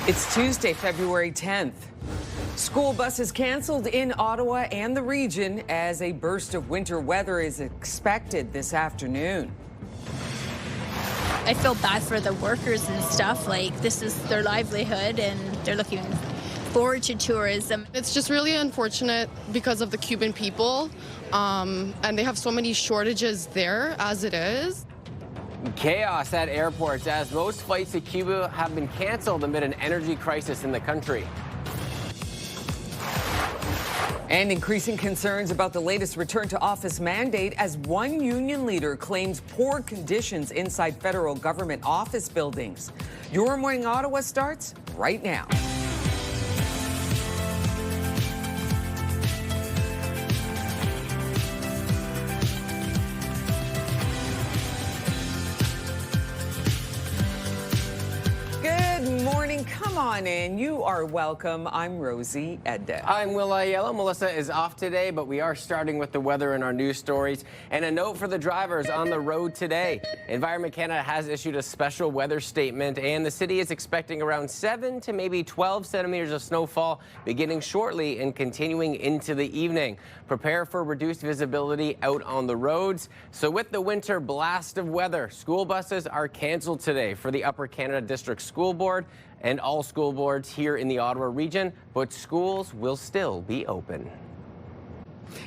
It's Tuesday, February 10th. School buses canceled in Ottawa and the region as a burst of winter weather is expected this afternoon. I feel bad for the workers and stuff. Like, this is their livelihood and they're looking forward to tourism. It's just really unfortunate because of the Cuban people, and they have so many shortages there as it is. Chaos at airports as most flights to Cuba have been canceled amid an energy crisis in the country. And increasing concerns about the latest return to office mandate as one union leader claims poor conditions inside federal government office buildings. Your Morning Ottawa starts right now. Come on in. You are welcome. I'm Rosie Edda. I'm Will Aiello. Melissa is off today, but we are starting with the weather in our news stories. And a note for the drivers on the road today. Environment Canada has issued a special weather statement, and the city is expecting around 7 to maybe 12 centimeters of snowfall beginning shortly and continuing into the evening. Prepare for reduced visibility out on the roads. So with the winter blast of weather, school buses are canceled today for the Upper Canada District School Board and all school boards here in the Ottawa region, but schools will still be open.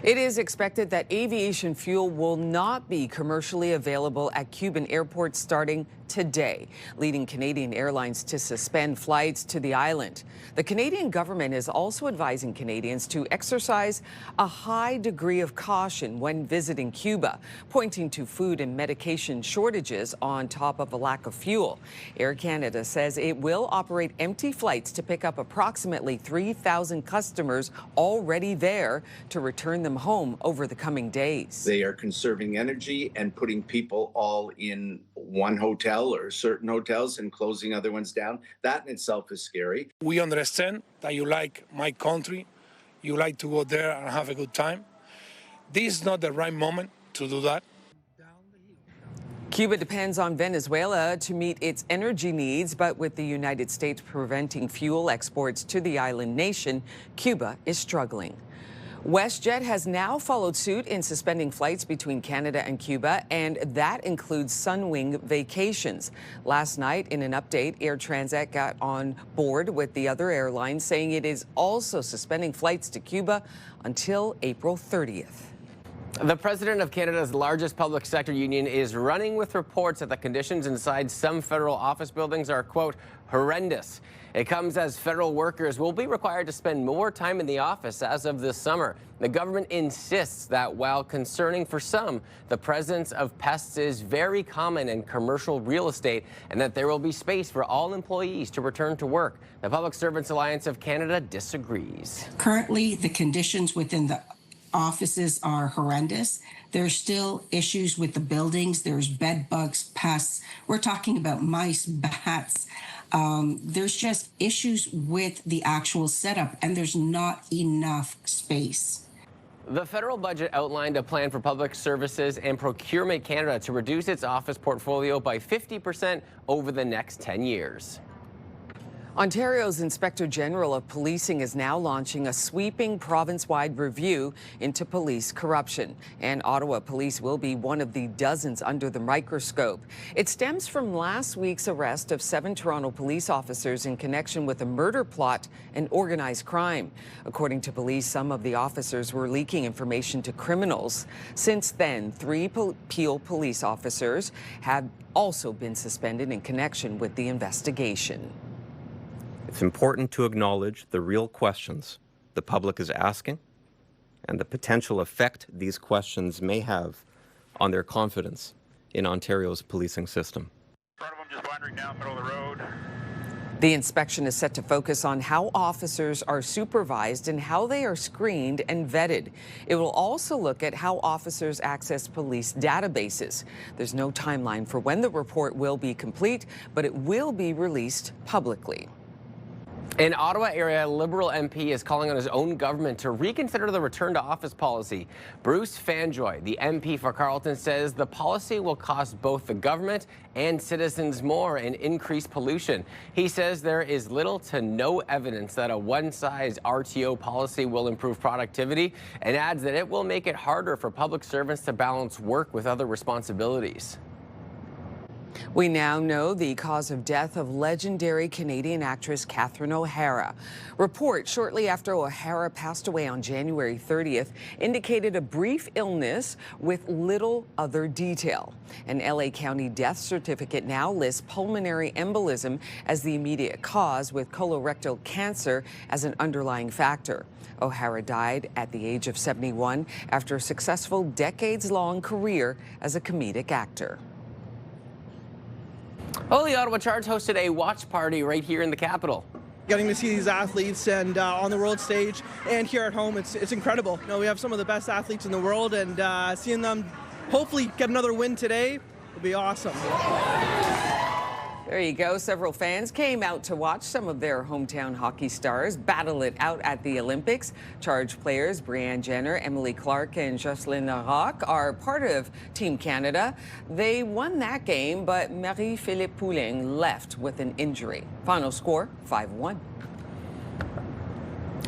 It is expected that aviation fuel will not be commercially available at Cuban airports starting today, leading Canadian airlines to suspend flights to the island. The Canadian government is also advising Canadians to exercise a high degree of caution when visiting Cuba, pointing to food and medication shortages on top of a lack of fuel. Air Canada says it will operate empty flights to pick up approximately 3,000 customers already there to return them home over the coming days. They are conserving energy and putting people all in one hotel or certain hotels and closing other ones down. That in itself is scary. We understand that you like my country, you like to go there and have a good time. This is not the right moment to do that. Cuba depends on Venezuela to meet its energy needs, but with the United States preventing fuel exports to the island nation, Cuba is struggling. WestJet has now followed suit in suspending flights between Canada and Cuba, and that includes Sunwing vacations. Last night, in an update, Air Transat got on board with the other airlines, saying it is also suspending flights to Cuba until April 30th. The president of Canada's largest public sector union is running with reports that the conditions inside some federal office buildings are, quote, horrendous. It comes as federal workers will be required to spend more time in the office as of this summer. The government insists that while concerning for some, the presence of pests is very common in commercial real estate and that there will be space for all employees to return to work. The Public Servants Alliance of Canada disagrees. Currently, the conditions within the offices are horrendous. There's still issues with the buildings. There's bed bugs, pests. We're talking about mice, bats. There's just issues with the actual setup, and there's not enough space. The federal budget outlined a plan for public services and Procurement Canada to reduce its office portfolio by 50% over the next 10 years. Ontario's Inspector General of Policing is now launching a sweeping province-wide review into police corruption, and Ottawa Police will be one of the dozens under the microscope. It stems from last week's arrest of 7 Toronto police officers in connection with a murder plot and organized crime. According to police, some of the officers were leaking information to criminals. Since then, 3 Peel police officers have also been suspended in connection with the investigation. It's important to acknowledge the real questions the public is asking and the potential effect these questions may have on their confidence in Ontario's policing system. Front of them just wandering down the middle of the road. The inspection is set to focus on how officers are supervised and how they are screened and vetted. It will also look at how officers access police databases. There's no timeline for when the report will be complete, but it will be released publicly. In Ottawa area, Liberal MP is calling on his own government to reconsider the return to office policy. Bruce Fanjoy, the MP for Carleton, says the policy will cost both the government and citizens more and increase pollution. He says there is little to no evidence that a one-size RTO policy will improve productivity, and adds that it will make it harder for public servants to balance work with other responsibilities. We now know the cause of death of legendary Canadian actress Catherine O'Hara. Reports shortly after O'Hara passed away on January 30th indicated a brief illness with little other detail. An LA County death certificate now lists pulmonary embolism as the immediate cause, with colorectal cancer as an underlying factor. O'Hara died at the age of 71 after a successful decades-long career as a comedic actor. Oh, the Ottawa Charge hosted a watch party right here in the capital. Getting to see these athletes and on the world stage and here at home, it's incredible. You know, we have some of the best athletes in the world, and seeing them hopefully get another win today will be awesome. There you go. Several fans came out to watch some of their hometown hockey stars battle it out at the Olympics. Charge players Brianne Jenner, Emily Clark, and Jocelyn Larocque are part of Team Canada. They won that game, but Marie-Philippe Poulin left with an injury. Final score, 5-1.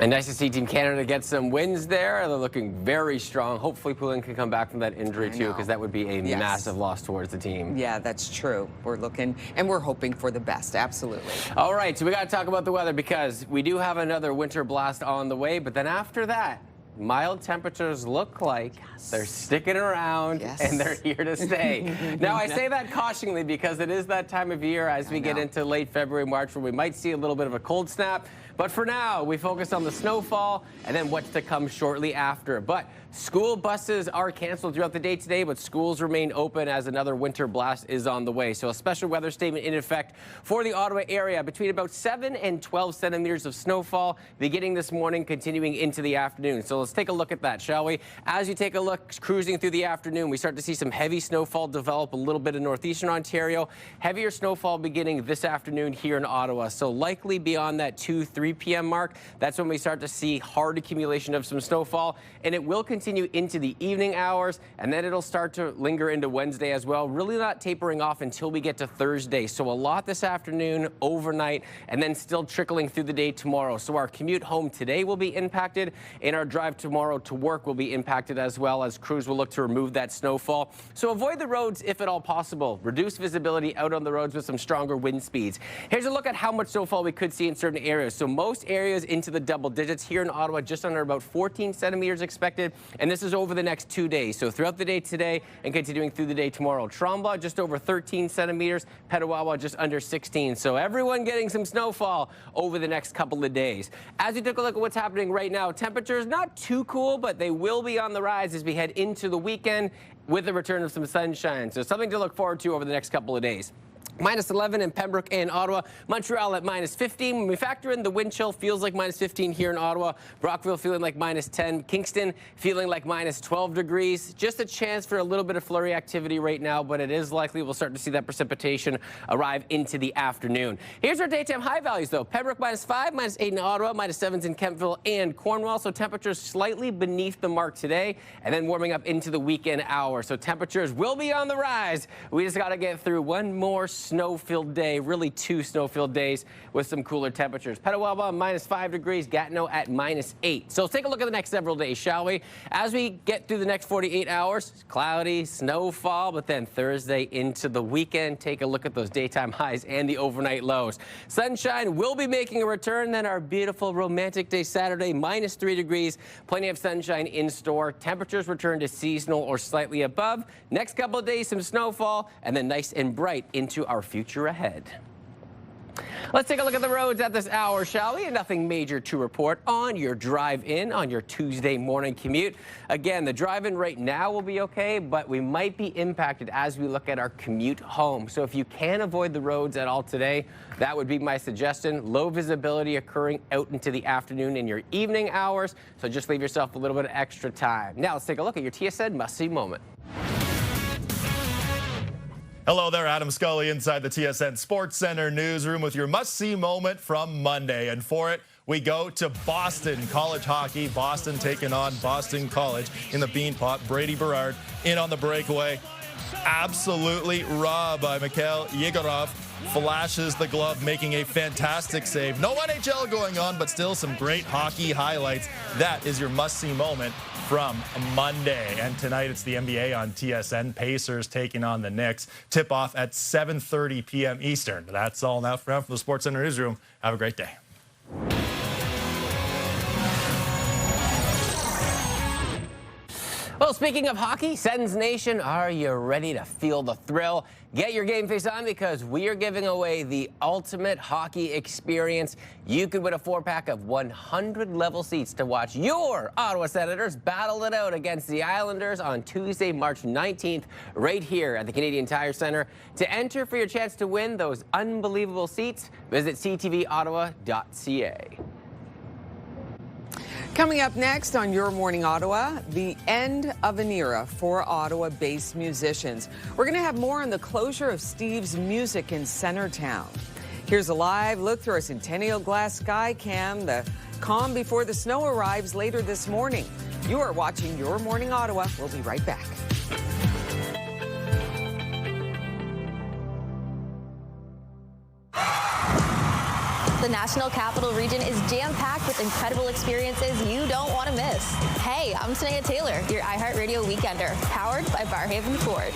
And nice to see Team Canada get some wins there. They're looking very strong. Hopefully Poulin can come back from that injury too, because that would be a massive loss towards the team. Yeah, that's true. We're looking and we're hoping for the best. Absolutely. All right, so we got to talk about the weather, because we do have another winter blast on the way. But then after that, mild temperatures look like they're sticking around and they're here to stay. Now, I say that cautionally because it is that time of year as we get into late February, March, where we might see a little bit of a cold snap. But for now, we focus on the snowfall and then what's to come shortly after. But school buses are canceled throughout the day today, but schools remain open as another winter blast is on the way. So a special weather statement in effect for the Ottawa area, between about 7 and 12 centimeters of snowfall beginning this morning, continuing into the afternoon. So let's take a look at that, shall we? As you take a look cruising through the afternoon, we start to see some heavy snowfall develop a little bit in northeastern Ontario. Heavier snowfall beginning this afternoon here in Ottawa. So likely beyond that 2-3 p.m. mark, that's when we start to see hard accumulation of some snowfall, and it will continue into the evening hours, and then it'll start to linger into Wednesday as well, really not tapering off until we get to Thursday. So a lot this afternoon, overnight, and then still trickling through the day tomorrow. So our commute home today will be impacted, and our drive tomorrow to work will be impacted as well, as crews will look to remove that snowfall. So avoid the roads if at all possible. Reduce visibility out on the roads with some stronger wind speeds. Here's a look at how much snowfall we could see in certain areas. So most areas into the double digits. Here in Ottawa, just under about 14 centimeters expected, and this is over the next 2 days. So throughout the day today and continuing through the day tomorrow. Tremblant just over 13 centimeters, Petawawa just under 16. So everyone getting some snowfall over the next couple of days. As we took a look at what's happening right now, temperatures not too cool, but they will be on the rise as we head into the weekend with the return of some sunshine. So something to look forward to over the next couple of days. -11 in Pembroke and Ottawa. Montreal at -15. When we factor in the wind chill, feels like -15 here in Ottawa. Brockville feeling like -10. Kingston feeling like -12 degrees. Just a chance for a little bit of flurry activity right now, but it is likely we'll start to see that precipitation arrive into the afternoon. Here's our daytime high values, though. Pembroke -5, -8 in Ottawa, -7s in Kemptville and Cornwall. So temperatures slightly beneath the mark today, and then warming up into the weekend hour. So temperatures will be on the rise. We just got to get through one more snow-filled day, really 2 snow-filled days with some cooler temperatures. Petawawa -5 degrees, Gatineau at -8. So let's take a look at the next several days, shall we? As we get through the next 48 hours, cloudy, snowfall, but then Thursday into the weekend, take a look at those daytime highs and the overnight lows. Sunshine will be making a return, then our beautiful romantic day Saturday, -3 degrees, plenty of sunshine in store. Temperatures return to seasonal or slightly above. Next couple of days, some snowfall, and then nice and bright into our future ahead. Let's take a look at the roads at this hour, shall we? And nothing major to report on your drive in on your Tuesday morning commute. Again, the drive in right now will be okay, but we might be impacted as we look at our commute home. So if you can avoid the roads at all today, that would be my suggestion. Low visibility occurring out into the afternoon and your evening hours. So just leave yourself a little bit of extra time. Now let's take a look at your TSN must-see moment. Hello there, Adam Scully inside the TSN Sports Center newsroom with your must-see moment from Monday. And for it, we go to Boston College hockey. Boston taking on Boston College in the Beanpot. Brady Berard in on the breakaway. Absolutely robbed by Mikhail Yegorov. Flashes the glove, making a fantastic save. No NHL going on, but still some great hockey highlights. That is your must-see moment from Monday. And tonight it's the NBA on TSN. Pacers taking on the Knicks. Tip-off at 7:30 p.m. Eastern. That's all now from the Sports Center newsroom. Have a great day. Well, speaking of hockey, Sens Nation, are you ready to feel the thrill? Get your game face on because we are giving away the ultimate hockey experience. You could win a 4-pack of 100 level seats to watch your Ottawa Senators battle it out against the Islanders on Tuesday, March 19th, right here at the Canadian Tire Centre. To enter for your chance to win those unbelievable seats, visit ctvottawa.ca. Coming up next on Your Morning Ottawa, the end of an era for Ottawa-based musicians. We're going to have more on the closure of Steve's Music in Centertown. Here's a live look through our Centennial Glass Sky Cam, the calm before the snow arrives later this morning. You are watching Your Morning Ottawa. We'll be right back. The National Capital Region is jam-packed with incredible experiences you don't want to miss. Hey, I'm Sneha Taylor, your iHeartRadio Weekender, powered by Barhaven Ford.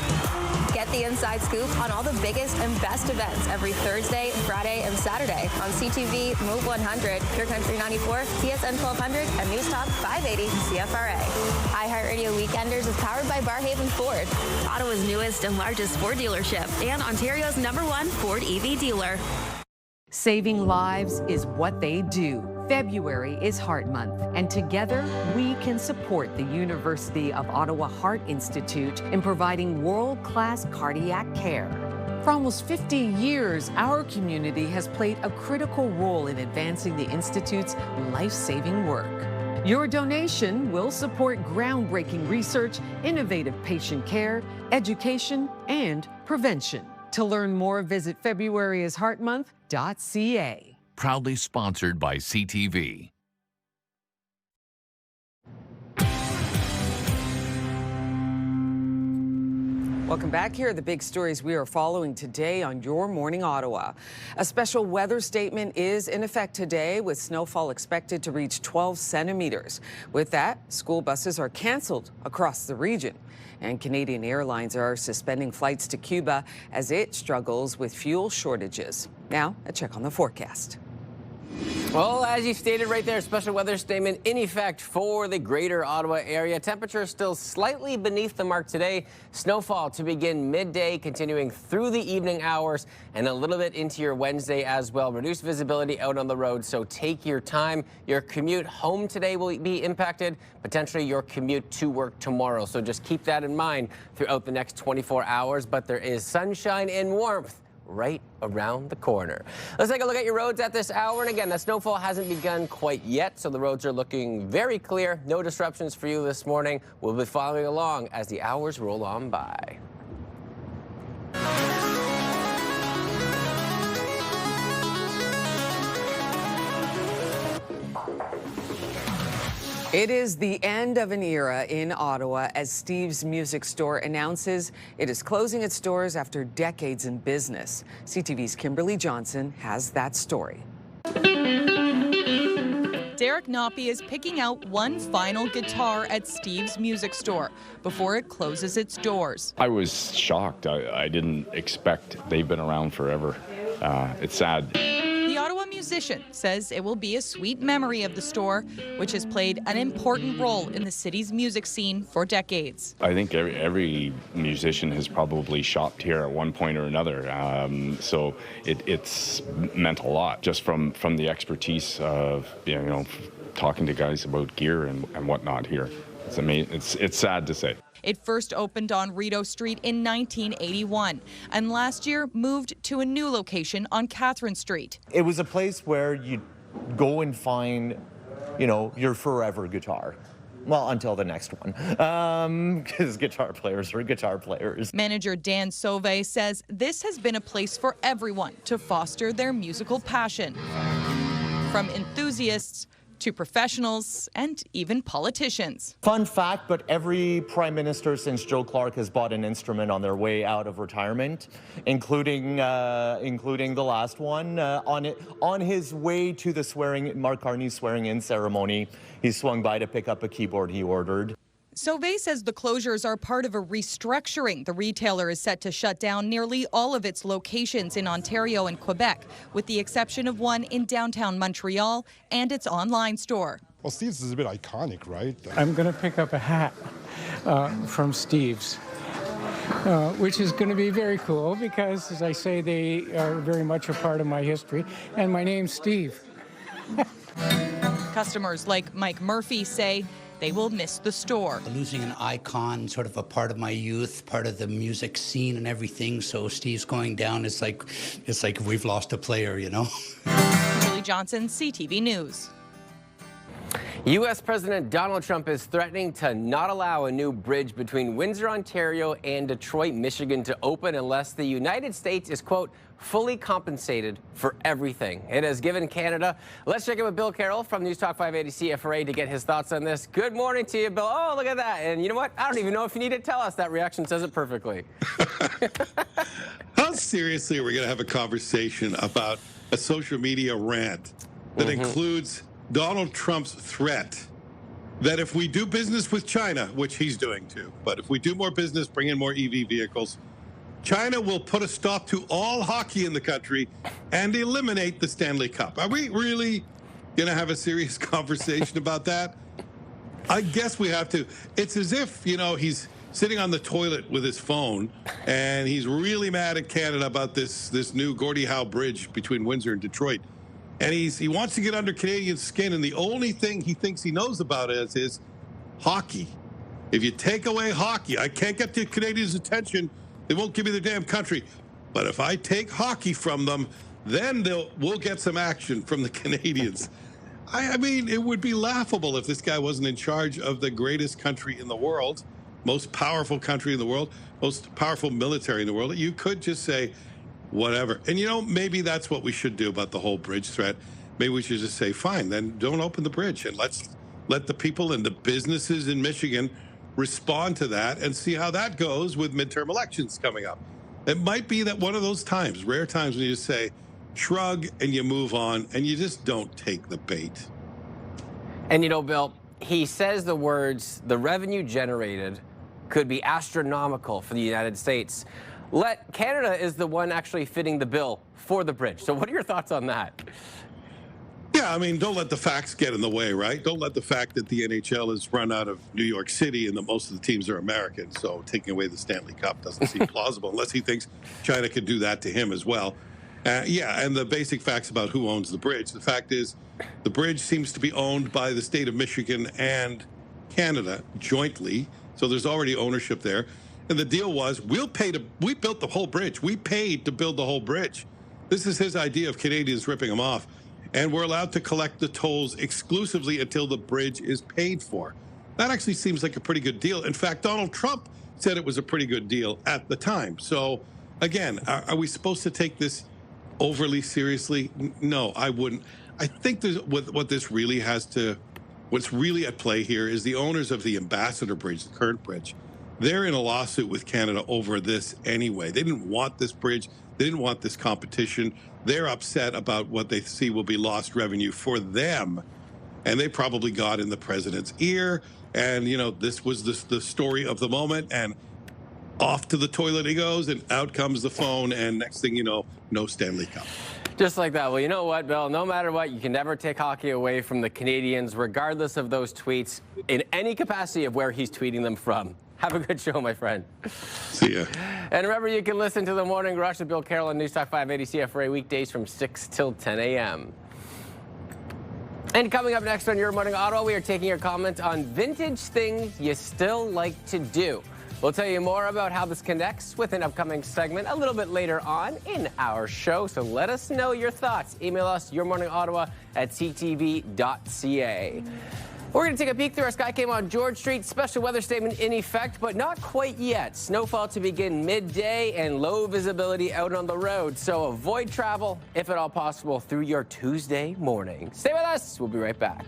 Get the inside scoop on all the biggest and best events every Thursday, Friday, and Saturday on CTV, Move 100, Pure Country 94, TSN 1200, and News Talk 580 CFRA. iHeartRadio Weekenders is powered by Barhaven Ford, Ottawa's newest and largest Ford dealership, and Ontario's #1 Ford EV dealer. Saving lives is what they do. February is Heart Month, and together we can support the University of Ottawa Heart Institute in providing world-class cardiac care. For almost 50 years, our community has played a critical role in advancing the Institute's life-saving work. Your donation will support groundbreaking research, innovative patient care, education, and prevention. To learn more, visit FebruaryIsHeartMonth.ca. Proudly sponsored by CTV. Welcome back. Here are the big stories we are following today on Your Morning Ottawa. A special weather statement is in effect today, with snowfall expected to reach 12 centimeters. With that, school buses are canceled across the region. And Canadian Airlines are suspending flights to Cuba as it struggles with fuel shortages. Now, a check on the forecast. Well, as you stated right there, special weather statement in effect for the greater Ottawa area. Temperatures still slightly beneath the mark today. Snowfall to begin midday, continuing through the evening hours and a little bit into your Wednesday as well. Reduced visibility out on the road, so take your time. Your commute home today will be impacted, potentially your commute to work tomorrow. So just keep that in mind throughout the next 24 hours. But there is sunshine and warmth right around the corner. Let's take a look at your roads at this hour. And again, the snowfall hasn't begun quite yet, so the roads are looking very clear. No disruptions for you this morning. We'll be following along as the hours roll on by. It is the end of an era in Ottawa as Steve's Music Store announces it is closing its doors after decades in business. CTV's Kimberly Johnson has that story. Derek Knoppe is picking out one final guitar at Steve's Music Store before it closes its doors. I was shocked. I didn't expect. They've been around forever. It's sad. The Ottawa musician says it will be a sweet memory of the store, which has played an important role in the city's music scene for decades. I think every musician has probably shopped here at one point or another, so it's meant a lot just from the expertise of talking to guys about gear and whatnot here. It's amazing. It's sad to say. It first opened on Rideau Street in 1981 and last year moved to a new location on Catherine Street. It was a place where you'd go and find, your forever guitar. Well, until the next one, because guitar players are guitar players. Manager Dan Sauvé says this has been a place for everyone to foster their musical passion. From enthusiasts to professionals and even politicians. Fun fact, but every prime minister since Joe Clark has bought an instrument on their way out of retirement, including the last one. On his way to the Mark Carney's swearing-in ceremony, he swung by to pick up a keyboard he ordered. Sauvé says the closures are part of a restructuring. The retailer is set to shut down nearly all of its locations in Ontario and Quebec, with the exception of one in downtown Montreal and its online store. Well, Steve's is a bit iconic, right? I'm going to pick up a hat from Steve's, which is going to be very cool because, as I say, they are very much a part of my history, and my name's Steve. Customers like Mike Murphy say they will miss the store. Losing an icon, sort of a part of my youth, part of the music scene and everything. So Steve's going down, it's like we've lost a player, you know? Julie Johnson, CTV News. U.S. President Donald Trump is threatening to not allow a new bridge between Windsor, Ontario and Detroit, Michigan to open unless the United States is, quote, fully compensated for everything. It has given Canada. Let's check in with Bill Carroll from News Talk 580 CFRA to get his thoughts on this. Good morning to you, Bill. Oh, look at that. And you know what? I don't even know if you need to tell us. That reaction says it perfectly. How seriously are we going to have a conversation about a social media rant that includes Donald Trump's threat that if we do business with China, which he's doing too, but if we do more business, bring in more EV vehicles, China will put a stop to all hockey in the country and eliminate the Stanley Cup. Are we really going to have a serious conversation about that? I guess we have to. It's as if, you know, he's sitting on the toilet with his phone and he's really mad at Canada about this new Gordie Howe Bridge between Windsor and Detroit. And he wants to get under Canadian skin, and the only thing he thinks he knows about is hockey. If you take away hockey, I can't get the Canadians' attention. They won't give me the damn country. But if I take hockey from them, then we'll get some action from the Canadians. I mean, it would be laughable if this guy wasn't in charge of the greatest country in the world, most powerful country in the world, most powerful military in the world. You could just say, whatever. And, you know, maybe that's what we should do about the whole bridge threat. Maybe we should just say, fine, then don't open the bridge. And let's let the people and the businesses in Michigan respond to that and see how that goes with midterm elections coming up. It might be that one of those times, rare times, when you just say, shrug and you move on and you just don't take the bait. And, you know, Bill, he says the words, the revenue generated could be astronomical for the United States. Canada is the one actually fitting the bill for the bridge. So what are your thoughts on that? Yeah, I mean, don't let the facts get in the way, right? Don't let the fact that the NHL is run out of New York City and that most of the teams are American. So taking away the Stanley Cup doesn't seem plausible unless he thinks China could do that to him as well. Yeah, and the basic facts about who owns the bridge. The fact is the bridge seems to be owned by the state of Michigan and Canada jointly. So there's already ownership there. And the deal was, we built the whole bridge. We paid to build the whole bridge. This is his idea of Canadians ripping him off. And we're allowed to collect the tolls exclusively until the bridge is paid for. That actually seems like a pretty good deal. In fact, Donald Trump said it was a pretty good deal at the time. So, again, are we supposed to take this overly seriously? No, I wouldn't. I think what this really what's really at play here is the owners of the Ambassador Bridge, the current bridge. They're in a lawsuit with Canada over this anyway. They didn't want this bridge. They didn't want this competition. They're upset about what they see will be lost revenue for them. And they probably got in the president's ear. And, you know, this was the story of the moment. And off to the toilet he goes, and out comes the phone. And next thing you know, no Stanley Cup. Just like that. Well, you know what, Bill? No matter what, you can never take hockey away from the Canadians, regardless of those tweets, in any capacity of where he's tweeting them from. Have a good show, my friend. See ya. And remember, you can listen to The Morning Rush with Bill Carroll on News Talk 580 CFRA weekdays from 6 till 10 a.m. And coming up next on Your Morning Ottawa, we are taking your comments on vintage things you still like to do. We'll tell you more about how this connects with an upcoming segment a little bit later on in our show. So let us know your thoughts. Email us yourmorningottawa@ctv.ca. We're going to take a peek through our Skycam on George Street. Special weather statement in effect, but not quite yet. Snowfall to begin midday and low visibility out on the road. So avoid travel, if at all possible, through your Tuesday morning. Stay with us. We'll be right back.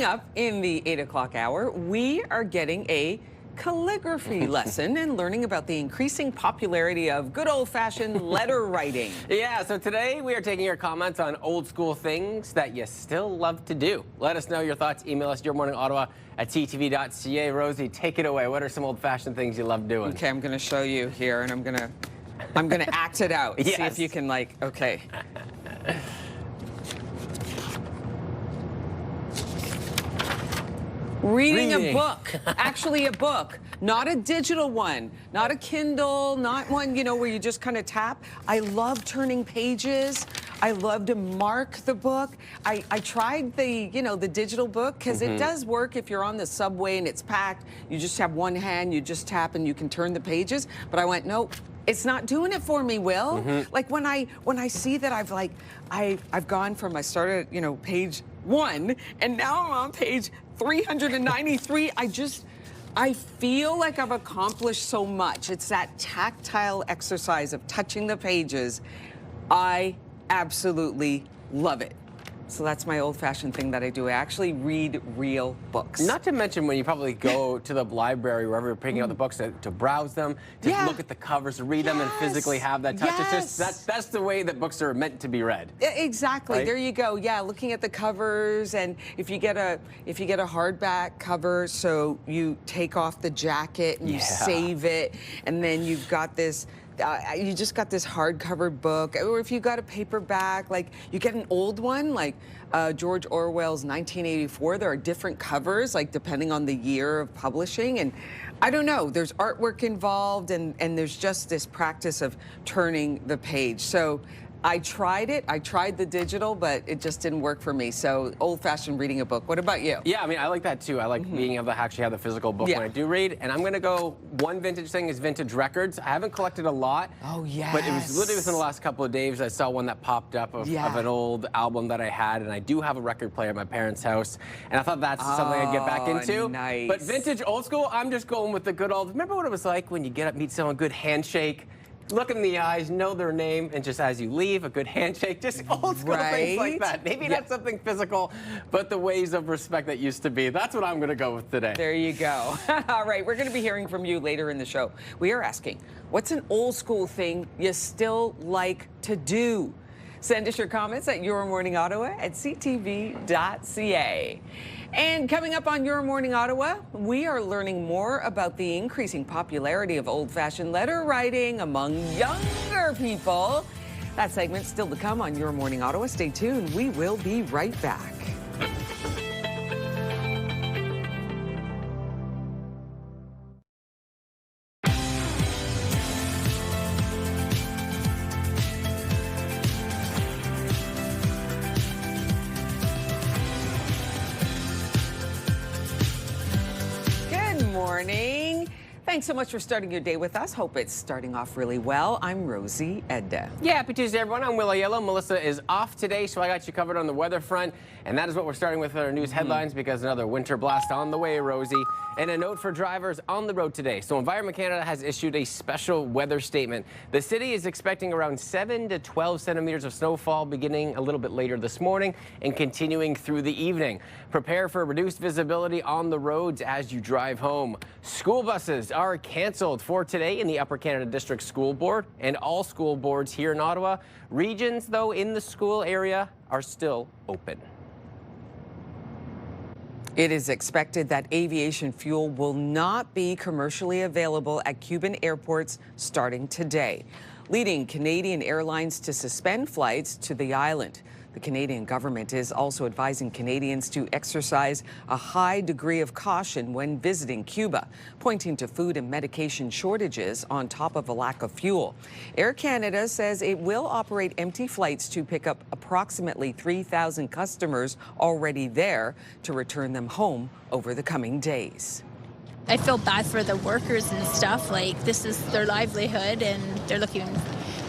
Up in the 8 o'clock hour, we are getting a calligraphy lesson and learning about the increasing popularity of good old-fashioned letter writing. Yeah, so today we are taking your comments on old school things that you still love to do. Let us know your thoughts. Email us yourmorningottawa@ctv.ca. Rosie, take it away. What are some old-fashioned things you love doing? Okay, I'm going to show you here, and I'm going to act it out. Yes. See if you can, like, okay. Reading a book, actually a book, not a digital one, not a Kindle, not one, you know, where you just kind of tap. I love turning pages. I love to mark the book. I tried the, you know, the digital book because it does work if you're on the subway and it's packed. You just have one hand, you just tap and you can turn the pages. But I went, nope. It's not doing it for me, Will. Like when I see that I've gone from, I started, you know, page 1 and now I'm on page 393. I feel like I've accomplished so much. It's that tactile exercise of touching the pages. I absolutely love it. So that's my old-fashioned thing that I do. I actually read real books. Not to mention when you probably go to the library, wherever you're picking out the books, to browse them, to look at the covers, to read them, and physically have that touch. It's just that's the way that books are meant to be read. Exactly. Right? There you go. Yeah, looking at the covers, and if you get a hardback cover, so you take off the jacket and you save it, and then you've got this. You just got this hardcover book, or if you got a paperback, like you get an old one, like George Orwell's 1984. There are different covers, like depending on the year of publishing, and I don't know. There's artwork involved, and there's just this practice of turning the page. So I tried it. I tried the digital, but it just didn't work for me. So old-fashioned reading a book. What about you? Yeah, I mean, I like that too. I like being able to actually have the physical book when I do read. And I'm going to go, one vintage thing is vintage records. I haven't collected a lot. Oh, yes. But it was literally within the last couple of days I saw one that popped up of an old album that I had. And I do have a record player at my parents' house. And I thought that's something I'd get back into. Nice. But vintage old school, I'm just going with the good old, remember what it was like when you get up, meet someone, good handshake? Look in the eyes, know their name, and just as you leave, a good handshake, just old school things like that. Maybe not something physical, but the ways of respect that used to be. That's what I'm going to go with today. There you go. All right, we're going to be hearing from you later in the show. We are asking, what's an old school thing you still like to do? Send us your comments at yourmorningottawa@ctv.ca. And coming up on Your Morning Ottawa, we are learning more about the increasing popularity of old-fashioned letter writing among younger people. That segment's still to come on Your Morning Ottawa. Stay tuned. We will be right back. Morning. Thanks so much for starting your day with us. Hope it's starting off really well. I'm Rosie Edda. Yeah, happy Tuesday, everyone. I'm Willow Yellow. Melissa is off today, so I got you covered on the weather front. And that is what we're starting with our news headlines because another winter blast on the way, Rosie. And a note for drivers on the road today. So Environment Canada has issued a special weather statement. The city is expecting around 7 to 12 centimeters of snowfall beginning a little bit later this morning and continuing through the evening. Prepare for reduced visibility on the roads as you drive home. School buses are canceled for today in the Upper Canada District School Board and all school boards here in Ottawa. Regions, though, in the school area are still open. It is expected that aviation fuel will not be commercially available at Cuban airports starting today, leading Canadian Airlines to suspend flights to the island. The Canadian government is also advising Canadians to exercise a high degree of caution when visiting Cuba, pointing to food and medication shortages on top of a lack of fuel. Air Canada says it will operate empty flights to pick up approximately 3,000 customers already there to return them home over the coming days. I feel bad for the workers and stuff. Like, this is their livelihood and they're looking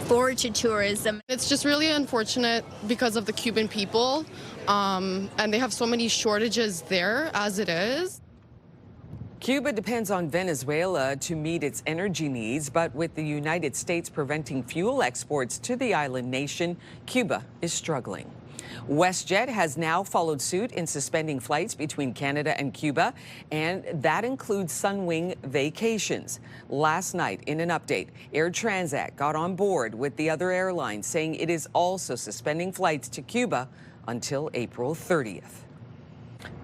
forward to tourism. It's just really unfortunate because of the Cuban people, and they have so many shortages there as it is. Cuba depends on Venezuela to meet its energy needs, but with the United States preventing fuel exports to the island nation, Cuba is struggling. WestJet has now followed suit in suspending flights between Canada and Cuba, and that includes Sunwing Vacations. Last night, in an update, Air Transat got on board with the other airlines, saying it is also suspending flights to Cuba until April 30th.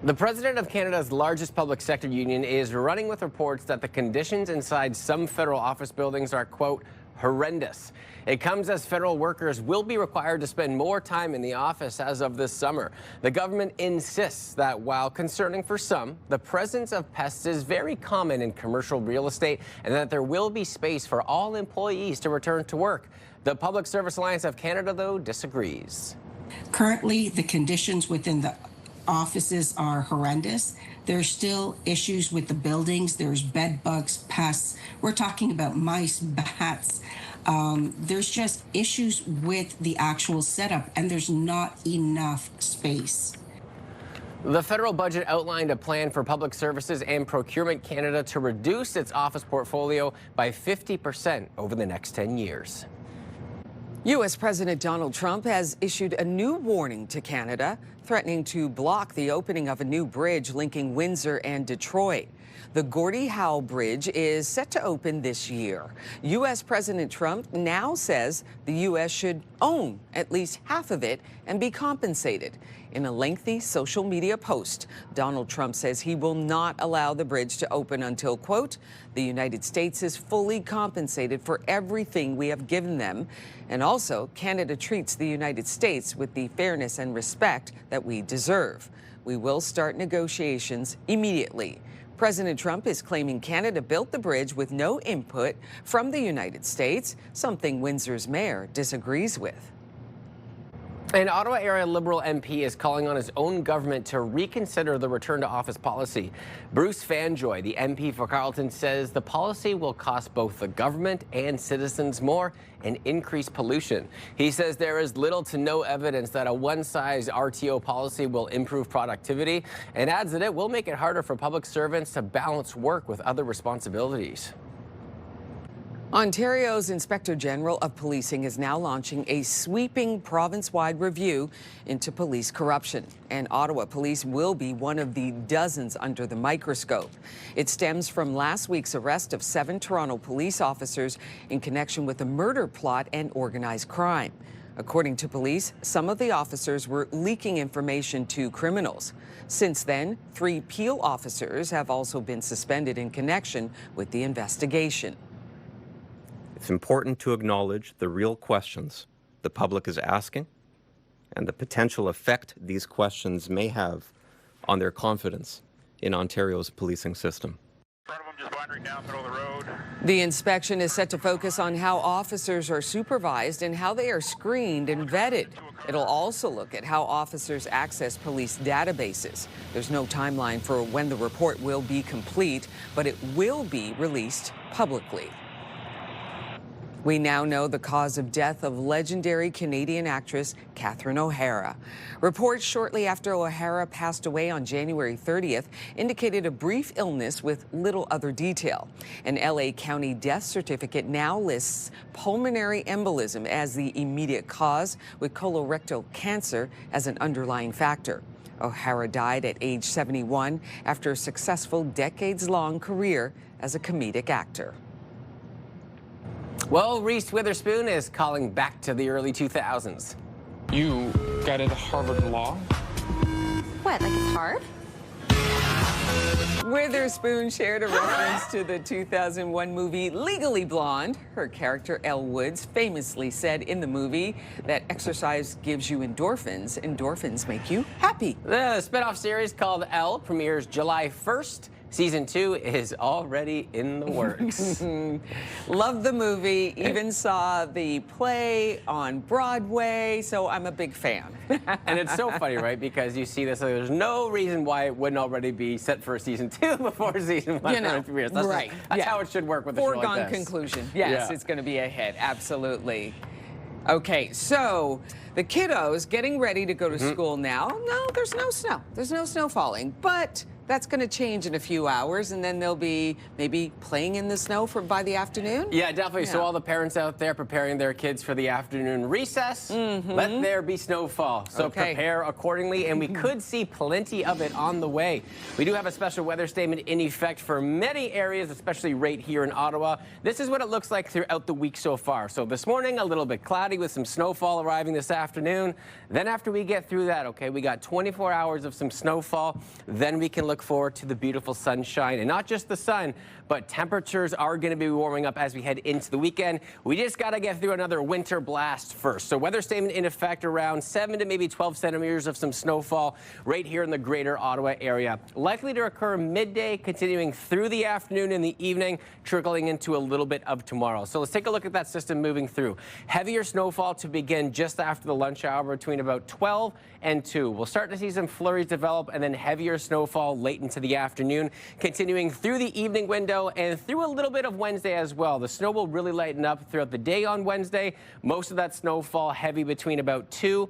The president of Canada's largest public sector union is running with reports that the conditions inside some federal office buildings are, quote, horrendous. It comes as federal workers will be required to spend more time in the office as of this summer. The government insists that while concerning for some, the presence of pests is very common in commercial real estate and that there will be space for all employees to return to work. The Public Service Alliance of Canada, though, disagrees. Currently, the conditions within the offices are horrendous. There's still issues with the buildings. There's bed bugs, pests. We're talking about mice, bats. There's just issues with the actual setup, and there's not enough space. The federal budget outlined a plan for Public Services and Procurement Canada to reduce its office portfolio by 50% over the next 10 years. U.S. President Donald Trump has issued a new warning to Canada, threatening to block the opening of a new bridge linking Windsor and Detroit. The Gordie Howe Bridge is set to open this year. U.S. President Trump now says the U.S. should own at least half of it and be compensated. In a lengthy social media post, Donald Trump says he will not allow the bridge to open until, quote, the United States is fully compensated for everything we have given them. And also, Canada treats the United States with the fairness and respect that we deserve. We will start negotiations immediately. President Trump is claiming Canada built the bridge with no input from the United States, something Windsor's mayor disagrees with. An Ottawa area Liberal MP is calling on his own government to reconsider the return to office policy. Bruce Fanjoy, the MP for Carleton, says the policy will cost both the government and citizens more and increase pollution. He says there is little to no evidence that a one-size RTO policy will improve productivity, and adds that it will make it harder for public servants to balance work with other responsibilities. Ontario's Inspector General of Policing is now launching a sweeping province-wide review into police corruption, and Ottawa Police will be one of the dozens under the microscope. It stems from last week's arrest of 7 Toronto police officers in connection with a murder plot and organized crime. According to police, some of the officers were leaking information to criminals. Since then, 3 Peel officers have also been suspended in connection with the investigation. It's important to acknowledge the real questions the public is asking and the potential effect these questions may have on their confidence in Ontario's policing system. The inspection is set to focus on how officers are supervised and how they are screened and vetted. It'll also look at how officers access police databases. There's no timeline for when the report will be complete, but it will be released publicly. We now know the cause of death of legendary Canadian actress Catherine O'Hara. Reports shortly after O'Hara passed away on January 30th indicated a brief illness with little other detail. An LA County death certificate now lists pulmonary embolism as the immediate cause, with colorectal cancer as an underlying factor. O'Hara died at age 71 after a successful decades-long career as a comedic actor. Well, Reese Witherspoon is calling back to the early 2000s. You got into Harvard Law? What, like it's hard? Witherspoon shared a reference to the 2001 movie Legally Blonde. Her character, Elle Woods, famously said in the movie that exercise gives you endorphins. Endorphins make you happy. The spinoff series called Elle premieres July 1st. Season 2 is already in the works. Love the movie, even saw the play on Broadway, so I'm a big fan. And it's so funny, right? Because you see this, so there's no reason why it wouldn't already be set for season 2 before season 1 premieres. That's right. That's how it should work with a show like Foregone this. conclusion. Yes, it's going to be a hit. Absolutely. Okay, so the kiddos getting ready to go to school now. No, there's no snow. There's no snow falling, but that's going to change in a few hours, and then they'll be maybe playing in the snow by the afternoon? Yeah, definitely. So all the parents out there preparing their kids for the afternoon recess, let there be snowfall. So prepare accordingly, and we could see plenty of it on the way. We do have a special weather statement in effect for many areas, especially right here in Ottawa. This is what it looks like throughout the week so far. So this morning, a little bit cloudy with some snowfall arriving this afternoon. Then after we get through that, we got 24 hours of some snowfall. Then we can look forward to the beautiful sunshine, and not just the sun, but temperatures are going to be warming up as we head into the weekend. We just got to get through another winter blast first. So weather statement in effect, around 7 to maybe 12 centimeters of some snowfall right here in the greater Ottawa area. Likely to occur midday, continuing through the afternoon and the evening, trickling into a little bit of tomorrow. So let's take a look at that system moving through. Heavier snowfall to begin just after the lunch hour between about 12 and 2. We'll start to see some flurries develop, and then heavier snowfall late into the afternoon, continuing through the evening window and through a little bit of Wednesday as well. The snow will really lighten up throughout the day on Wednesday. Most of that snowfall heavy between about 2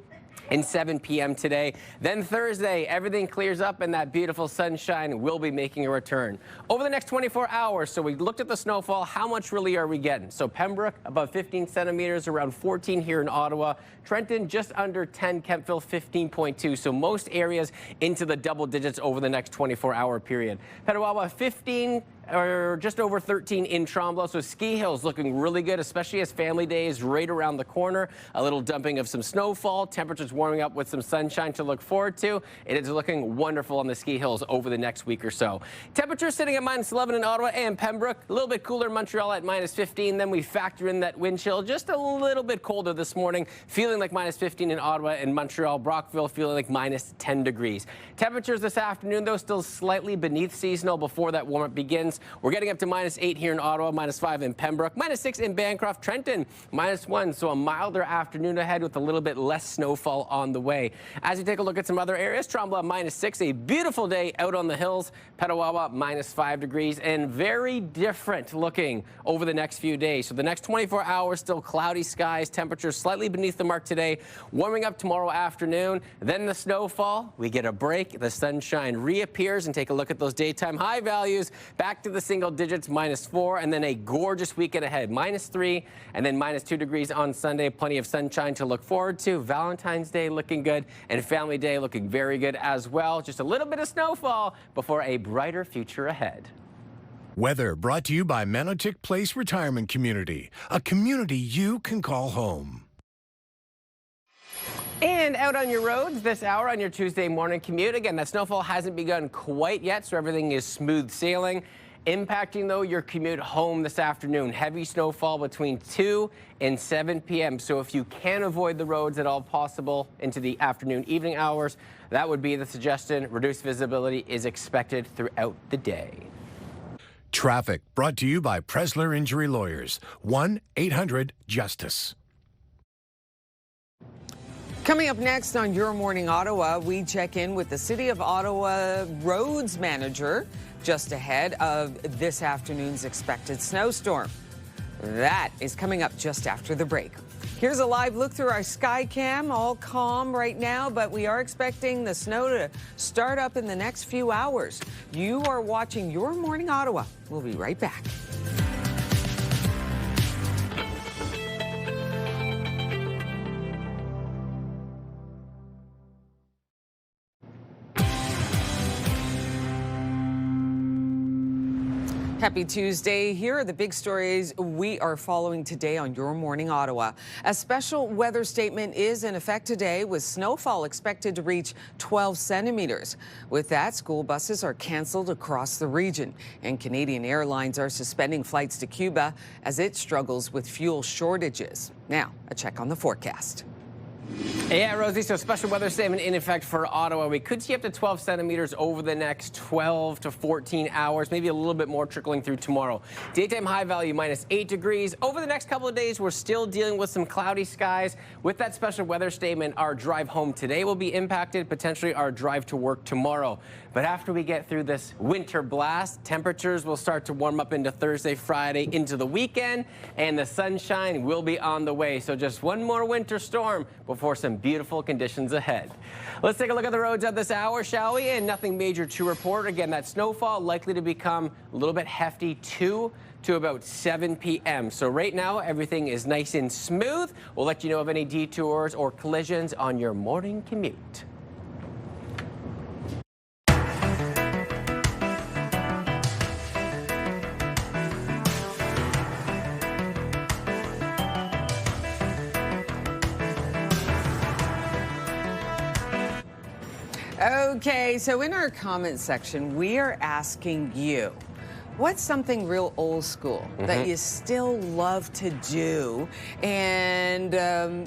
and 7 p.m. today. Then Thursday, everything clears up and that beautiful sunshine will be making a return. Over the next 24 hours, so we looked at the snowfall, how much really are we getting? So Pembroke, about 15 centimeters, around 14 here in Ottawa. Trenton, just under 10, Kemptville, 15.2. So most areas into the double digits over the next 24-hour period. Petawawa, 15 or just over 13 in Tremblant. So Ski Hill's looking really good, especially as Family Day is right around the corner. A little dumping of some snowfall, temperatures warming up with some sunshine to look forward to. It is looking wonderful on the Ski Hills over the next week or so. Temperatures sitting at -11 in Ottawa and Pembroke. A little bit cooler in Montreal at -15. Then we factor in that wind chill, just a little bit colder this morning, feeling like -15 in Ottawa and Montreal. Brockville feeling like -10 degrees. Temperatures this afternoon, though, still slightly beneath seasonal before that warm-up begins. We're getting up to -8 here in Ottawa, -5 in Pembroke, -6 in Bancroft, Trenton, -1. So a milder afternoon ahead with a little bit less snowfall on the way. As we take a look at some other areas, Tremblant -6, a beautiful day out on the hills. Petawawa -5 degrees, and very different looking over the next few days. So the next 24 hours, still cloudy skies, temperatures slightly beneath the mark today, warming up tomorrow afternoon. Then the snowfall, we get a break, the sunshine reappears, and take a look at those daytime high values. Back to the single digits, -4, and then a gorgeous weekend ahead, -3, and then -2 degrees on Sunday. Plenty of sunshine to look forward to. Valentine's Day looking good, and Family Day looking very good as well. Just a little bit of snowfall before a brighter future ahead. Weather brought to you by Manotick Place Retirement Community, a community you can call home. And out on your roads this hour on your Tuesday morning commute. Again, that snowfall hasn't begun quite yet, so everything is smooth sailing. Impacting, though, your commute home this afternoon. Heavy snowfall between 2 and 7 p.m. So if you can avoid the roads at all possible into the afternoon, evening hours, that would be the suggestion. Reduced visibility is expected throughout the day. Traffic brought to you by Presler Injury Lawyers, 1-800-JUSTICE. Coming up next on Your Morning Ottawa, we check in with the City of Ottawa roads manager just ahead of this afternoon's expected snowstorm. That is coming up just after the break. Here's a live look through our sky cam, all calm right now, but we are expecting the snow to start up in the next few hours. You are watching Your Morning Ottawa. We'll be right back. Happy Tuesday. Here are the big stories we are following today on Your Morning Ottawa. A special weather statement is in effect today, with snowfall expected to reach 12 centimeters. With that, school buses are canceled across the region, and Canadian Airlines are suspending flights to Cuba as it struggles with fuel shortages. Now, a check on the forecast. Yeah, Rosie, so special weather statement in effect for Ottawa. We could see up to 12 centimeters over the next 12 to 14 hours, maybe a little bit more trickling through tomorrow. Daytime high value -8 degrees. Over the next couple of days, we're still dealing with some cloudy skies. With that special weather statement, our drive home today will be impacted, potentially our drive to work tomorrow. But after we get through this winter blast, temperatures will start to warm up into Thursday, Friday, into the weekend, and the sunshine will be on the way. So just one more winter storm before some beautiful conditions ahead. Let's take a look at the roads at this hour, shall we? And nothing major to report. Again, that snowfall likely to become a little bit hefty 2 to about 7 p.m. So right now, everything is nice and smooth. We'll let you know of any detours or collisions on your morning commute. Okay, so in our comment section, we are asking you, what's something real old school that you still love to do and,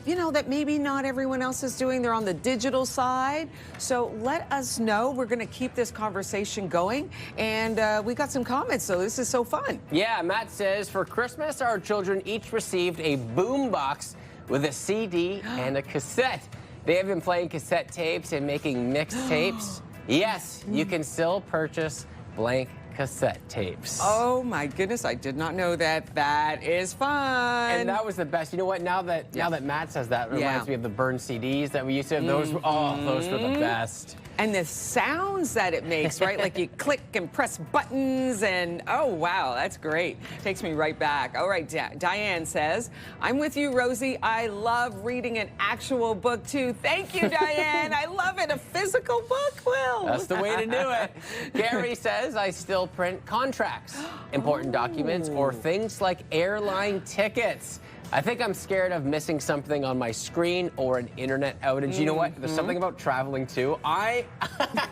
you know, that maybe not everyone else is doing? They're on the digital side. So let us know. We're going to keep this conversation going. And we got some comments, so this is so fun. Yeah, Matt says, for Christmas, our children each received a boom box with a CD and a cassette. They have been playing cassette tapes and making mixtapes. Yes, you can still purchase blank cassette tapes. Oh my goodness, I did not know that. That is fun. And that was the best. You know what? Now that Matt says that, it reminds me of the burned CDs that we used to have. Those were the best. And the sounds that it makes, right? Like you click and press buttons and, oh, wow, that's great. Takes me right back. All right, Diane says, I'm with you, Rosie. I love reading an actual book, too. Thank you, Diane. I love it. A physical book, Will. That's the way to do it. Gary says, I still print contracts, important documents, or things like airline tickets. I think I'm scared of missing something on my screen or an internet outage. You know what? There's something about traveling too. I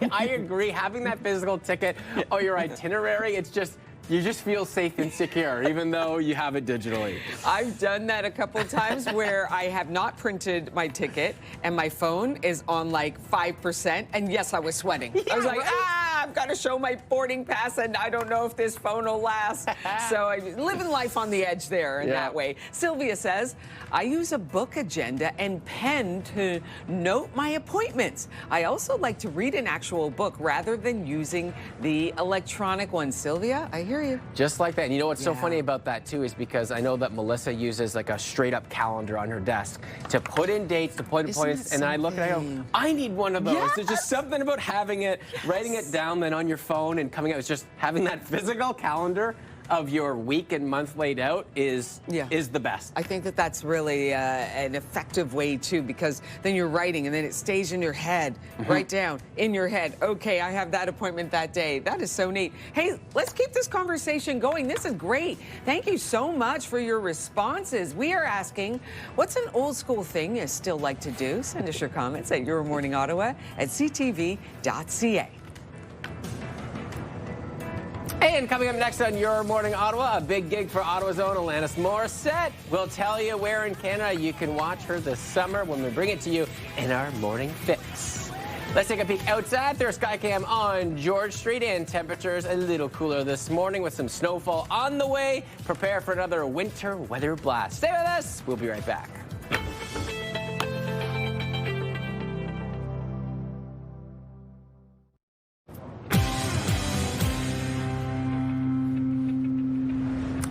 agree. Having that physical ticket or your itinerary, it's just, you just feel safe and secure, even though you have it digitally. I've done that a couple of times where I have not printed my ticket and my phone is on like 5%. And yes, I was sweating. I was like, I've got to show my boarding pass and I don't know if this phone will last. So I'm living life on the edge there in that way. Sylvia says, I use a book agenda and pen to note my appointments. I also like to read an actual book rather than using the electronic one. Sylvia, I hear you. Just like that. And you know what's so funny about that too is because I know that Melissa uses like a straight up calendar on her desk to put in dates, to put in appointments, and I look and I go, I need one of those. Yes. There's just something about having it, writing it down then on your phone and coming out. It's just having that physical calendar of your week and month laid out is the best. I think that that's really an effective way too, because then you're writing and then it stays in your head, right down in your head. Okay, I have that appointment that day. That is so neat. Hey, let's keep this conversation going. This is great. Thank you so much for your responses. We are asking, what's an old school thing you still like to do? Send us your comments at yourmorningottawa@ctv.ca. And coming up next on Your Morning Ottawa, a big gig for Ottawa's own Alanis Morissette. We'll tell you where in Canada you can watch her this summer when we bring it to you in our Morning Fix. Let's take a peek outside. There's Skycam on George Street, and temperatures a little cooler this morning with some snowfall on the way. Prepare for another winter weather blast. Stay with us. We'll be right back.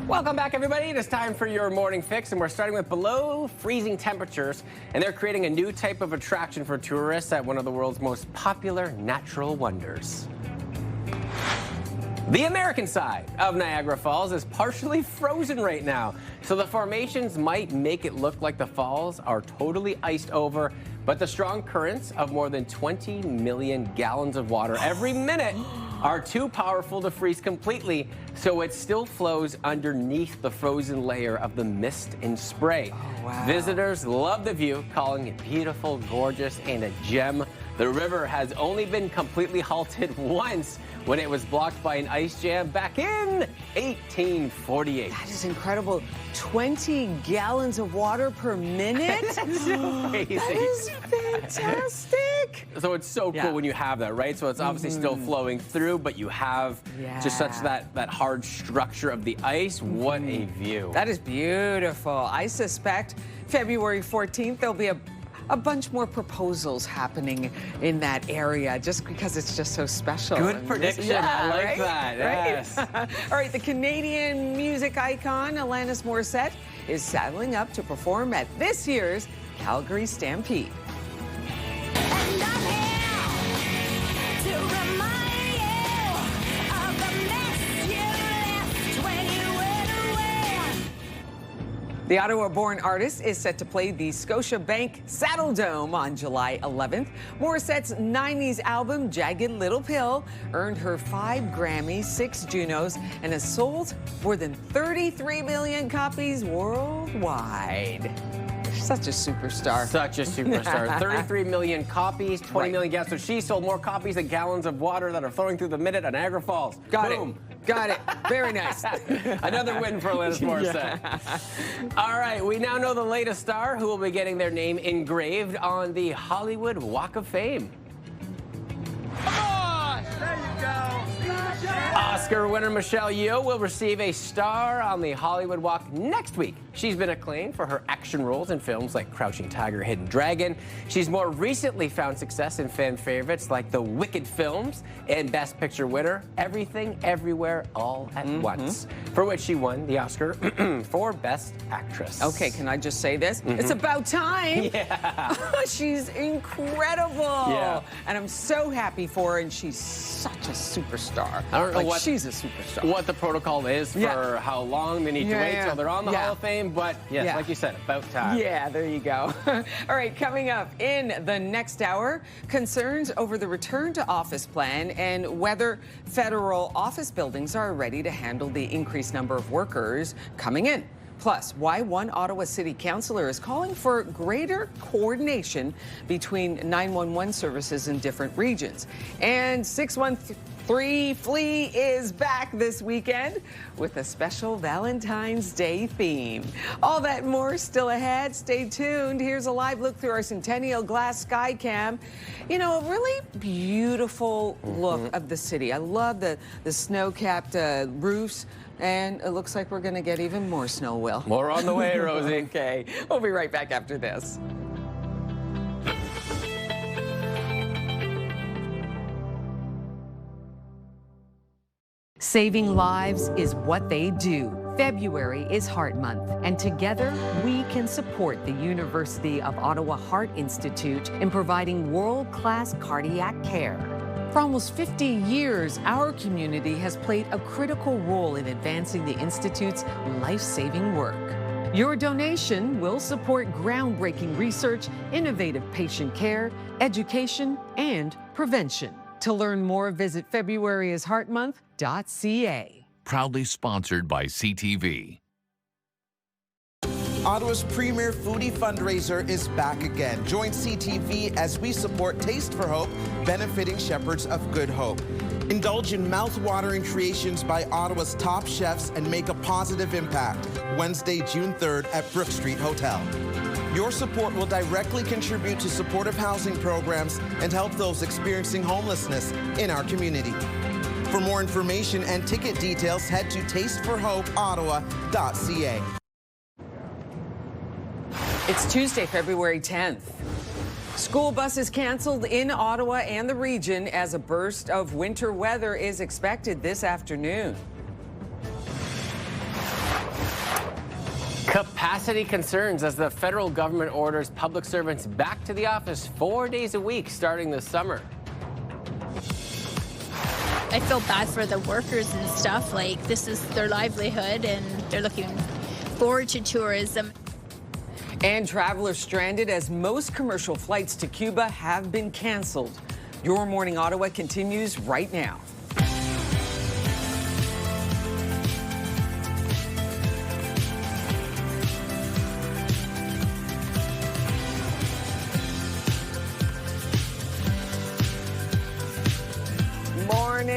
Welcome back, everybody. It is time for your morning fix, and we're starting with below freezing temperatures, and they're creating a new type of attraction for tourists at one of the world's most popular natural wonders. The American side of Niagara Falls is partially frozen right now, so the formations might make it look like the falls are totally iced over, but the strong currents of more than 20 million gallons of water every minute are too powerful to freeze completely, so it still flows underneath the frozen layer of the mist and spray. Oh, wow. Visitors love the view, calling it beautiful, gorgeous, and a gem. The river has only been completely halted once when it was blocked by an ice jam back in 1848. That is incredible. 20 gallons of water per minute? That's so crazy. That is fantastic. So it's so cool when you have that, right? So it's obviously still flowing through, but you have just such that hard structure of the ice. What a view. That is beautiful. I suspect February 14th there'll be a bunch more proposals happening in that area just because it's just so special. Good prediction. I like that. Yes. All right, the Canadian music icon Alanis Morissette is saddling up to perform at this year's Calgary Stampede. The Ottawa-born artist is set to play the Scotiabank Saddle Dome on July 11th. Morissette's 90s album, Jagged Little Pill, earned her 5 Grammys, 6 Junos, and has sold more than 33 million copies worldwide. Such a superstar. Such a superstar. 33 million copies, 20 million gallons. So she sold more copies than gallons of water that are flowing through the minute at Niagara Falls. Boom. Got it. Very nice. Another win for Alanis Morissette. All right, we now know the latest star who will be getting their name engraved on the Hollywood Walk of Fame. Come on! There you go. Oscar winner Michelle Yeoh will receive a star on the Hollywood Walk next week. She's been acclaimed for her action roles in films like Crouching Tiger, Hidden Dragon. She's more recently found success in fan favorites like the Wicked films and Best Picture winner Everything, Everywhere, All at Once, for which she won the Oscar for Best Actress. Okay, can I just say this? It's about time. Yeah. She's incredible. Yeah. And I'm so happy for her, and she's such a superstar. I don't know she's a superstar. What the protocol is for how long they need to wait till they're on the Hall of Fame, but yes, like you said, about time. Yeah, there you go. All right, coming up in the next hour, concerns over the return to office plan and whether federal office buildings are ready to handle the increased number of workers coming in. Plus, why one Ottawa City Councillor is calling for greater coordination between 911 services in different regions. And 613 Flea is back this weekend with a special Valentine's Day theme. All that and more still ahead. Stay tuned. Here's a live look through our Centennial Glass Sky Cam. You know, a really beautiful look of the city. I love the snow-capped roofs. And it looks like we're going to get even more snow, Will. More on the way, Rosie. Okay. We'll be right back after this. Saving lives is what they do. February is Heart Month, and together we can support the University of Ottawa Heart Institute in providing world-class cardiac care. For almost 50 years, our community has played a critical role in advancing the Institute's life-saving work. Your donation will support groundbreaking research, innovative patient care, education, and prevention. To learn more, visit FebruaryIsHeartMonth.ca. Proudly sponsored by CTV. Ottawa's premier foodie fundraiser is back again. Join CTV as we support Taste for Hope, benefiting Shepherds of Good Hope. Indulge in mouth-watering creations by Ottawa's top chefs and make a positive impact. Wednesday, June 3rd at Brook Street Hotel. Your support will directly contribute to supportive housing programs and help those experiencing homelessness in our community. For more information and ticket details, head to tasteforhopeottawa.ca. It's Tuesday, February 10th. School buses canceled in Ottawa and the region as a burst of winter weather is expected this afternoon. Capacity concerns as the federal government orders public servants back to the office 4 days a week starting this summer. I feel bad for the workers and stuff. Like, this is their livelihood and they're looking forward to tourism. And travelers stranded as most commercial flights to Cuba have been canceled. Your Morning Ottawa continues right now.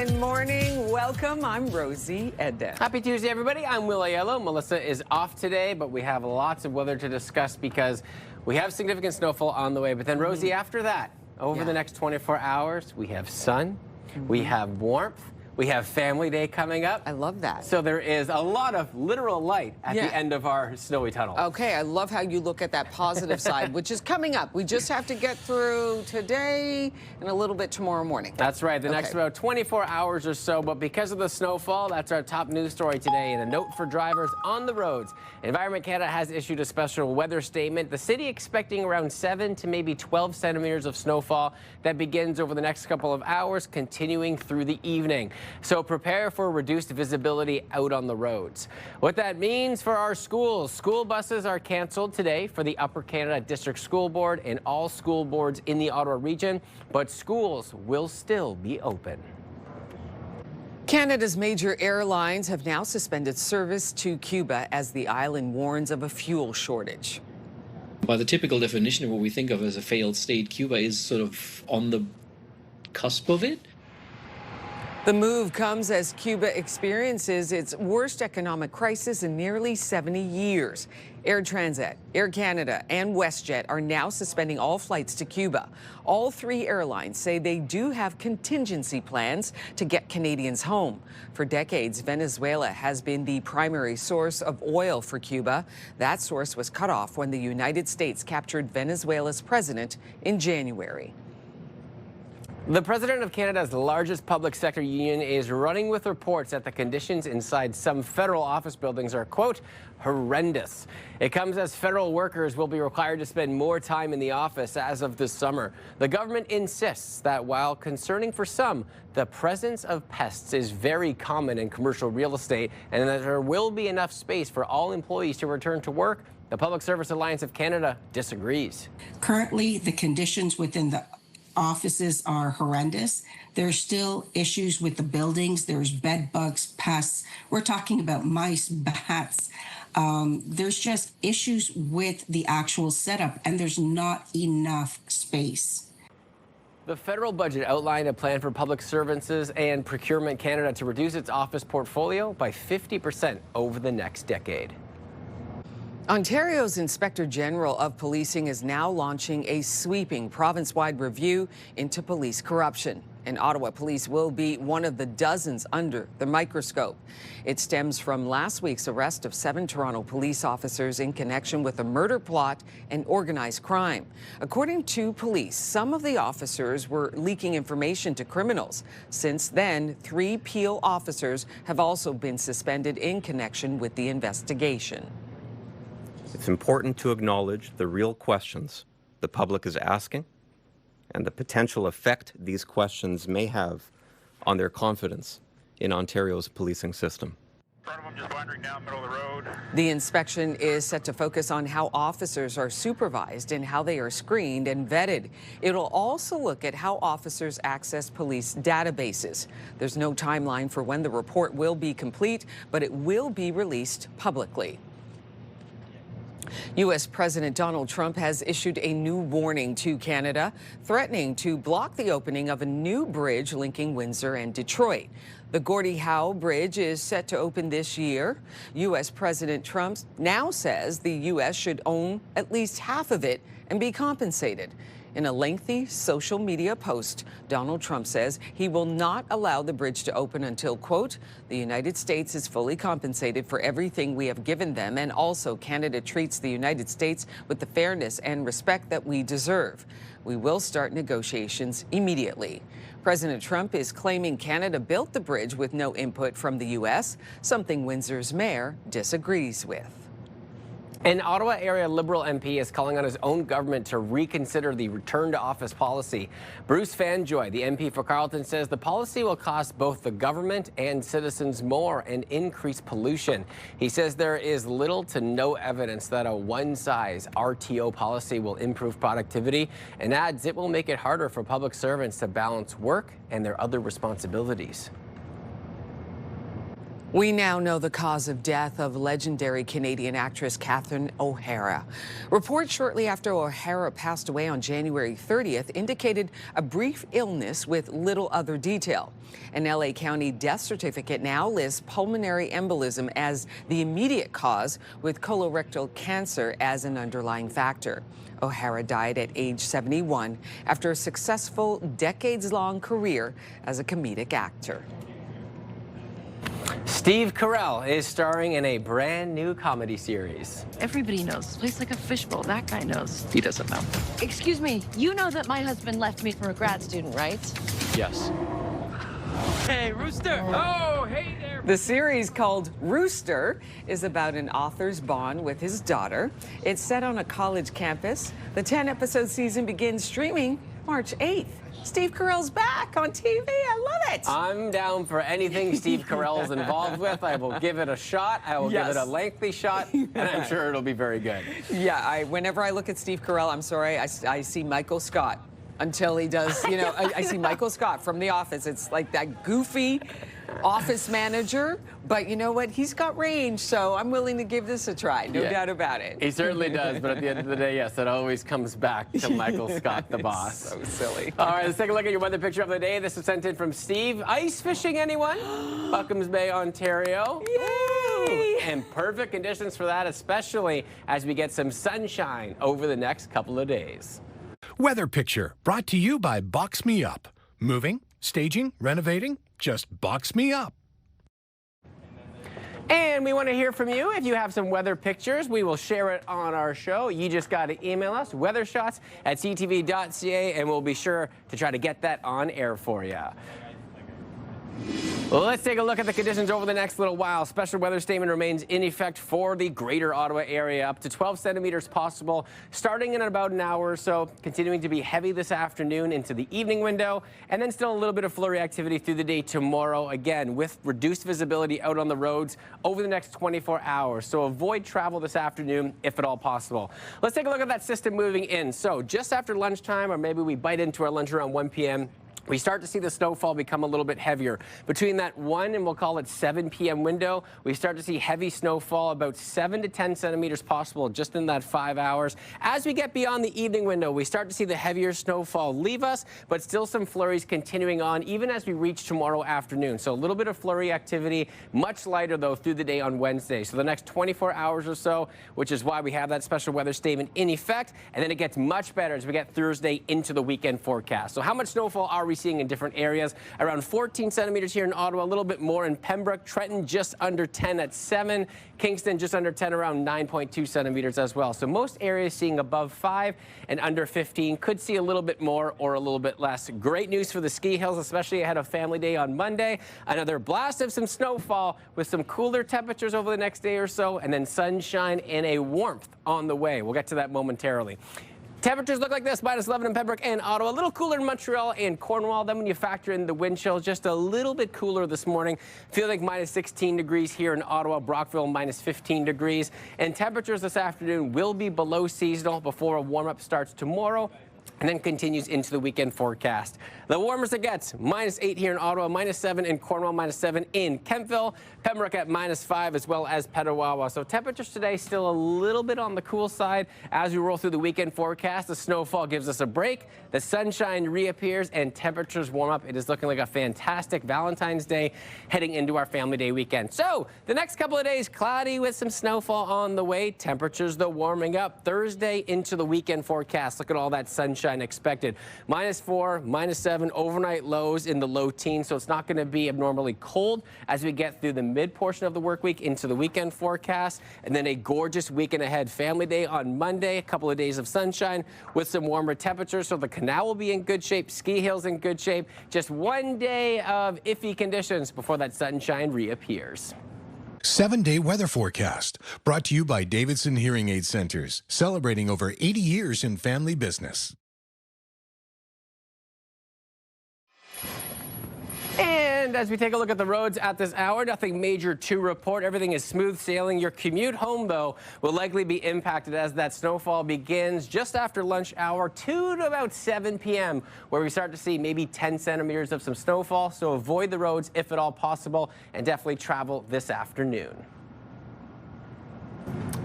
Good morning. Welcome. I'm Rosie Edda. Happy Tuesday, everybody. I'm Will Aiello. Melissa is off today, but we have lots of weather to discuss because we have significant snowfall on the way. But then, Rosie, after that, over the next 24 hours, we have sun, we have warmth, we have Family Day coming up. I love that. So there is a lot of literal light at the end of our snowy tunnel. Okay, I love how you look at that positive side, which is coming up. We just have to get through today and a little bit tomorrow morning. That's right, the next about 24 hours or so. But because of the snowfall, that's our top news story today. And a note for drivers on the roads. Environment Canada has issued a special weather statement. The city expecting around 7 to maybe 12 centimeters of snowfall that begins over the next couple of hours, continuing through the evening. So prepare for reduced visibility out on the roads. What that means for our schools: school buses are canceled today for the Upper Canada District School Board and all school boards in the Ottawa region, but schools will still be open. Canada's major airlines have now suspended service to Cuba as the island warns of a fuel shortage. By the typical definition of what we think of as a failed state, Cuba is sort of on the cusp of it. The move comes as Cuba experiences its worst economic crisis in nearly 70 years. Air Transat, Air Canada, and WestJet are now suspending all flights to Cuba. All three airlines say they do have contingency plans to get Canadians home. For decades, Venezuela has been the primary source of oil for Cuba. That source was cut off when the United States captured Venezuela's president in January. The president of Canada's largest public sector union is running with reports that the conditions inside some federal office buildings are, quote, horrendous. It comes as federal workers will be required to spend more time in the office as of this summer. The government insists that while concerning for some, the presence of pests is very common in commercial real estate and that there will be enough space for all employees to return to work, the Public Service Alliance of Canada disagrees. Currently, the conditions within the offices are horrendous. There's still issues with the buildings. There's bed bugs, pests. We're talking about mice, bats. There's just issues with the actual setup, and there's not enough space. The federal budget outlined a plan for public services and Procurement Canada to reduce its office portfolio by 50% over the next decade. Ontario's Inspector General of Policing is now launching a sweeping province-wide review into police corruption. And Ottawa police will be one of the dozens under the microscope. It stems from last week's arrest of 7 Toronto police officers in connection with a murder plot and organized crime. According to police, some of the officers were leaking information to criminals. Since then, 3 Peel officers have also been suspended in connection with the investigation. It's important to acknowledge the real questions the public is asking and the potential effect these questions may have on their confidence in Ontario's policing system. The inspection is set to focus on how officers are supervised and how they are screened and vetted. It'll also look at how officers access police databases. There's no timeline for when the report will be complete, but it will be released publicly. U.S. President Donald Trump has issued a new warning to Canada, threatening to block the opening of a new bridge linking Windsor and Detroit. The Gordie Howe Bridge is set to open this year. U.S. President Trump now says the U.S. should own at least half of it and be compensated. In a lengthy social media post, Donald Trump says he will not allow the bridge to open until, quote, the United States is fully compensated for everything we have given them, and also Canada treats the United States with the fairness and respect that we deserve. We will start negotiations immediately. President Trump is claiming Canada built the bridge with no input from the U.S., something Windsor's mayor disagrees with. An Ottawa area Liberal MP is calling on his own government to reconsider the return to office policy. Bruce Fanjoy, the MP for Carleton, says the policy will cost both the government and citizens more and increase pollution. He says there is little to no evidence that a one-size RTO policy will improve productivity, and adds it will make it harder for public servants to balance work and their other responsibilities. We now know the cause of death of legendary Canadian actress Catherine O'Hara. Reports shortly after O'Hara passed away on January 30th indicated a brief illness with little other detail. An LA County death certificate now lists pulmonary embolism as the immediate cause, with colorectal cancer as an underlying factor. O'Hara died at age 71 after a successful decades-long career as a comedic actor. Steve Carell is starring in a brand new comedy series. Everybody knows. This place like a fishbowl. That guy knows. He doesn't know. Excuse me, you know that my husband left me for a grad student, right? Yes. Hey, Rooster. Oh, hey there. The series, called Rooster, is about an author's bond with his daughter. It's set on a college campus. The 10-episode season begins streaming March 8th. Steve Carell's back on TV. I love it. I'm down for anything Steve Carell is involved with. I will give it a shot. I will give it a lengthy shot, and I'm sure it'll be very good. Yeah, whenever I look at Steve Carell, I'm sorry, I see Michael Scott until he does, you know, I see Michael Scott from The Office. It's like that goofy office manager, but you know what? He's got range, so I'm willing to give this a try. No doubt about it. He certainly does, but at the end of the day, yes, it always comes back to Michael Scott, the boss. So silly. All right, let's take a look at your weather picture of the day. This is sent in from Steve. Ice fishing, anyone? Buckham's Bay, Ontario. Yay! And perfect conditions for that, especially as we get some sunshine over the next couple of days. Weather picture brought to you by Box Me Up. Moving, staging, renovating, just box me up. And we want to hear from you. If you have some weather pictures, we will share it on our show. You just got to email us, weathershots@ctv.ca, and we'll be sure to try to get that on air for you. Well, let's take a look at the conditions over the next little while. Special weather statement remains in effect for the greater Ottawa area, up to 12 centimeters possible, starting in about an hour or so, continuing to be heavy this afternoon into the evening window, and then still a little bit of flurry activity through the day tomorrow, again, with reduced visibility out on the roads over the next 24 hours. So avoid travel this afternoon if at all possible. Let's take a look at that system moving in. So just after lunchtime, or maybe we bite into our lunch around 1 p.m., we start to see the snowfall become a little bit heavier. Between that 1 and we'll call it 7 p.m. window, we start to see heavy snowfall, about 7 to 10 centimeters possible just in that 5 hours. As we get beyond the evening window, we start to see the heavier snowfall leave us, but still some flurries continuing on even as we reach tomorrow afternoon. So a little bit of flurry activity, much lighter though through the day on Wednesday. So the next 24 hours or so, which is why we have that special weather statement in effect, and then it gets much better as we get Thursday into the weekend forecast. So how much snowfall are we seeing in different areas? Around 14 centimeters here in Ottawa, a little bit more in Pembroke, Trenton just under 10 at 7, Kingston just under 10, around 9.2 centimeters as well. So most areas seeing above 5 and under 15, could see a little bit more or a little bit less. Great news for the ski hills, especially ahead of Family Day on Monday. Another blast of some snowfall with some cooler temperatures over the next day or so, and then sunshine and a warmth on the way. We'll get to that momentarily. Temperatures look like this, minus 11 in Pembroke and Ottawa, a little cooler in Montreal and Cornwall. Then when you factor in the wind chill, just a little bit cooler this morning. Feel like minus 16 degrees here in Ottawa, Brockville minus 15 degrees. And temperatures this afternoon will be below seasonal before a warm-up starts tomorrow and then continues into the weekend forecast. The warmest it gets, minus 8 here in Ottawa, minus 7 in Cornwall, minus 7 in Kemptville, Pembroke at minus 5, as well as Petawawa. So temperatures today still a little bit on the cool side. As we roll through the weekend forecast, the snowfall gives us a break, the sunshine reappears, and temperatures warm up. It is looking like a fantastic Valentine's Day heading into our Family Day weekend. So the next couple of days, cloudy with some snowfall on the way. Temperatures, though, warming up Thursday into the weekend forecast. Look at all that sunshine expected. Minus 4, minus 7, overnight lows in the low teens, so it's not going to be abnormally cold as we get through the mid portion of the work week into the weekend forecast, and then a gorgeous weekend ahead. Family Day on Monday, a couple of days of sunshine with some warmer temperatures, so the canal will be in good shape, ski hills in good shape. Just one day of iffy conditions before that sunshine reappears. 7-day weather forecast brought to you by Davidson Hearing Aid Centers, celebrating over 80 years in family business. And And as we take a look at the roads at this hour, nothing major to report. Everything is smooth sailing. Your commute home, though, will likely be impacted as that snowfall begins just after lunch hour, 2 to about 7 p.m., where we start to see maybe 10 centimeters of some snowfall. So avoid the roads if at all possible, and definitely travel this afternoon.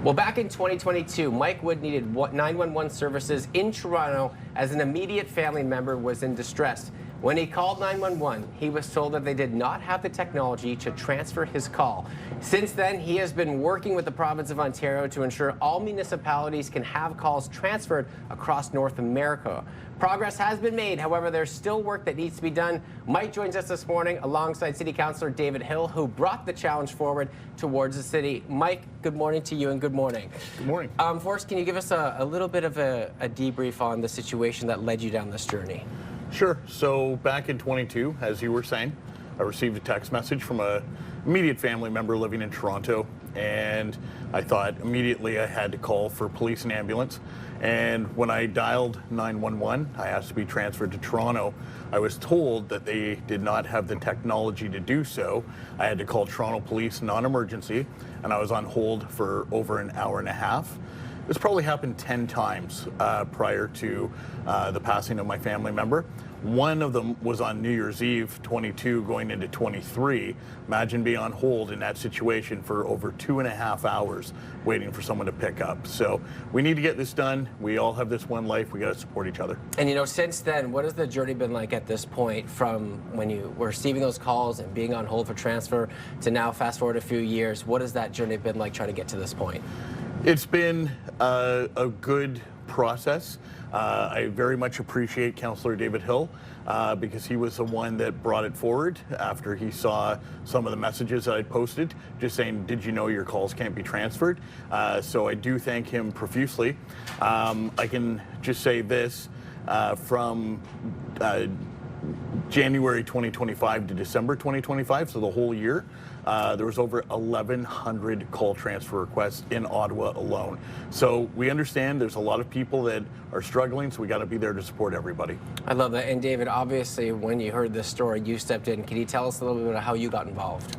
Well, back in 2022, Mike Wood needed 911 services in Toronto as an immediate family member was in distress. When he called 911, he was told that they did not have the technology to transfer his call. Since then, he has been working with the province of Ontario to ensure all municipalities can have calls transferred across North America. Progress has been made. However, there's still work that needs to be done. Mike joins us this morning alongside City Councillor David Hill, who brought the challenge forward towards the city. Mike, good morning to you and good morning. Good morning. First, can you give us a little bit of a debrief on the situation that led you down this journey? Sure. So back in 22, as you were saying, I received a text message from an immediate family member living in Toronto, and I thought immediately I had to call for police and ambulance. And when I dialed 911, I asked to be transferred to Toronto. I was told that they did not have the technology to do so. I had to call Toronto Police non-emergency, and I was on hold for over an hour and a half. This probably happened 10 times prior to the passing of my family member. One of them was on New Year's Eve, 22 going into 23. Imagine being on hold in that situation for over 2.5 hours waiting for someone to pick up. So we need to get this done. We all have this one life. We got to support each other. And you know, since then, what has the journey been like at this point, from when you were receiving those calls and being on hold for transfer to now fast forward a few years? What has that journey been like trying to get to this point? It's been a good process. I very much appreciate Councillor David Hill because he was the one that brought it forward after he saw some of the messages that I posted, just saying, did you know your calls can't be transferred? So I do thank him profusely. I can just say this, from January 2025 to December 2025, so the whole year, there was over 1,100 call transfer requests in Ottawa alone. So we understand there's a lot of people that are struggling, so we got to be there to support everybody. I love that. And David, obviously, when you heard this story, you stepped in. Can you tell us a little bit about how you got involved?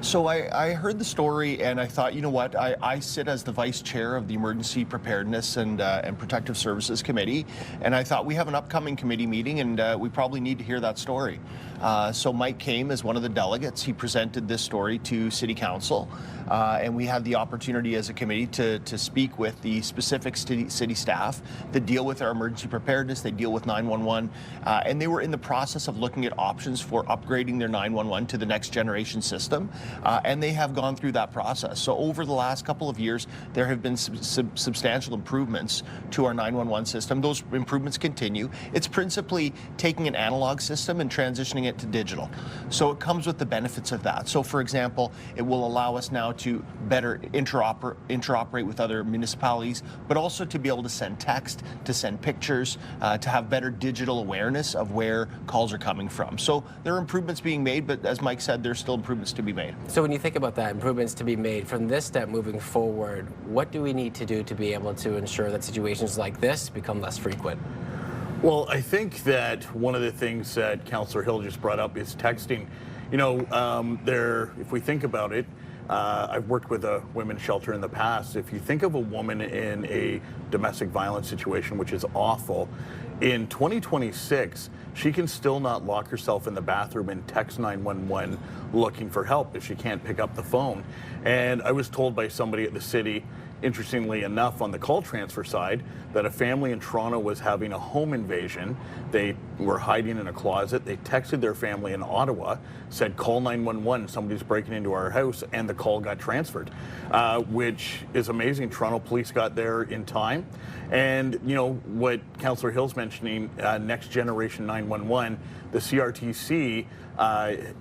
So I heard the story and I thought, you know what, I sit as the vice chair of the Emergency Preparedness and Protective Services Committee, and I thought we have an upcoming committee meeting and we probably need to hear that story. So Mike came as one of the delegates. He presented this story to City Council, and we had the opportunity as a committee to speak with the specific city staff that deal with our emergency preparedness, they deal with 911, and they were in the process of looking at options for upgrading their 911 to the next generation system. And they have gone through that process. So over the last couple of years, there have been substantial improvements to our 911 system. Those improvements continue. It's principally taking an analog system and transitioning it to digital. So it comes with the benefits of that. So for example, it will allow us now to better interoperate with other municipalities, but also to be able to send text, to send pictures, to have better digital awareness of where calls are coming from. So there are improvements being made, but as Mike said, there's still improvements to be made. So when you think about that, improvements to be made from this step moving forward, what do we need to do to be able to ensure that situations like this become less frequent? Well, I think that one of the things that Councillor Hill just brought up is texting. You know, if we think about it, I've worked with a women's shelter in the past. If you think of a woman in a domestic violence situation, which is awful, in 2026, she can still not lock herself in the bathroom and text 911 looking for help if she can't pick up the phone. And I was told by somebody at the city, interestingly enough, on the call transfer side, that a family in Toronto was having a home invasion. They were hiding in a closet. They texted their family in Ottawa, said, call 911, somebody's breaking into our house, and the call got transferred, which is amazing. Toronto police got there in time. And, you know, what Councillor Hill's mentioning, next generation 911, the CRTC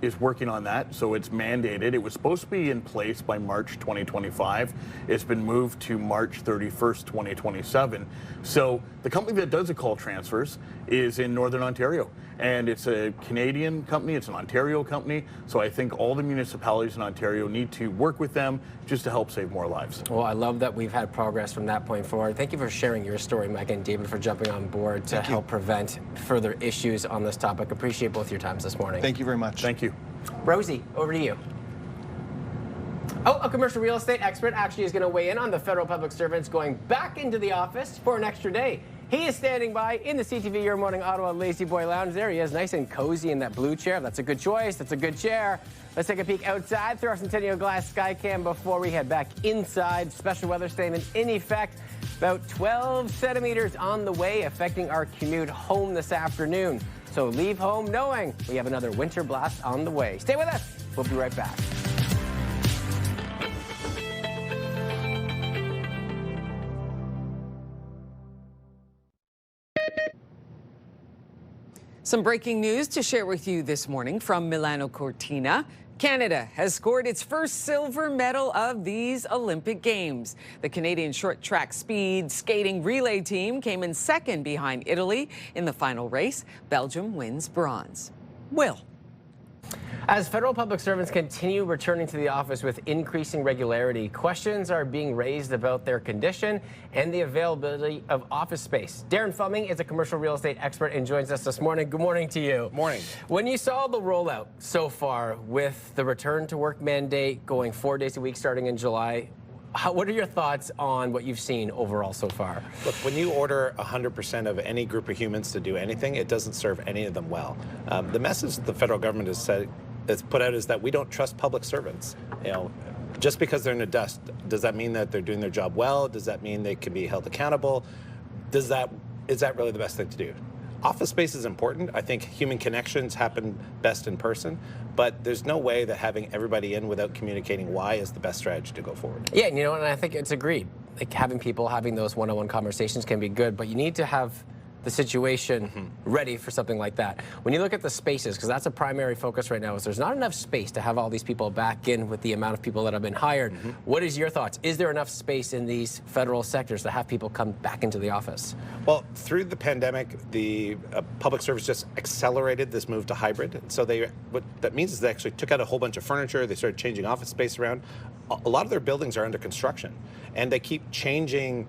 is working on that, so it's mandated. It was supposed to be in place by March 2025. It's been moved to March 31st, 2027. So the company that does the call transfers is in Northern Ontario, and it's a Canadian company, it's an Ontario company, so I think all the municipalities in Ontario need to work with them just to help save more lives. Well, I love that we've had progress from that point forward. Thank you for sharing your story, Mike, and David, for jumping on board to help prevent further issues on this topic. Appreciate both your times this morning. Thank you very much. Thank you. Rosie, over to you. Oh, a commercial real estate expert actually is going to weigh in on the federal public servants going back into the office for an extra day. He is standing by in the CTV Your Morning Ottawa Lazy Boy Lounge. There he is, nice and cozy in that blue chair. That's a good choice. That's a good chair. Let's take a peek outside through our Centennial Glass Skycam before we head back inside. Special weather statement in effect. About 12 centimeters on the way, affecting our commute home this afternoon. So leave home knowing we have another winter blast on the way. Stay with us. We'll be right back. Some breaking news to share with you this morning from Milano Cortina. Canada has scored its first silver medal of these Olympic Games. The Canadian short track speed skating relay team came in second behind Italy in the final race. Belgium wins bronze. Will. As federal public servants continue returning to the office with increasing regularity, questions are being raised about their condition and the availability of office space. Darren Fleming is a commercial real estate expert and joins us this morning. Good morning to you. Morning. When you saw the rollout so far with the return to work mandate going 4 days a week starting in July, what are your thoughts on what you've seen overall so far? Look, when you order 100% of any group of humans to do anything, it doesn't serve any of them well. The message that the federal government has put out is that we don't trust public servants. You know, just because they're in the dust, does that mean that they're doing their job well? Does that mean they can be held accountable? Is that really the best thing to do? Office space is important. I think human connections happen best in person, but there's no way that having everybody in without communicating why is the best strategy to go forward. Yeah, you know, and I think it's agreed. Like having those one-on-one conversations can be good, but you need to have the situation ready for something like that. When you look at the spaces, because that's a primary focus right now, is there's not enough space to have all these people back in with the amount of people that have been hired. What is your thoughts? Is there enough space in these federal sectors to have people come back into the office? Well, through the pandemic, the public service just accelerated this move to hybrid. So what that means is they actually took out a whole bunch of furniture. They started changing office space around. A lot of their buildings are under construction, and they keep changing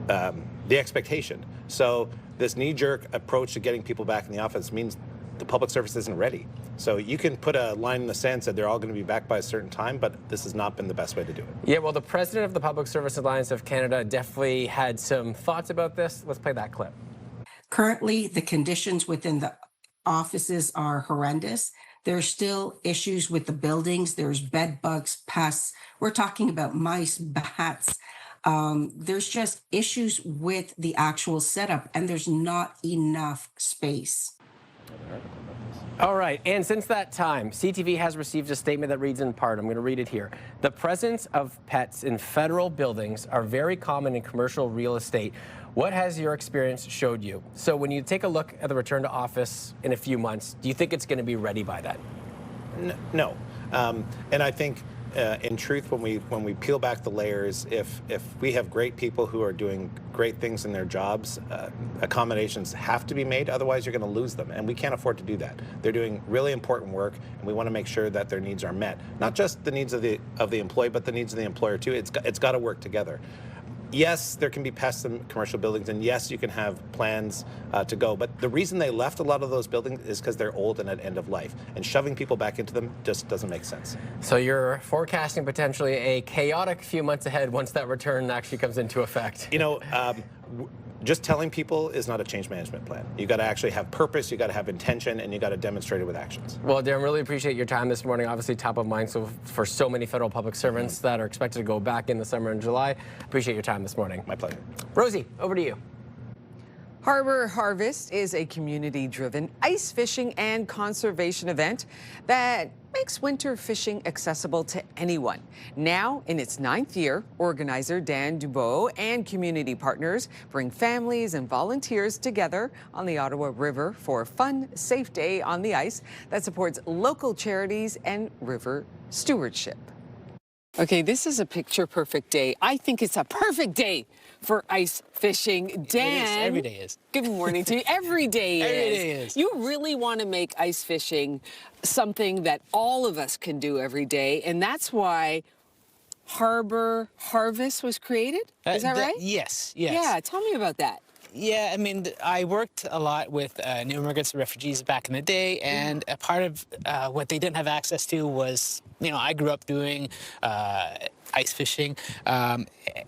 the expectation. So this knee-jerk approach to getting people back in the office means the public service isn't ready. So you can put a line in the sand that they're all going to be back by a certain time, but this has not been the best way to do it. Yeah, well, the president of the Public Service Alliance of Canada definitely had some thoughts about this. Let's play that clip. Currently, the conditions within the offices are horrendous. There's still issues with the buildings. There's bed bugs, pests. We're talking about mice, bats. There's just issues with the actual setup, and there's not enough space. All right, and since that time, CTV has received a statement that reads in part, I'm going to read it here. The presence of pets in federal buildings are very common in commercial real estate. What has your experience showed you? So when you take a look at the return to office in a few months, do you think it's going to be ready by then? No. And I think in truth, when we peel back the layers, if we have great people who are doing great things in their jobs, accommodations have to be made. Otherwise, you're going to lose them, and we can't afford to do that. They're doing really important work, and we want to make sure that their needs are met. Not just the needs of the employee, but the needs of the employer too. It's got to work together. Yes, there can be pests in commercial buildings, and yes, you can have plans to go. But the reason they left a lot of those buildings is because they're old and at end of life. And shoving people back into them just doesn't make sense. So you're forecasting potentially a chaotic few months ahead once that return actually comes into effect. You know, just telling people is not a change management plan. You got to actually have purpose, you got to have intention, and you got to demonstrate it with actions. Well, Darren, really appreciate your time this morning. Obviously top of mind for so many federal public servants that are expected to go back in the summer in July. Appreciate your time this morning. My pleasure. Rosie, over to you. Harbor Harvest is a community-driven ice fishing and conservation event that makes winter fishing accessible to anyone. Now, in its 9th year, organizer Dan Dubois and community partners bring families and volunteers together on the Ottawa River for a fun, safe day on the ice that supports local charities and river stewardship. Okay, this is a picture-perfect day. I think it's a perfect day for ice fishing. Dan. Every day is. Good morning to you. Every day is. Every day is. You really want to make ice fishing something that all of us can do every day, and that's why Harbor Harvest was created? Is that right? Yes, yes. Yeah, tell me about that. Yeah, I mean, I worked a lot with new immigrants and refugees back in the day, and a part of what they didn't have access to was, I grew up doing ice fishing.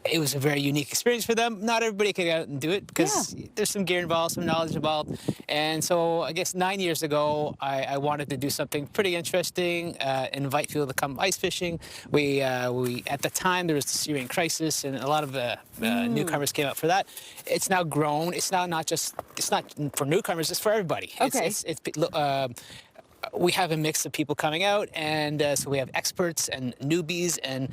It was a very unique experience for them. Not everybody could get out and do it because there's some gear involved, some knowledge involved. And so I guess 9 years ago, I wanted to do something pretty interesting, invite people to come ice fishing. We at the time, there was the Syrian crisis, and a lot of newcomers came out for that. It's now grown. It's now it's not for newcomers, it's for everybody. Okay. We have a mix of people coming out, and so we have experts and newbies, and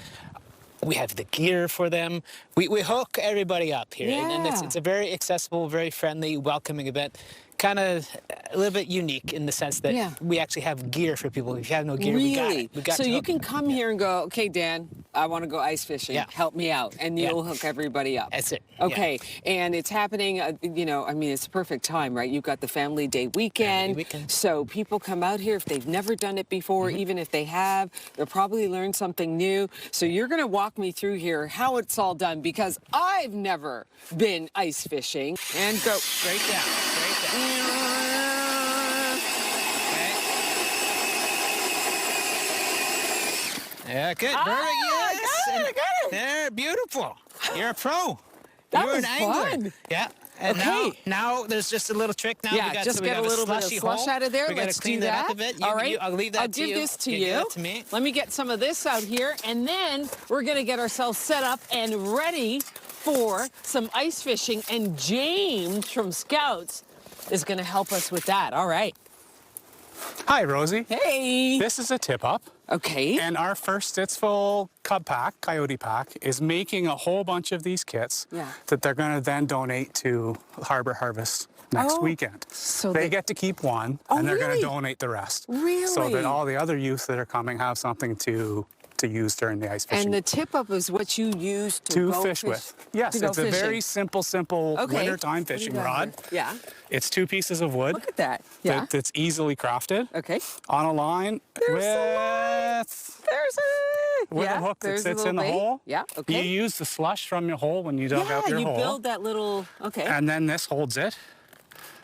we have the gear for them. We hook everybody up here, and it's a very accessible, very friendly, welcoming event. Kind of a little bit unique in the sense that we actually have gear for people. If you have no gear, we got so to you hook can them. come here and go, okay, Dan, I want to go ice fishing. Help me out, and you'll hook everybody up. That's it. Okay, and it's happening. It's a perfect time, right? You've got the Family Day weekend. So people come out here if they've never done it before, even if they have, they'll probably learn something new. So you're going to walk me through here how it's all done, because I've never been ice fishing. And go straight down, straight down. Yeah, good. Perfect. Yes. I got it. There, beautiful. You're a pro. That You're was an angler. fun. Yeah. And now there's just a little trick now. Yeah, just get a little bit of slush out of there. Let's do that. Up a bit. All right. I'll leave that to you. I'll give this to you. Give that to me. Let me get some of this out here, and then we're going to get ourselves set up and ready for some ice fishing. And James from Scouts is going to help us with that. All right. Hi, Rosie. Hey. This is a tip-up. Okay. And our first Stittsville Cub Pack, Coyote Pack, is making a whole bunch of these kits that they're going to then donate to Harbor Harvest next weekend. So they get to keep one, and they're going to donate the rest. Really? So that all the other youth that are coming have something to use during the ice fishing. And the tip-up is what you use to go fish with. Yes, it's a very simple wintertime fishing rod. Yeah. It's 2 pieces of wood. Look at that. Yeah. That's easily crafted. Okay. On a line with a hook that sits in the hole. Yeah. Okay. You use the slush from your hole when you dug out your hole. Yeah, you build that little. Okay. And then this holds it,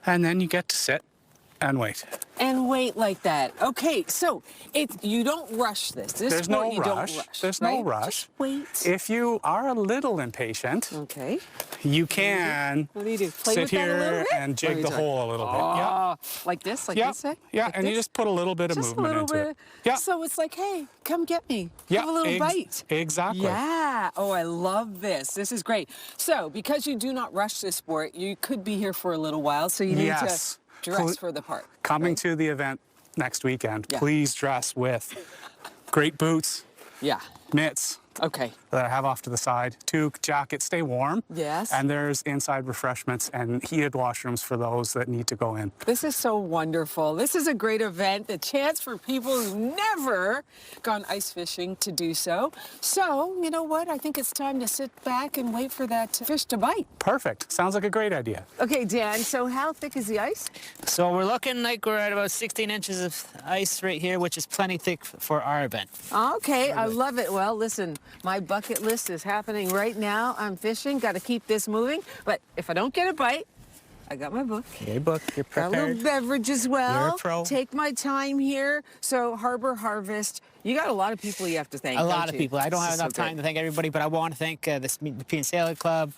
and then you get to sit and wait. And wait like that. Okay, so you don't rush this. There's no rush. There's no rush. Just wait. If you are a little impatient, you can what do you do? Play sit with that a little here bit? and jig the hole a little bit. Yeah. Like this? Like this? Yeah, like and this? you just put a little bit of just movement a little into bit. it. Yeah. So it's like, hey, come get me. Yeah, Have a little bite. Exactly. Yeah. Oh, I love this. This is great. So because you do not rush this sport, you could be here for a little while, so you need to dress for the part. Coming to the event next weekend, please dress with great boots, mitts, that I have off to the side, toque, jacket, stay warm. Yes. And there's inside refreshments and heated washrooms for those that need to go in. This is so wonderful. This is a great event, the chance for people who've never gone ice fishing to do so. So, you know what? I think it's time to sit back and wait for that fish to bite. Perfect. Sounds like a great idea. Okay, Dan, so how thick is the ice? So we're looking like we're at about 16 inches of ice right here, which is plenty thick for our event. Okay, I love it. Well, listen, my bucket list is happening right now. I'm fishing, got to keep this moving. But if I don't get a bite, I got my book. Your book, you're prepared. Got a little beverage as well. You're a pro. Take my time here. So Harbor Harvest, you got a lot of people you have to thank. A lot of you? people. I don't have enough time to thank everybody, but I want to thank the European Sailing Club.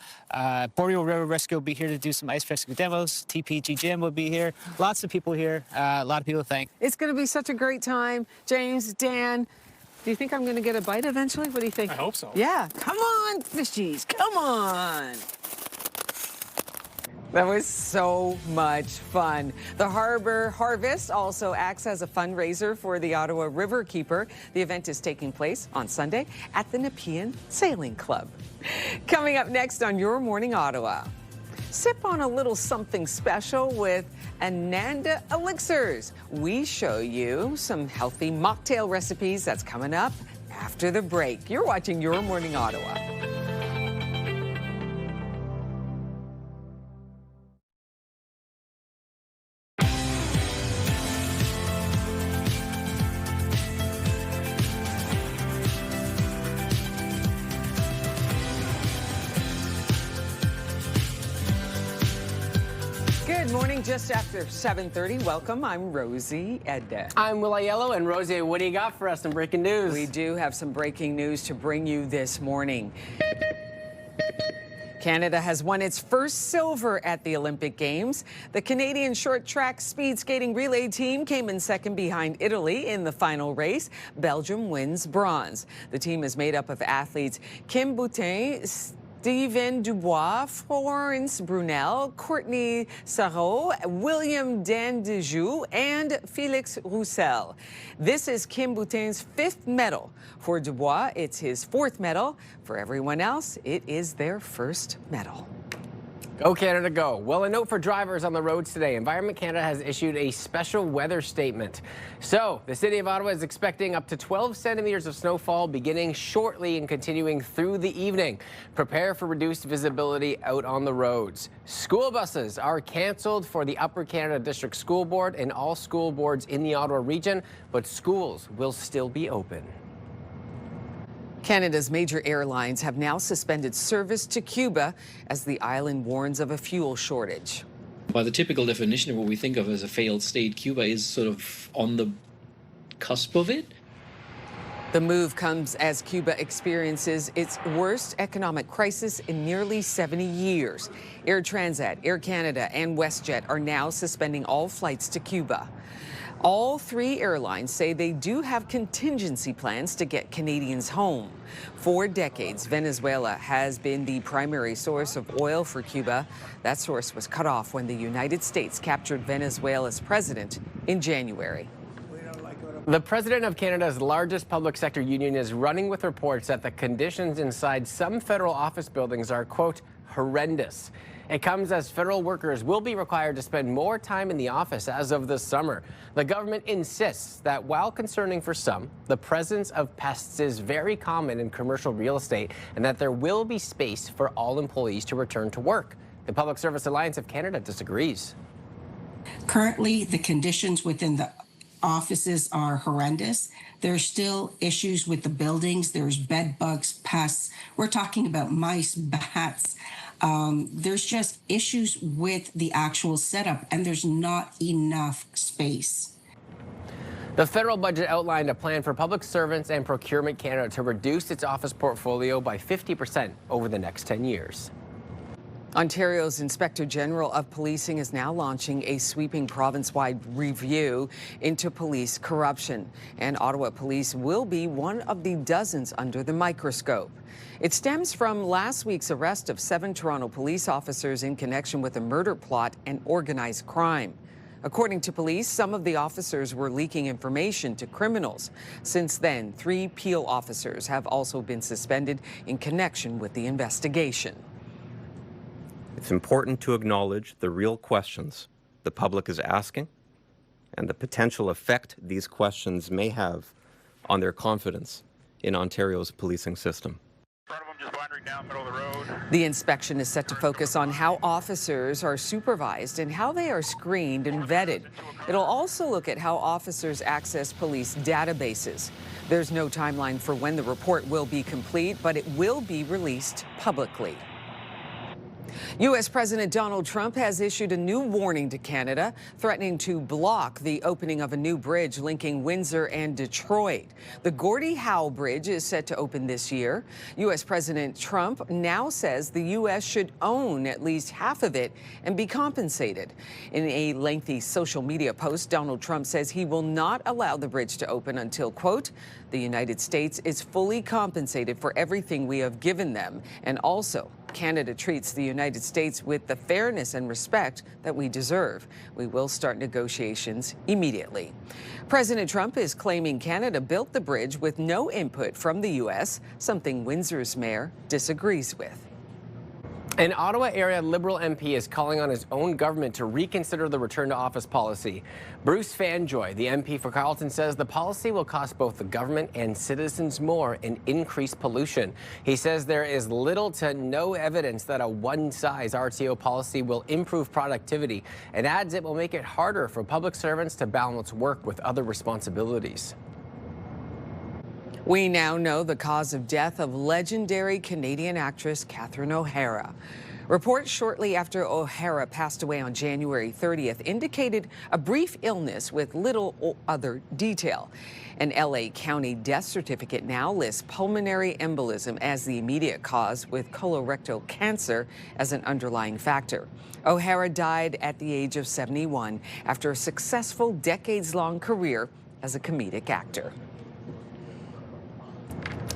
Boreal River Rescue will be here to do some ice rescue demos. TPG Gym will be here. Lots of people here. A lot of people to thank. It's going to be such a great time. James, Dan, do you think I'm going to get a bite eventually? What do you think? I hope so. Yeah. Come on, fishies. Come on. That was so much fun. The Harbor Harvest also acts as a fundraiser for the Ottawa River Keeper. The event is taking place on Sunday at the Nepean Sailing Club. Coming up next on Your Morning Ottawa, sip on a little something special with Ananda Elixirs. We show you some healthy mocktail recipes. That's coming up after the break. You're watching Your Morning Ottawa. Good morning, just after 7:30. Welcome. I'm Rosie Edda. I'm Will Aiello, and Rosie, what do you got for us in breaking news? We do have some breaking news to bring you this morning. Canada has won its first silver at the Olympic Games. The Canadian short track speed skating relay team came in second behind Italy in the final race. Belgium wins bronze. The team is made up of athletes Kim Boutin, Steven Dubois, Florence Brunel, Courtney Sarrault, William Dandijou, and Felix Roussel. This is Kim Boutin's fifth medal. For Dubois, it's his fourth medal. For everyone else, it is their first medal. Go Canada, go. Well, a note for drivers on the roads today. Environment Canada has issued a special weather statement. So the city of Ottawa is expecting up to 12 centimeters of snowfall beginning shortly and continuing through the evening. Prepare for reduced visibility out on the roads. School buses are canceled for the Upper Canada District School Board and all school boards in the Ottawa region, but schools will still be open. Canada's major airlines have now suspended service to Cuba as the island warns of a fuel shortage. By the typical definition of what we think of as a failed state, Cuba is sort of on the cusp of it. The move comes as Cuba experiences its worst economic crisis in nearly 70 years. Air Transat, Air Canada, and WestJet are now suspending all flights to Cuba. All three airlines say they do have contingency plans to get Canadians home. For decades, Venezuela has been the primary source of oil for Cuba. That source was cut off when the United States captured Venezuela's president in January. The president of Canada's largest public sector union is running with reports that the conditions inside some federal office buildings are, quote, horrendous. It comes as federal workers will be required to spend more time in the office as of this summer. The government insists that while concerning for some, the presence of pests is very common in commercial real estate and that there will be space for all employees to return to work. The Public Service Alliance of Canada disagrees. Currently, the conditions within the offices are horrendous. There's still issues with the buildings. There's bed bugs, pests. We're talking about mice, bats. There's just issues with the actual setup, and there's not enough space. The federal budget outlined a plan for public servants and Procurement Canada to reduce its office portfolio by 50% over the next 10 years. Ontario's Inspector General of Policing is now launching a sweeping province-wide review into police corruption, and Ottawa Police will be one of the dozens under the microscope. It stems from last week's arrest of 7 Toronto police officers in connection with a murder plot and organized crime. According to police, some of the officers were leaking information to criminals. Since then, 3 Peel officers have also been suspended in connection with the investigation. It's important to acknowledge the real questions the public is asking and the potential effect these questions may have on their confidence in Ontario's policing system. The inspection is set to focus on how officers are supervised and how they are screened and vetted. It'll also look at how officers access police databases. There's no timeline for when the report will be complete, but it will be released publicly. U.S. President Donald Trump has issued a new warning to Canada, threatening to block the opening of a new bridge linking Windsor and Detroit. The Gordie Howe Bridge is set to open this year. U.S. President Trump now says the U.S. should own at least half of it and be compensated. In a lengthy social media post, Donald Trump says he will not allow the bridge to open until, quote, the United States is fully compensated for everything we have given them, and also Canada treats the United States with the fairness and respect that we deserve. We will start negotiations immediately. President Trump is claiming Canada built the bridge with no input from the U.S., something Windsor's mayor disagrees with. An Ottawa area Liberal MP is calling on his own government to reconsider the return to office policy. Bruce Fanjoy, the MP for Carleton, says the policy will cost both the government and citizens more and increase pollution. He says there is little to no evidence that a one-size RTO policy will improve productivity, and adds it will make it harder for public servants to balance work with other responsibilities. We now know the cause of death of legendary Canadian actress Catherine O'Hara. Reports shortly after O'Hara passed away on January 30th indicated a brief illness with little other detail. An LA County death certificate now lists pulmonary embolism as the immediate cause, with colorectal cancer as an underlying factor. O'Hara died at the age of 71 after a successful decades-long career as a comedic actor.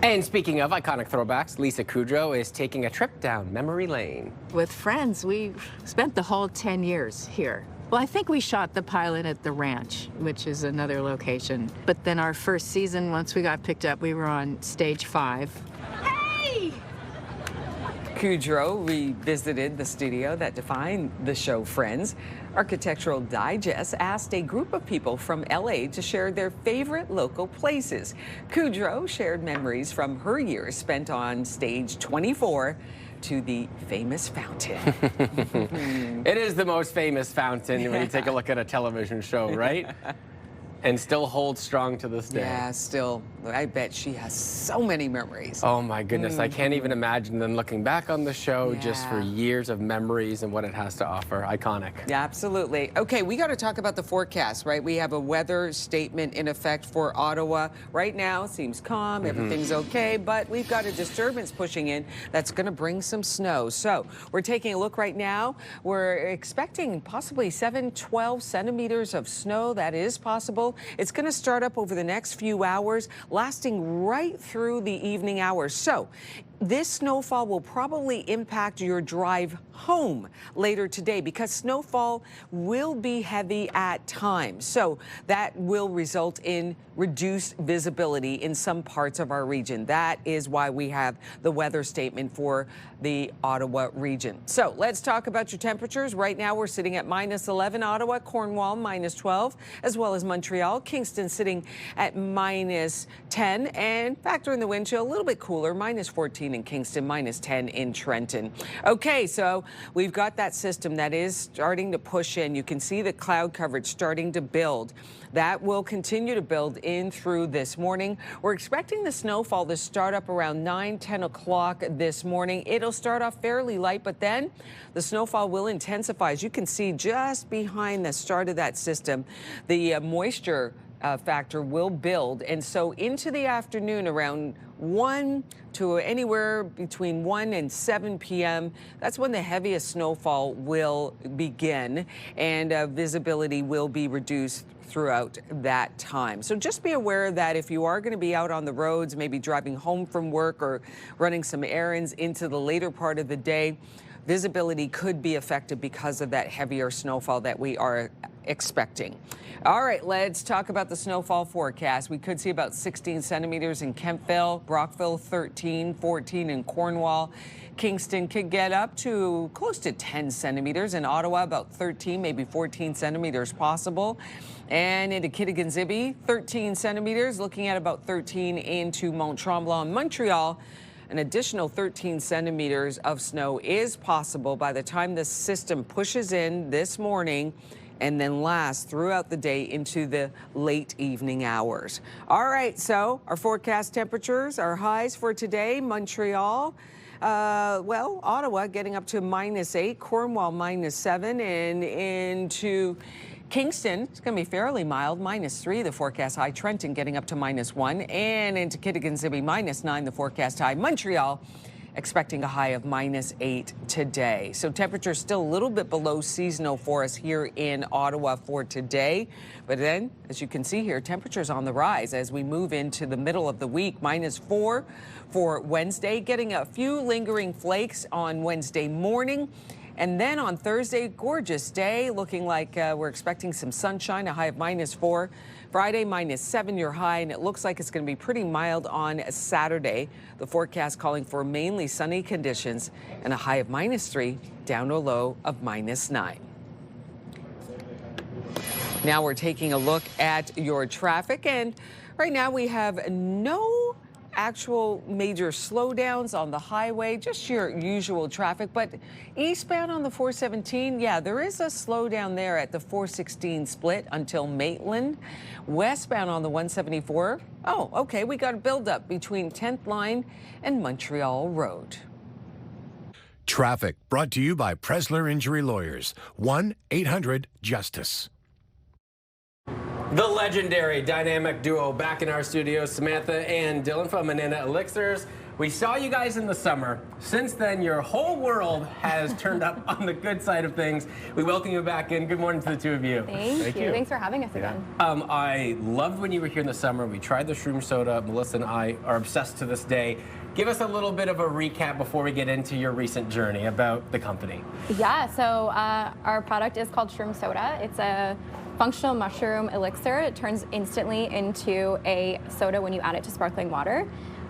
And speaking of iconic throwbacks, Lisa Kudrow is taking a trip down memory lane. With friends, we spent the whole 10 years here. Well, I think we shot the pilot at the ranch, which is another location. But then our first season, once we got picked up, we were on stage 5. Hey! Kudrow revisited the studio that defined the show Friends. Architectural Digest asked a group of people from LA to share their favorite local places. Kudrow shared memories from her years spent on stage 24 to the famous fountain. It is the most famous fountain when you take a look at a television show, right? And still holds strong to this day. Yeah, still. I bet she has so many memories. Oh my goodness, I can't even imagine them looking back on the show just for years of memories and what it has to offer. Iconic. Yeah, absolutely. Okay, we got to talk about the forecast, right? We have a weather statement in effect for Ottawa. Right now, seems calm, everything's okay, but we've got a disturbance pushing in that's going to bring some snow. So we're taking a look right now. We're expecting possibly 12 centimeters of snow. That is possible. It's going to start up over the next few hours, lasting right through the evening hours. So this snowfall will probably impact your drive home later today because snowfall will be heavy at times. So that will result in reduced visibility in some parts of our region. That is why we have the weather statement for the Ottawa region. So let's talk about your temperatures. Right now we're sitting at -11 Ottawa, Cornwall -12, as well as Montreal, Kingston sitting at -10, and factor in the wind chill, a little bit cooler, -14 in Kingston, -10 in Trenton. Okay, so we've got that system that is starting to push in. You can see the cloud coverage starting to build. That will continue to build in through this morning. We're expecting the snowfall to start up around 10 o'clock this morning. It'll start off fairly light, but then the snowfall will intensify. As you can see just behind the start of that system, the moisture factor will build. And so into the afternoon around 1 to anywhere between 1 and 7 p.m., that's when the heaviest snowfall will begin, and visibility will be reduced throughout that time. So just be aware that if you are going to be out on the roads, maybe driving home from work or running some errands into the later part of the day, visibility could be affected because of that heavier snowfall that we are expecting. All right, let's talk about the snowfall forecast. We could see about 16 centimeters in Kemptville, Brockville 13, 14 in Cornwall. Kingston could get up to close to 10 centimeters. In Ottawa, about 13, maybe 14 centimeters possible. And into Kittagan-Zibi, 13 centimeters, looking at about 13 into Mont-Tremblant, Montreal. An additional 13 centimeters of snow is possible by the time the system pushes in this morning and then lasts throughout the day into the late evening hours. All right, so our forecast temperatures, our highs for today, Montreal, Ottawa getting up to -8, Cornwall -7, and into Kingston, it's going to be fairly mild, -3, the forecast high. Trenton getting up to -1, and into Kittagan-Zibi, -9, the forecast high. Montreal expecting a high of -8 today. So temperatures still a little bit below seasonal for us here in Ottawa for today. But then, as you can see here, temperatures on the rise as we move into the middle of the week. -4 for Wednesday, getting a few lingering flakes on Wednesday morning. And then on Thursday, gorgeous day, looking like we're expecting some sunshine, a high of -4. Friday, -7 your high, and it looks like it's going to be pretty mild on Saturday. The forecast calling for mainly sunny conditions and a high of -3 down to a low of -9. Now we're taking a look at your traffic, and right now we have no actual major slowdowns on the highway, just your usual traffic. But eastbound on the 417, yeah, there is a slowdown there at the 416 split until Maitland. Westbound on the 174, oh, okay, we got a buildup between 10th Line and Montreal Road. Traffic brought to you by Presler Injury Lawyers. 1-800-JUSTICE. The legendary dynamic duo back in our studio, Samantha and Dylan from Manana Elixirs. We saw you guys in the summer. Since then, your whole world has turned up on the good side of things. We welcome you back in. Good morning to the two of you. Thank you. Thanks for having us again. I loved when you were here in the summer. We tried the shroom soda. Melissa and I are obsessed to this day. Give us a little bit of a recap before we get into your recent journey about the company. Yeah, so our product is called Shroom Soda. It's a functional mushroom elixir. It turns instantly into a soda when you add it to sparkling water.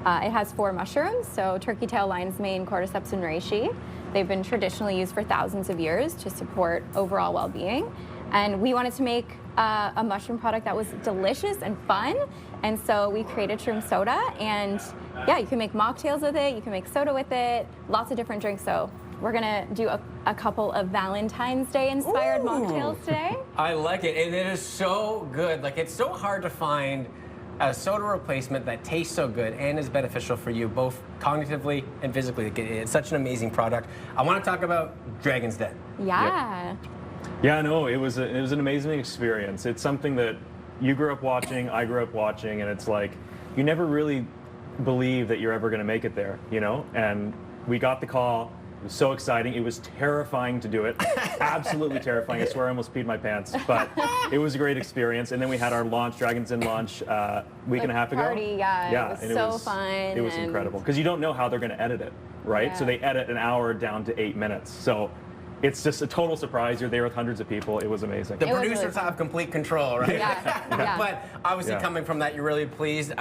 It has 4 mushrooms, so turkey tail, lion's mane, cordyceps, and reishi. They've been traditionally used for thousands of years to support overall well-being. And we wanted to make a mushroom product that was delicious and fun. And so we created Shroom Soda. And yeah, you can make mocktails with it. You can make soda with it. Lots of different drinks. So we're going to do a couple of Valentine's Day inspired mocktails today. I like it. And it is so good. Like, it's so hard to find a soda replacement that tastes so good and is beneficial for you, both cognitively and physically. It's such an amazing product. I want to talk about Dragon's Den. Yeah. Yep. Yeah, no, it was an amazing experience. It's something that you grew up watching, I grew up watching, and it's like you never really believe that you're ever going to make it there, you know? And we got the call. It was so exciting. It was terrifying to do it. Absolutely terrifying. I swear I almost peed my pants, but it was a great experience. And then we had our launch, Dragon's Den launch, week and a half ago. Party, yeah. It was so fun. It was incredible because you don't know how they're going to edit it, right? Yeah. So they edit an hour down to 8 minutes. So it's just a total surprise. You're there with hundreds of people. It was amazing. The producers have complete control, right? Yeah. But obviously coming from that, you're really pleased.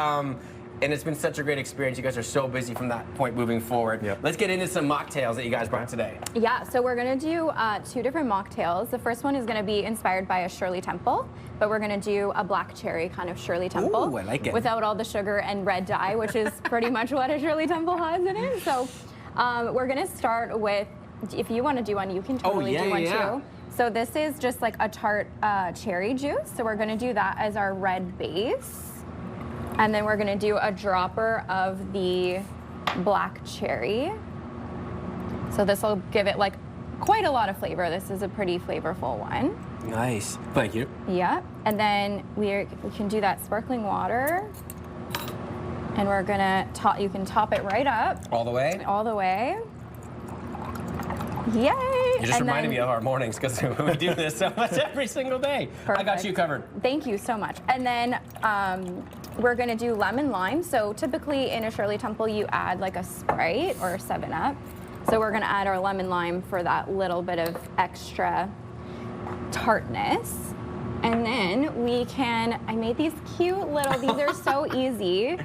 And it's been such a great experience. You guys are so busy from that point moving forward. Yep. Let's get into some mocktails that you guys brought today. Yeah, so we're going to do 2 different mocktails. The first one is going to be inspired by a Shirley Temple, but we're going to do a black cherry kind of Shirley Temple. Ooh, I like it. Without all the sugar and red dye, which is pretty much what a Shirley Temple has in it. So we're going to start with, if you want to do one, you can totally do one too. So this is just like a tart cherry juice. So we're going to do that as our red base. And then we're gonna do a dropper of the black cherry. So this will give it like quite a lot of flavor. This is a pretty flavorful one. Nice, thank you. Yeah, and then we can do that sparkling water. And we're gonna you can top it right up. All the way? All the way. Yay! You just reminded me of our mornings because we do this so much every single day. Perfect. I got you covered. Thank you so much. And then we're going to do lemon lime. So typically in a Shirley Temple, you add like a Sprite or a 7-Up. So we're going to add our lemon lime for that little bit of extra tartness. And then we can, I made these cute little, these are so easy,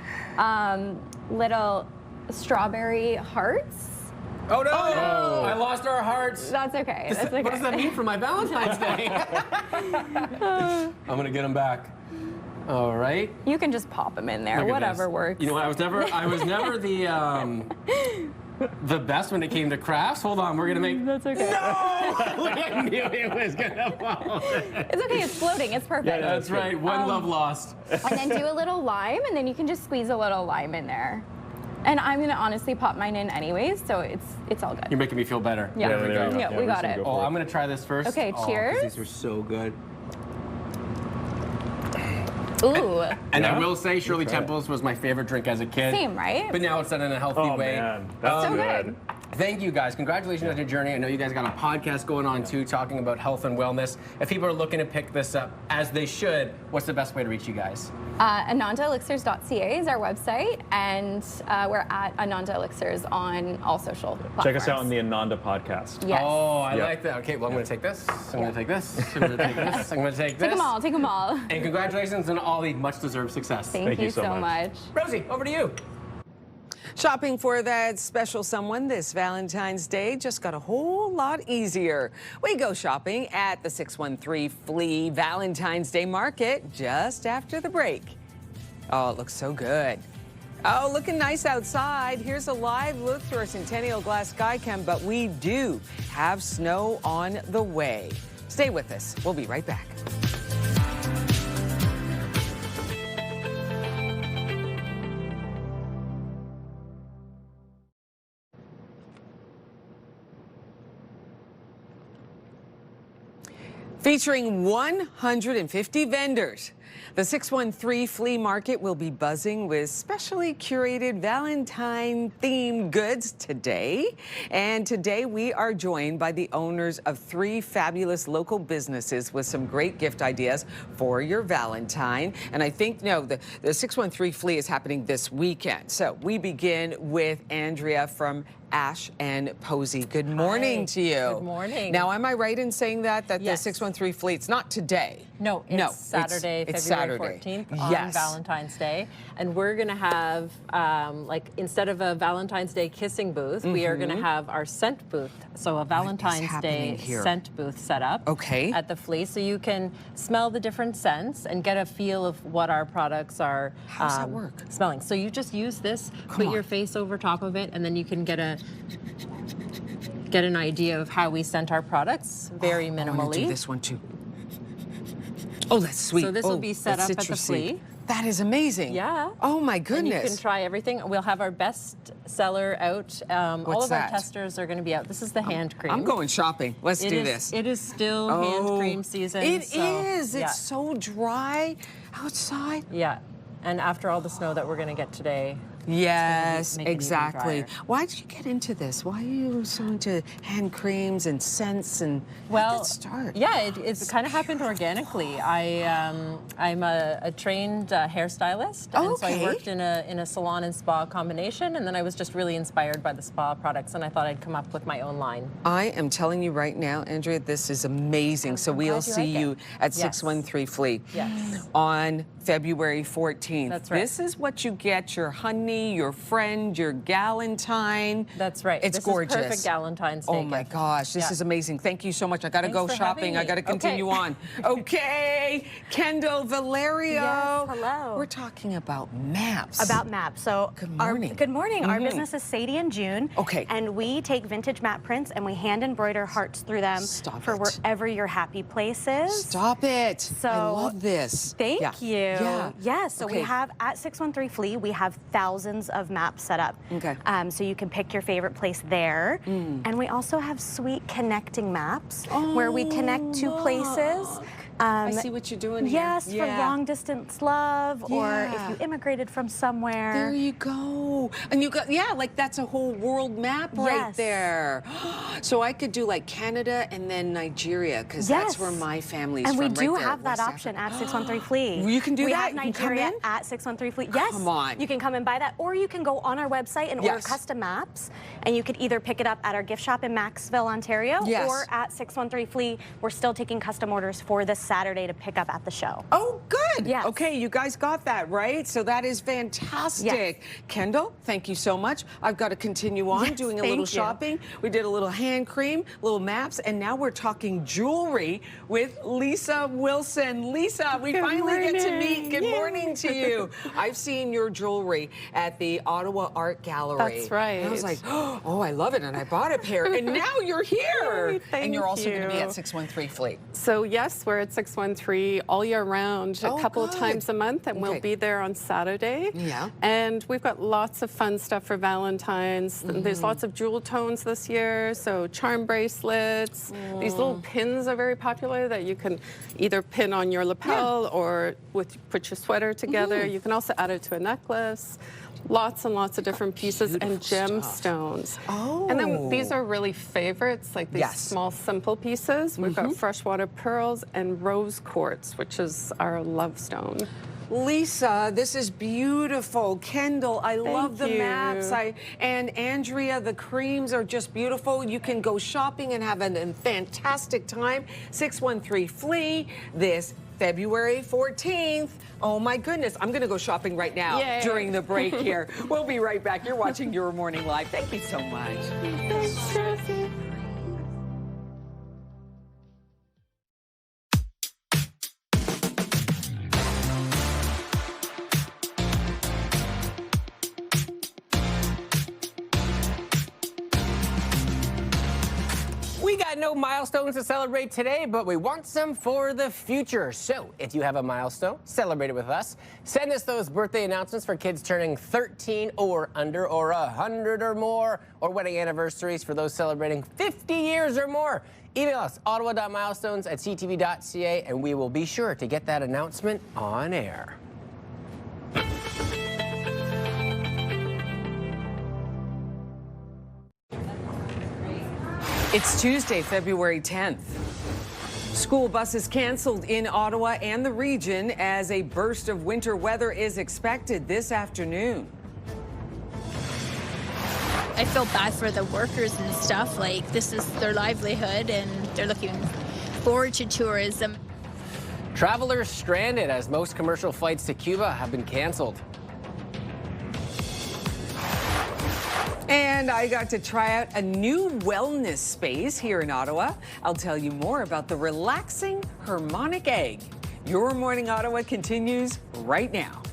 little strawberry hearts. Oh no! Oh. I lost our hearts. That's okay. That's okay. What does that mean for my Valentine's Day? I'm gonna get them back. All right. You can just pop them in there. Whatever works. You know, I was never the best when it came to crafts. Hold on, we're gonna make. That's okay. No! I knew it was gonna fall. It's okay. It's floating. It's perfect. Yeah, that's right. One love lost. And then do a little lime, and then you can just squeeze a little lime in there. And I'm gonna honestly pop mine in anyways, so it's all good. You're making me feel better. Yeah, there we go. Yeah, we got it. I'm gonna try this first. Okay, cheers. These are so good. Ooh. And I will say, Shirley Temples was my favorite drink as a kid. Same, right? But now it's done in a healthy way. Man, that's so good. Thank you guys. Congratulations on your journey. I know you guys got a podcast going on too, talking about health and wellness. If people are looking to pick this up, as they should, what's the best way to reach you guys? AnandaElixirs.ca is our website, and we're at Ananda Elixirs on all social platforms. Check us out on the Ananda podcast. Yes. Oh, I like that. Okay, well, I'm going to take this. I'm going to take this. I'm going to take this. I'm going to take this. Take them all. Take them all. And congratulations on all the much-deserved success. Thank you so much. Rosie, over to you. Shopping for that special someone this Valentine's Day just got a whole lot easier. We go shopping at the 613 Flea Valentine's Day Market just after the break. Oh, it looks so good. Oh, looking nice outside. Here's a live look through our Centennial Glass Skycam, but we do have snow on the way. Stay with us. We'll be right back. Featuring 150 vendors, the 613 Flea Market will be buzzing with specially curated Valentine-themed goods today. And today we are joined by the owners of 3 fabulous local businesses with some great gift ideas for your Valentine. And I think, the 613 Flea is happening this weekend. So we begin with Andrea from Ash and Posey. Good morning to you. Good morning. Now, am I right in saying that the 613 Flea, it's not today? No, it's Saturday, February 14th on Valentine's Day. And we're going to have, instead of a Valentine's Day kissing booth, we are going to have our scent booth. So a Valentine's Day scent booth set up at the Flea. So you can smell the different scents and get a feel of what our products are smelling. So you just use this, put your face over top of it, and then you can get an idea of how we scent our products very minimally. I want to do this one too. Oh, that's sweet. So this will be set up at the Flea. That is amazing. Yeah. Oh my goodness. And you can try everything. We'll have our best seller out. All of our testers are going to be out. This is the hand cream. I'm going shopping. Let's do this. It is still hand cream season. It is. It's so dry outside. Yeah. And after all the snow that we're going to get today. Yes, exactly. Why did you get into this? Why are you so into hand creams and scents and how did that start? Yeah, it kind of happened organically. I'm a trained hairstylist, and so I worked in a salon and spa combination, and then I was just really inspired by the spa products, and I thought I'd come up with my own line. I am telling you right now, Andrea, this is amazing. So we'll see you at 613 Flea on February 14th. That's right. This is what you get your honey, your friend, your galentine. That's right. It's gorgeous. This is perfect Valentine's Day. Oh my gosh, this is amazing. Thank you so much. I got to go shopping. I got to continue on. Okay, Kendall, Valerio. Yes, hello. We're talking about maps. About maps. So good morning. Good morning. Our business is Sadie and June. Okay. And we take vintage map prints and we hand embroider hearts through them for wherever your happy place is. Stop it. So I love this. Thank you. Yeah. Yes. So we have at 613 Flea, we have thousands of maps set up. Okay. So you can pick your favorite place there. And we also have sweet connecting maps where we connect two places. I see what you're doing here. Yes, for long distance love, or if you immigrated from somewhere. There you go. And you got, like that's a whole world map right there. So I could do like Canada and then Nigeria, because that's where my family's from. And we do right have that option at 613 Flea. You can do that? We have You can come Nigeria in? at 613 Flea. Yes. Come on. You can come and buy that, or you can go on our website and order custom maps, and you could either pick it up at our gift shop in Maxville, Ontario, or at 613 Flea. We're still taking custom orders for this Saturday to pick up at the show. Oh, good. Yes. Okay, you guys got that, right? So that is fantastic. Kendall, thank you so much. I've got to continue on doing a little shopping. We did a little hand cream, little maps, and now we're talking jewelry with Lisa Wilson. Lisa, we finally get to meet. Good morning to you. I've seen your jewelry at the Ottawa Art Gallery. That's right. And I was like, oh, I love it, and I bought a pair, and now you're here. And you're also going to be at 613 Flea. So yes, we're at 613 all year round, a couple of times a month, and we'll be there on Saturday. Yeah. And we've got lots of fun stuff for Valentine's. There's lots of jewel tones this year, so charm bracelets. These little pins are very popular that you can either pin on your lapel or put your sweater together. You can also add it to a necklace. Lots and lots of different pieces and gemstones. And then these are really favorites, like these small, simple pieces. We've got freshwater pearls and rose quartz, which is our love stone. Lisa, this is beautiful. Kendall, I love the maps. And Andrea, the creams are just beautiful. You can go shopping and have a fantastic time. 613 Flea this February 14th. Oh my goodness, I'm gonna go shopping right now during the break here. We'll be right back. You're watching Your Morning Live. Thank you so much. Thanks, Josie. We got no no milestones to celebrate today, but we want some for the future. So if you have a milestone, celebrate it with us. Send us those birthday announcements for kids turning 13 or under, or 100 or more, or wedding anniversaries for those celebrating 50 years or more. Email us, ottawa.milestones@ctv.ca, and we will be sure to get that announcement on air. It's Tuesday, February 10th. School buses canceled in Ottawa and the region as a burst of winter weather is expected this afternoon. I feel bad for the workers and stuff. Like, this is their livelihood and they're looking forward to tourism. Travelers stranded as most commercial flights to Cuba have been canceled. And I got to try out a new wellness space here in Ottawa. I'll tell you more about the relaxing harmonic egg. Your Morning Ottawa continues right now.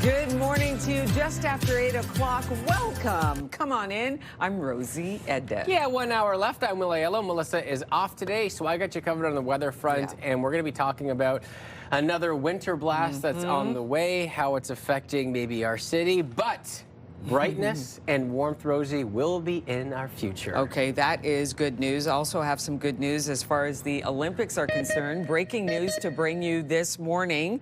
Good morning to you just after 8 o'clock. Welcome. Come on in. I'm Rosie Edda. Yeah, 1 hour left. I'm Will Aiello. Melissa is off today, so I got you covered on the weather front, and we're going to be talking about another winter blast that's on the way, how it's affecting maybe our city, but brightness and warmth, Rosie, will be in our future. Okay, that is good news. Also have some good news as far as the Olympics are concerned. Breaking news to bring you this morning.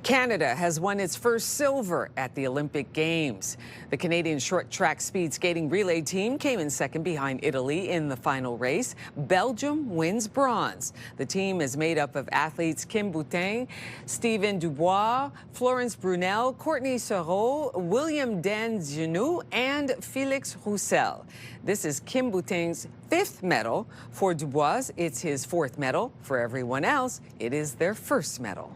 Canada has won its first silver at the Olympic Games. The Canadian short track speed skating relay team came in second behind Italy in the final race. Belgium wins bronze. The team is made up of athletes Kim Boutin, Stephen Dubois, Florence Brunel, Courtney Sereau, William Genou, and Félix Roussel. This is Kim Boutin's 5th medal. For Dubois, it's his 4th medal. For everyone else, it is their 1st medal.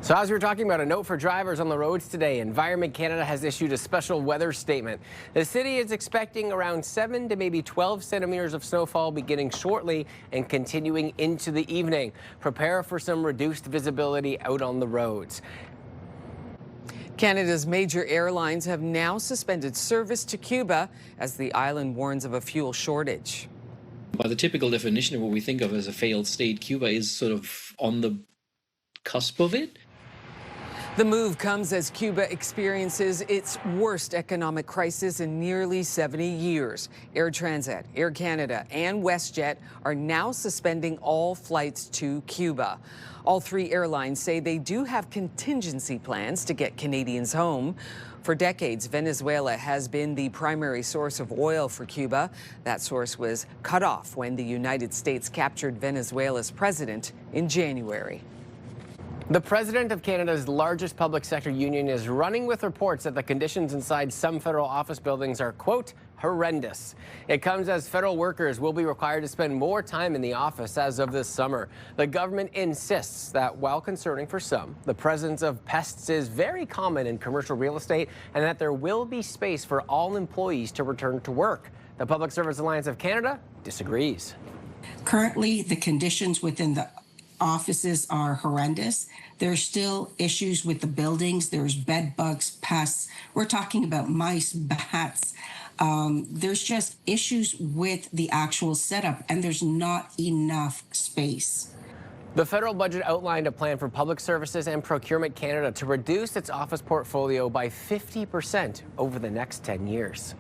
So as we were talking about, a note for drivers on the roads today. Environment Canada has issued a special weather statement. The city is expecting around 7 to maybe 12 centimeters of snowfall beginning shortly and continuing into the evening. Prepare for some reduced visibility out on the roads. Canada's major airlines have now suspended service to Cuba as the island warns of a fuel shortage. By the typical definition of what we think of as a failed state, Cuba is sort of on the cusp of it. The move comes as Cuba experiences its worst economic crisis in nearly 70 years. Air Transat, Air Canada, and WestJet are now suspending all flights to Cuba. All 3 airlines say they do have contingency plans to get Canadians home. For decades, Venezuela has been the primary source of oil for Cuba. That source was cut off when the United States captured Venezuela's president in January. The president of Canada's largest public sector union is running with reports that the conditions inside some federal office buildings are, quote, horrendous. It comes as federal workers will be required to spend more time in the office as of this summer. The government insists that while concerning for some, the presence of pests is very common in commercial real estate and that there will be space for all employees to return to work. The Public Service Alliance of Canada disagrees. Currently, the conditions within the offices are horrendous. There's still issues with the buildings. There's bed bugs, pests. We're talking about mice, bats. There's just issues with the actual setup, and there's not enough space. The federal budget outlined a plan for Public Services and Procurement Canada to reduce its office portfolio by 50% over the next 10 years.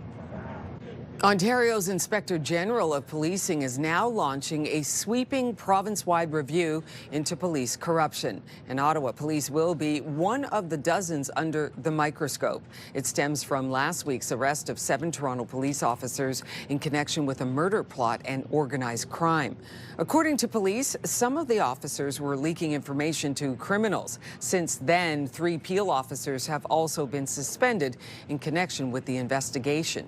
Ontario's Inspector General of Policing is now launching a sweeping province-wide review into police corruption. And Ottawa Police will be one of the dozens under the microscope. It stems from last week's arrest of 7 Toronto police officers in connection with a murder plot and organized crime. According to police, some of the officers were leaking information to criminals. Since then, 3 Peel officers have also been suspended in connection with the investigation.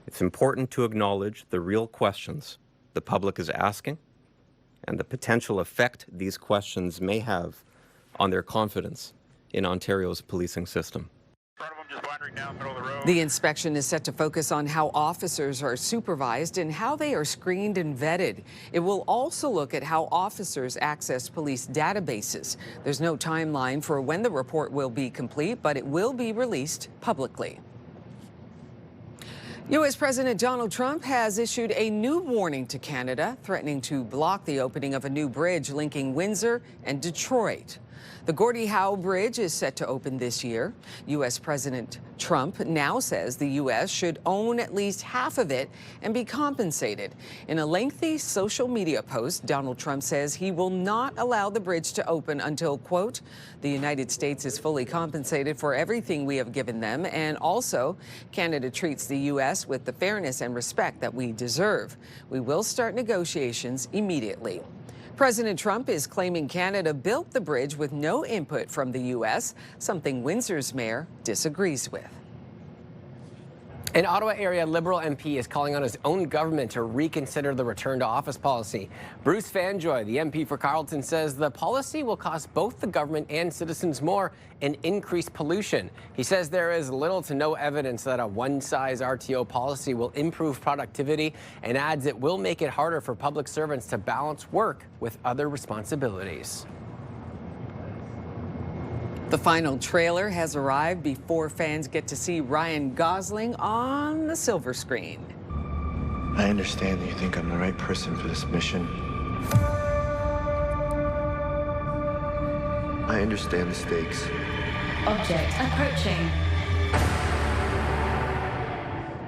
It's important to acknowledge the real questions the public is asking and the potential effect these questions may have on their confidence in Ontario's policing system. Front of them just The inspection is set to focus on how officers are supervised and how they are screened and vetted. It will also look at how officers access police databases. There's no timeline for when the report will be complete, but it will be released publicly. U.S. President Donald Trump has issued a new warning to Canada, threatening to block the opening of a new bridge linking Windsor and Detroit. The Gordie Howe Bridge is set to open this year. U.S. President Trump now says the U.S. should own at least half of it and be compensated. In a lengthy social media post, Donald Trump says he will not allow the bridge to open until, quote, the United States is fully compensated for everything we have given them, and also Canada treats the U.S. with the fairness and respect that we deserve. We will start negotiations immediately. President Trump is claiming Canada built the bridge with no input from the U.S., something Windsor's mayor disagrees with. An Ottawa area Liberal MP is calling on his own government to reconsider the return to office policy. Bruce Fanjoy, the MP for Carleton, says the policy will cost both the government and citizens more and increase pollution. He says there is little to no evidence that a one-size RTO policy will improve productivity, and adds it will make it harder for public servants to balance work with other responsibilities. The final trailer has arrived before fans get to see Ryan Gosling on the silver screen. I understand that you think I'm the right person for this mission. I understand the stakes. Object approaching.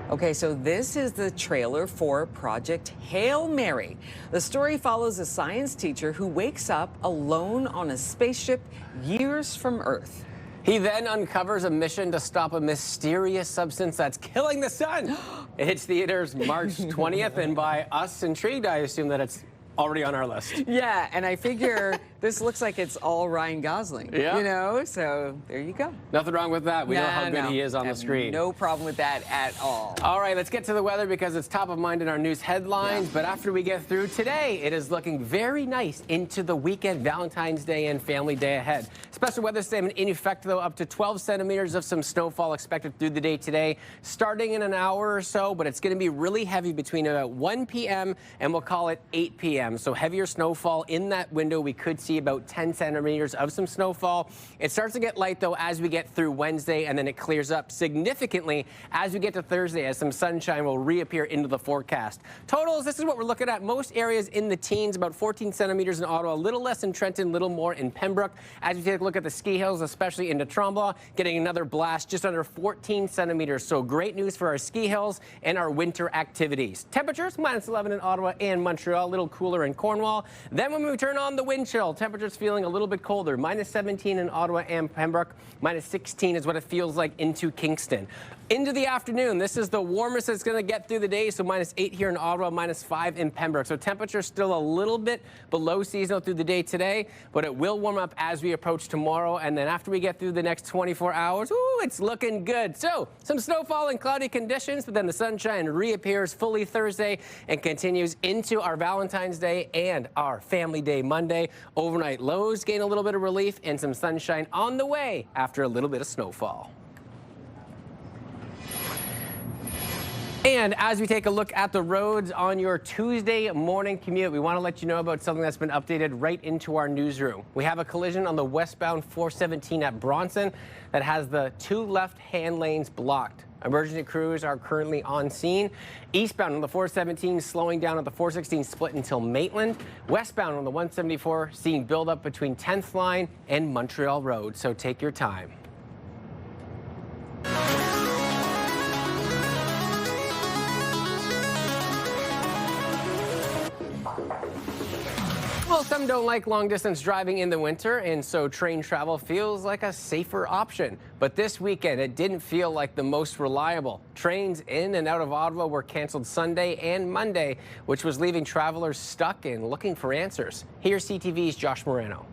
Okay, so this is the trailer for Project Hail Mary. The story follows a science teacher who wakes up alone on a spaceship years from Earth. He then uncovers a mission to stop a mysterious substance that's killing the sun. It hits theaters March 20th, and by us intrigued, I assume that it's already on our list. Yeah, and I figure this looks like it's all Ryan Gosling, yeah. You know, so there you go. Nothing wrong with that. We know how good he is on the screen. No problem with that at all. All right, let's get to the weather because it's top of mind in our news headlines. Yeah. But after we get through today, it is looking very nice into the weekend, Valentine's Day and Family Day ahead. Special weather statement in effect, though, up to 12 centimeters of some snowfall expected through the day today, starting in an hour or so, but it's going to be really heavy between about 1 p.m. and we'll call it 8 p.m. So heavier snowfall in that window. We could see about 10 centimeters of some snowfall. It starts to get light, though, as we get through Wednesday, and then it clears up significantly as we get to Thursday, as some sunshine will reappear into the forecast. Totals, this is what we're looking at. Most areas in the teens, about 14 centimeters in Ottawa, a little less in Trenton, a little more in Pembroke. As we take a look at the ski hills, especially into Tremblant, getting another blast just under 14 centimeters. So great news for our ski hills and our winter activities. Temperatures, minus 11 in Ottawa and Montreal, a little cooler in Cornwall. Then when we turn on the wind chill, temperatures feeling a little bit colder. Minus 17 in Ottawa and Pembroke. Minus 16 is what it feels like into Kingston. Into the afternoon, this is the warmest it's going to get through the day, so minus 8 here in Ottawa, minus 5 in Pembroke. So temperatures still a little bit below seasonal through the day today, but it will warm up as we approach tomorrow. And then after we get through the next 24 hours, ooh, it's looking good. So some snowfall and cloudy conditions, but then the sunshine reappears fully Thursday and continues into our Valentine's Day and our Family Day Monday. Overnight lows gain a little bit of relief and some sunshine on the way after a little bit of snowfall. And as we take a look at the roads on your Tuesday morning commute, we want to let you know about something that's been updated right into our newsroom. We have a collision on the westbound 417 at Bronson that has the 2 left-hand lanes blocked. Emergency crews are currently on scene. Eastbound on the 417 slowing down at the 416 split until Maitland. Westbound on the 174 seeing buildup between 10th line and Montreal Road. So take your time. Well, some don't like long-distance driving in the winter, and so train travel feels like a safer option. But this weekend, it didn't feel like the most reliable. Trains in and out of Ottawa were canceled Sunday and Monday, which was leaving travelers stuck and looking for answers. Here's CTV's Josh Moreno.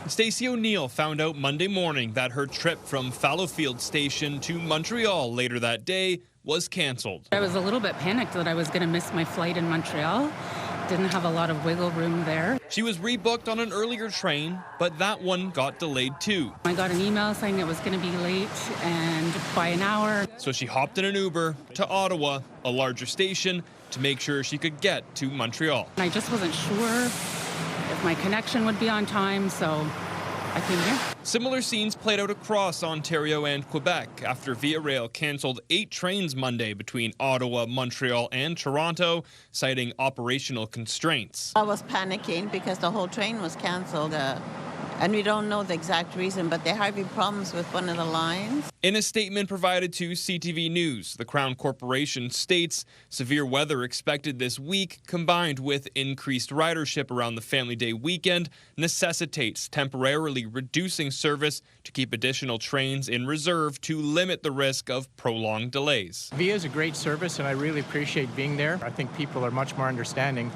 Stacey O'Neill found out Monday morning that her trip from Fallowfield Station to Montreal later that day was canceled. I was a little bit panicked that I was going to miss my flight in Montreal. didn't have a lot of wiggle room there. She was rebooked on an earlier train, but that one got delayed too. I got an email saying it was going to be late and by an hour. So she hopped in an Uber to Ottawa, a larger station, to make sure she could get to Montreal. I just wasn't sure if my connection would be on time, so I came here. Similar scenes played out across Ontario and Quebec after Via Rail cancelled 8 trains Monday between Ottawa, Montreal and Toronto, citing operational constraints. I was panicking because the whole train was cancelled. And we don't know the exact reason, but they're having problems with one of the lines. In a statement provided to CTV News, the Crown Corporation states severe weather expected this week, combined with increased ridership around the Family Day weekend, necessitates temporarily reducing service to keep additional trains in reserve to limit the risk of prolonged delays. Via is a great service, and I really appreciate being there. I think people are much more understanding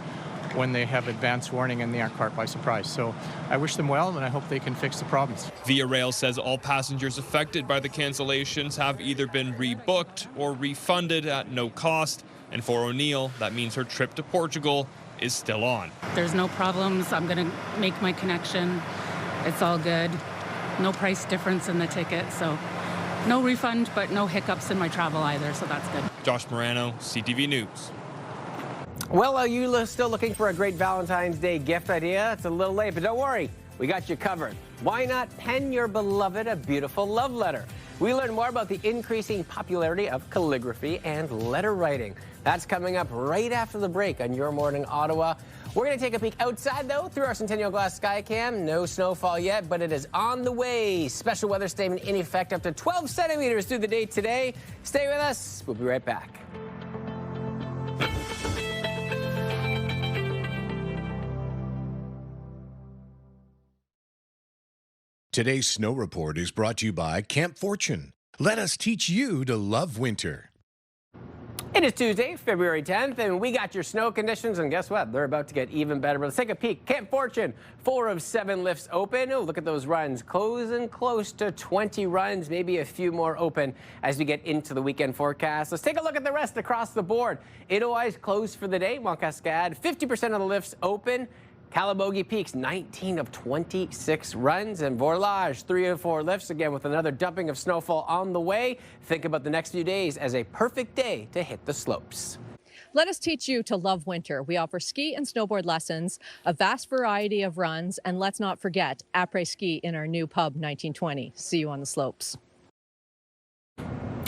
when they have advance warning and they aren't caught by surprise. So I wish them well, and I hope they can fix the problems. Via Rail says all passengers affected by the cancellations have either been rebooked or refunded at no cost. And for O'Neill, that means her trip to Portugal is still on. There's no problems. I'm going to make my connection. It's all good. No price difference in the ticket, so no refund, but no hiccups in my travel either, so that's good. Josh Morano, CTV News. Well, are you still looking for a great Valentine's Day gift idea? It's a little late, but don't worry. We got you covered. Why not pen your beloved a beautiful love letter? We learn more about the increasing popularity of calligraphy and letter writing. That's coming up right after the break on Your Morning Ottawa. We're going to take a peek outside, though, through our Centennial Glass Sky Cam. No snowfall yet, but it is on the way. Special weather statement in effect up to 12 centimeters through the day today. Stay with us. We'll be right back. Today's snow report is brought to you by Camp Fortune. Let us teach you to love winter. It is Tuesday, February 10th, and we got your snow conditions, and guess what? They're about to get even better. But let's take a peek. Camp Fortune, 4 of 7 lifts open. Oh, look at those runs. Close to 20 runs, maybe a few more open as we get into the weekend forecast. Let's take a look at the rest across the board. Iroquois closed for the day. Mont Cascade, 50% of the lifts open. Calabogie Peaks, 19 of 26 runs. And Vorlage, 3 of 4 lifts, again with another dumping of snowfall on the way. Think about the next few days as a perfect day to hit the slopes. Let us teach you to love winter. We offer ski and snowboard lessons, a vast variety of runs, and let's not forget après-ski in our new pub 1920. See you on the slopes.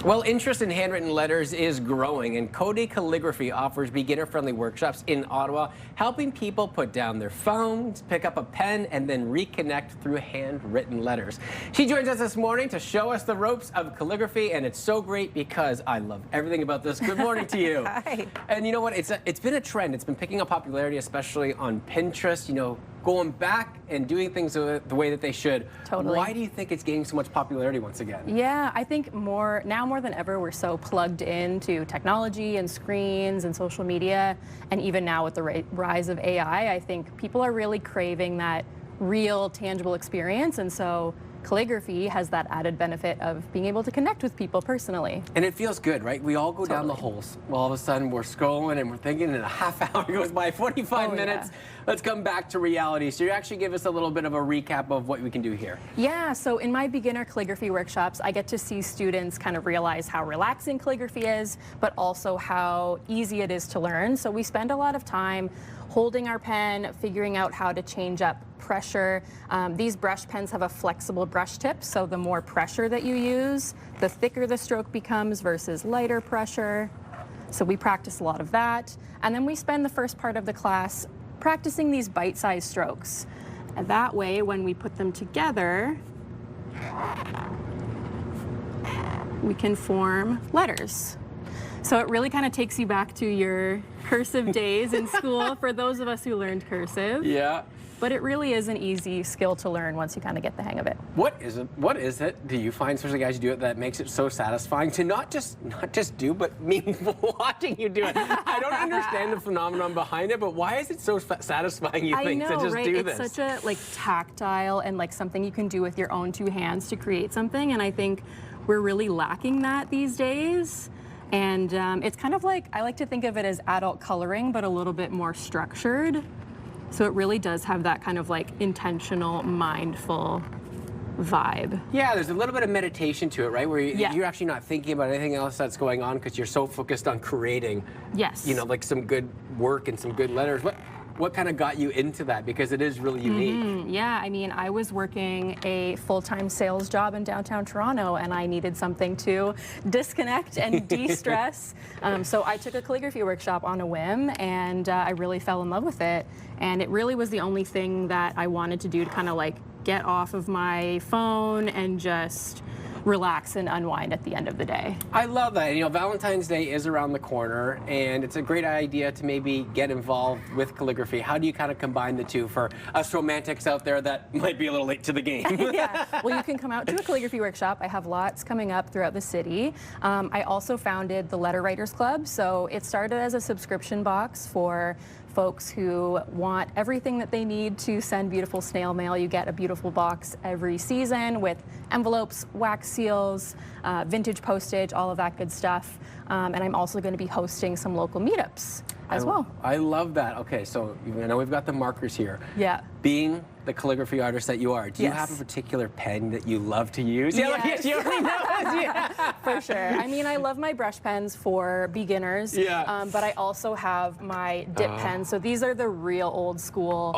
Well, interest in handwritten letters is growing, and Cody Calligraphy offers beginner-friendly workshops in Ottawa, helping people put down their phones, pick up a pen, and then reconnect through handwritten letters. She joins us this morning to show us the ropes of calligraphy, and it's so great because I love everything about this. Good morning to you. Hi. And you know what? It's been a trend. It's been picking up popularity, especially on Pinterest, you know, going back and doing things the way that they should. Totally. Why do you think it's gaining so much popularity once again? Yeah, I think more than ever, we're so plugged into technology and screens and social media. And even now with the rise of AI, I think people are really craving that real, tangible experience. And so calligraphy has that added benefit of being able to connect with people personally. And it feels good, right? We all go down the holes. Well, all of a sudden we're scrolling and we're thinking, and a half hour goes by, 45 minutes. Yeah. Let's come back to reality. So you actually give us a little bit of a recap of what we can do here. Yeah, so in my beginner calligraphy workshops, I get to see students kind of realize how relaxing calligraphy is, but also how easy it is to learn. So we spend a lot of time holding our pen, figuring out how to change up pressure. These brush pens have a flexible brush tip, so the more pressure that you use, the thicker the stroke becomes versus lighter pressure. So we practice a lot of that. And then we spend the first part of the class practicing these bite-sized strokes. And that way, when we put them together, we can form letters. So it really kind of takes you back to your cursive days in school for those of us who learned cursive. Yeah. But it really is an easy skill to learn once you kind of get the hang of it. What is it, do you find, especially guys who do it, that makes it so satisfying to not just do, but me watching you do it? I don't understand the phenomenon behind it, but why is it so satisfying, you think, to just do this? It's such a tactile and something you can do with your own 2 hands to create something, and I think we're really lacking that these days. And it's kind of like, I like to think of it as adult coloring, but a little bit more structured. So it really does have that kind of like intentional, mindful vibe. Yeah, there's a little bit of meditation to it, right? Where you're actually not thinking about anything else that's going on because you're so focused on creating, you know, like some good work and some good letters. What kind of got you into that? Because it is really unique. Yeah, I mean, I was working a full-time sales job in downtown Toronto, and I needed something to disconnect and de-stress. So I took a calligraphy workshop on a whim, and I really fell in love with it. And it really was the only thing that I wanted to do to kind of like get off of my phone and just relax and unwind at the end of the day. I love that. You know, Valentine's Day is around the corner, and it's a great idea to maybe get involved with calligraphy. How do you kind of combine the two for us romantics out there that might be a little late to the game? Yeah, well, you can come out to a calligraphy workshop. I have lots coming up throughout the city. I also founded the Letter Writers Club, so it started as a subscription box for folks who want everything that they need to send beautiful snail mail. You get a beautiful box every season with envelopes, wax seals, vintage postage, all of that good stuff. And I'm also going to be hosting some local meetups as well. I love that. Okay, so I know we've got the markers here. Yeah. Being the calligraphy artist that you are, do you have a particular pen that you love to use? Yes. You already know. For sure. I mean, I love my brush pens for beginners, but I also have my dip pens. So these are the real old school.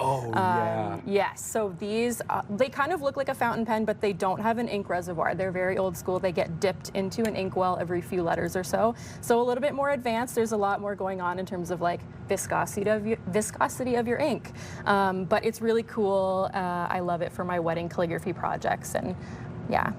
Yes, so these, they kind of look like a fountain pen, but they don't have an ink reservoir. They're very old school. They get dipped into an inkwell every few letters or so. So a little bit more advanced. There's a lot more going on in terms of like viscosity of your ink. But it's really cool. I love it for my wedding calligraphy projects and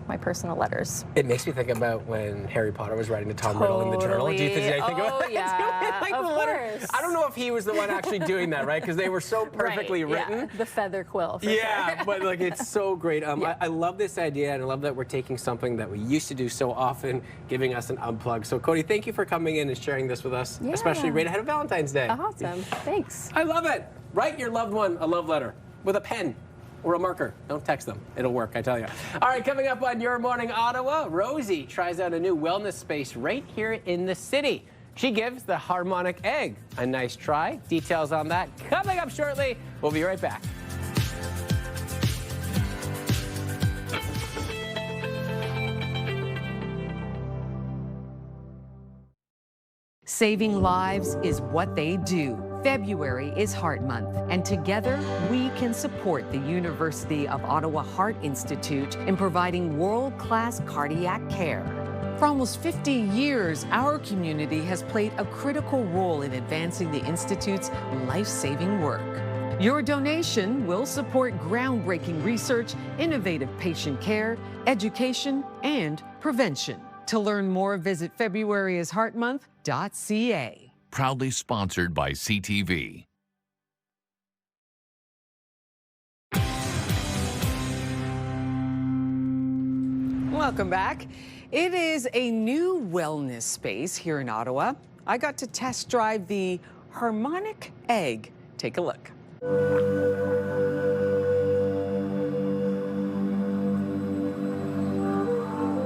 my personal letters. It makes me think about when Harry Potter was writing to Tom Riddle in the journal. Do you think about that? Yeah, like of course. I don't know if he was the one actually doing that, right? Because they were so perfectly written. Yeah. The feather quill, for sure. But like it's so great. I love this idea, and I love that we're taking something that we used to do so often, giving us an unplug. So Cody, thank you for coming in and sharing this with us, especially right ahead of Valentine's Day. Awesome. Thanks. I love it. Write your loved one a love letter with a pen or a marker. Don't text them. It'll work, I tell you. All right, coming up on Your Morning Ottawa, Rosie tries out a new wellness space right here in the city. She gives the harmonic egg a nice try. Details on that coming up shortly. We'll be right back. Saving lives is what they do. February is Heart Month, and together we can support the University of Ottawa Heart Institute in providing world-class cardiac care. For almost 50 years, our community has played a critical role in advancing the Institute's life-saving work. Your donation will support groundbreaking research, innovative patient care, education, and prevention. To learn more, visit februaryisheartmonth.ca. Proudly sponsored by CTV. Welcome back. It is a new wellness space here in Ottawa. I got to test drive the harmonic egg. Take a look.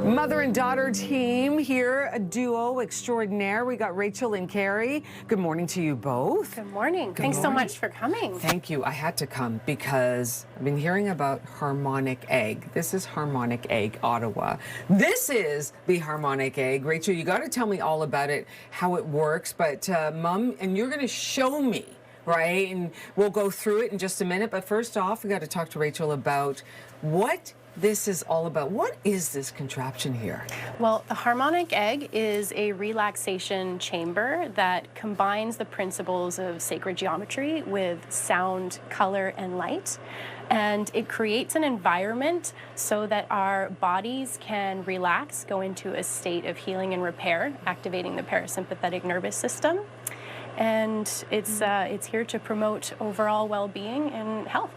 Mother and daughter team here, a duo extraordinaire. We got Rachel and Carrie. Good morning to you both. Good morning. Thanks so much for coming. Thank you. I had to come because I've been hearing about Harmonic Egg. This is Harmonic Egg Ottawa. This is the Harmonic Egg. Rachel, you got to tell me all about it, how it works. But Mom, and you're going to show me, right? And we'll go through it in just a minute. But first off, we got to talk to Rachel about what this is all about. What is this contraption here? Well, the harmonic egg is a relaxation chamber that combines the principles of sacred geometry with sound, color, and light. And it creates an environment so that our bodies can relax, go into a state of healing and repair, activating the parasympathetic nervous system. And it's here to promote overall well-being and health.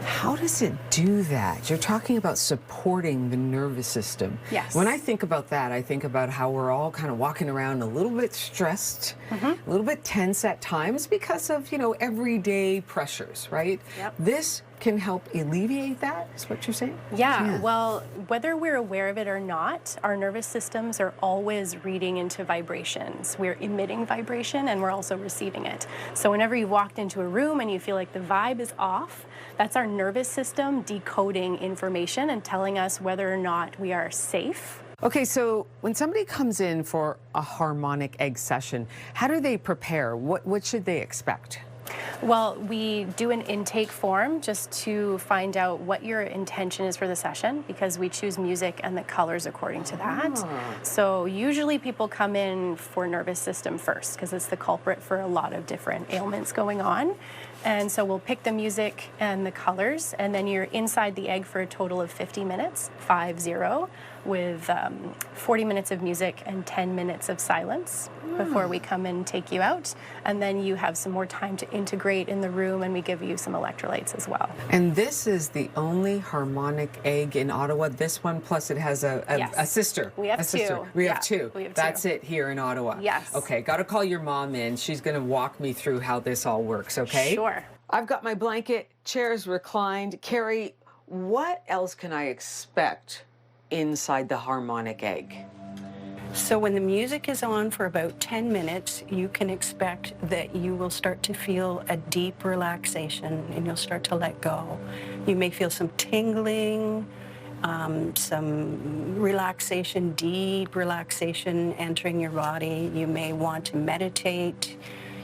How does it do that? You're talking about supporting the nervous system. Yes. When I think about that, I think about how we're all kind of walking around a little bit stressed, a little bit tense at times because of, everyday pressures, right? Yep. This can help alleviate that, is what you're saying? Yeah, well, whether we're aware of it or not, our nervous systems are always reading into vibrations. We're emitting vibration and we're also receiving it. So whenever you walked into a room and you feel like the vibe is off, that's our nervous system decoding information and telling us whether or not we are safe. Okay, so when somebody comes in for a harmonic egg session, how do they prepare? What should they expect? Well, we do an intake form just to find out what your intention is for the session, because we choose music and the colors according to that. So usually people come in for nervous system first because it's the culprit for a lot of different ailments going on. And so we'll pick the music and the colors, and then you're inside the egg for a total of 50 minutes, 50, with 40 minutes of music and 10 minutes of silence before we come and take you out. And then you have some more time to integrate in the room, and we give you some electrolytes as well. And this is the only harmonic egg in Ottawa, this one, plus it has a sister. We have two. We have two. We have That's two. it here in Ottawa. Yes. Okay, got to call your mom in. She's going to walk me through how this all works, okay? Sure. I've got my blanket, chairs reclined. Carrie, what else can I expect inside the harmonic egg? So when the music is on for about 10 minutes, you can expect that you will start to feel a deep relaxation and you'll start to let go. You may feel some tingling, some relaxation, deep relaxation entering your body. You may want to meditate.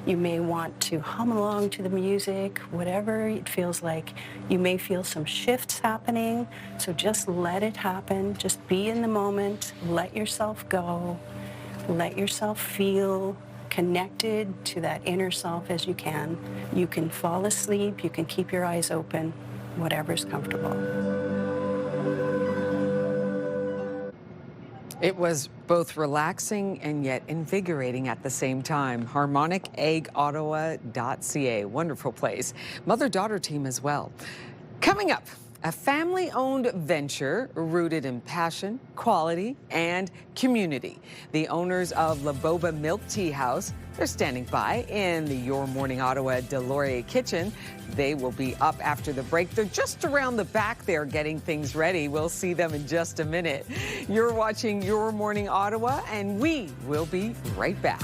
You may want to hum along to the music, whatever it feels like. You may feel some shifts happening, so just let it happen. Just be in the moment, let yourself go, let yourself feel connected to that inner self as you can. You can fall asleep, you can keep your eyes open, whatever's comfortable. It was both relaxing and yet invigorating at the same time. HarmonicEggOttawa.ca, wonderful place. Mother-daughter team as well. Coming up, a family-owned venture rooted in passion, quality, and community. The owners of La Boba Milk Tea House, they're standing by in the Your Morning Ottawa Delorier kitchen. They will be up after the break. They're just around the back there getting things ready. We'll see them in just a minute. You're watching Your Morning Ottawa, and we will be right back.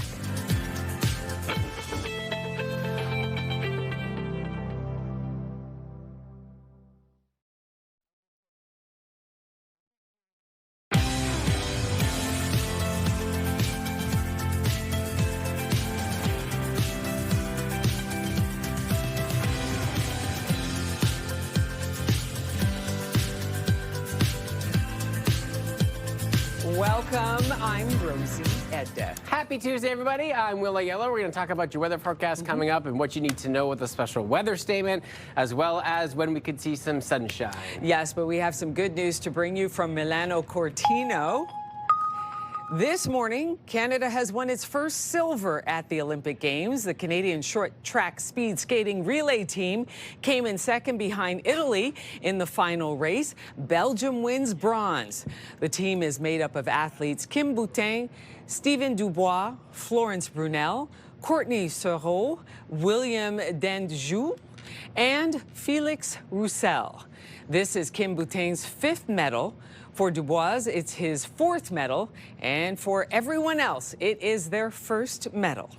Welcome, I'm Rosie Edda. Happy Tuesday, everybody. I'm Will Yellow. We're going to talk about your weather forecast coming up and what you need to know with a special weather statement, as well as when we could see some sunshine. Yes, but we have some good news to bring you from Milano Cortino. This morning, Canada has won its first silver at the Olympic Games. The Canadian short track speed skating relay team came in second behind Italy in the final race. Belgium wins bronze. The team is made up of athletes Kim Boutin, Stephen Dubois, Florence Brunel, Courtney Sereau, William Dandjou, and Felix Roussel. This is Kim Boutin's fifth medal. For Dubois, it's his fourth medal, and for everyone else, it is their first medal.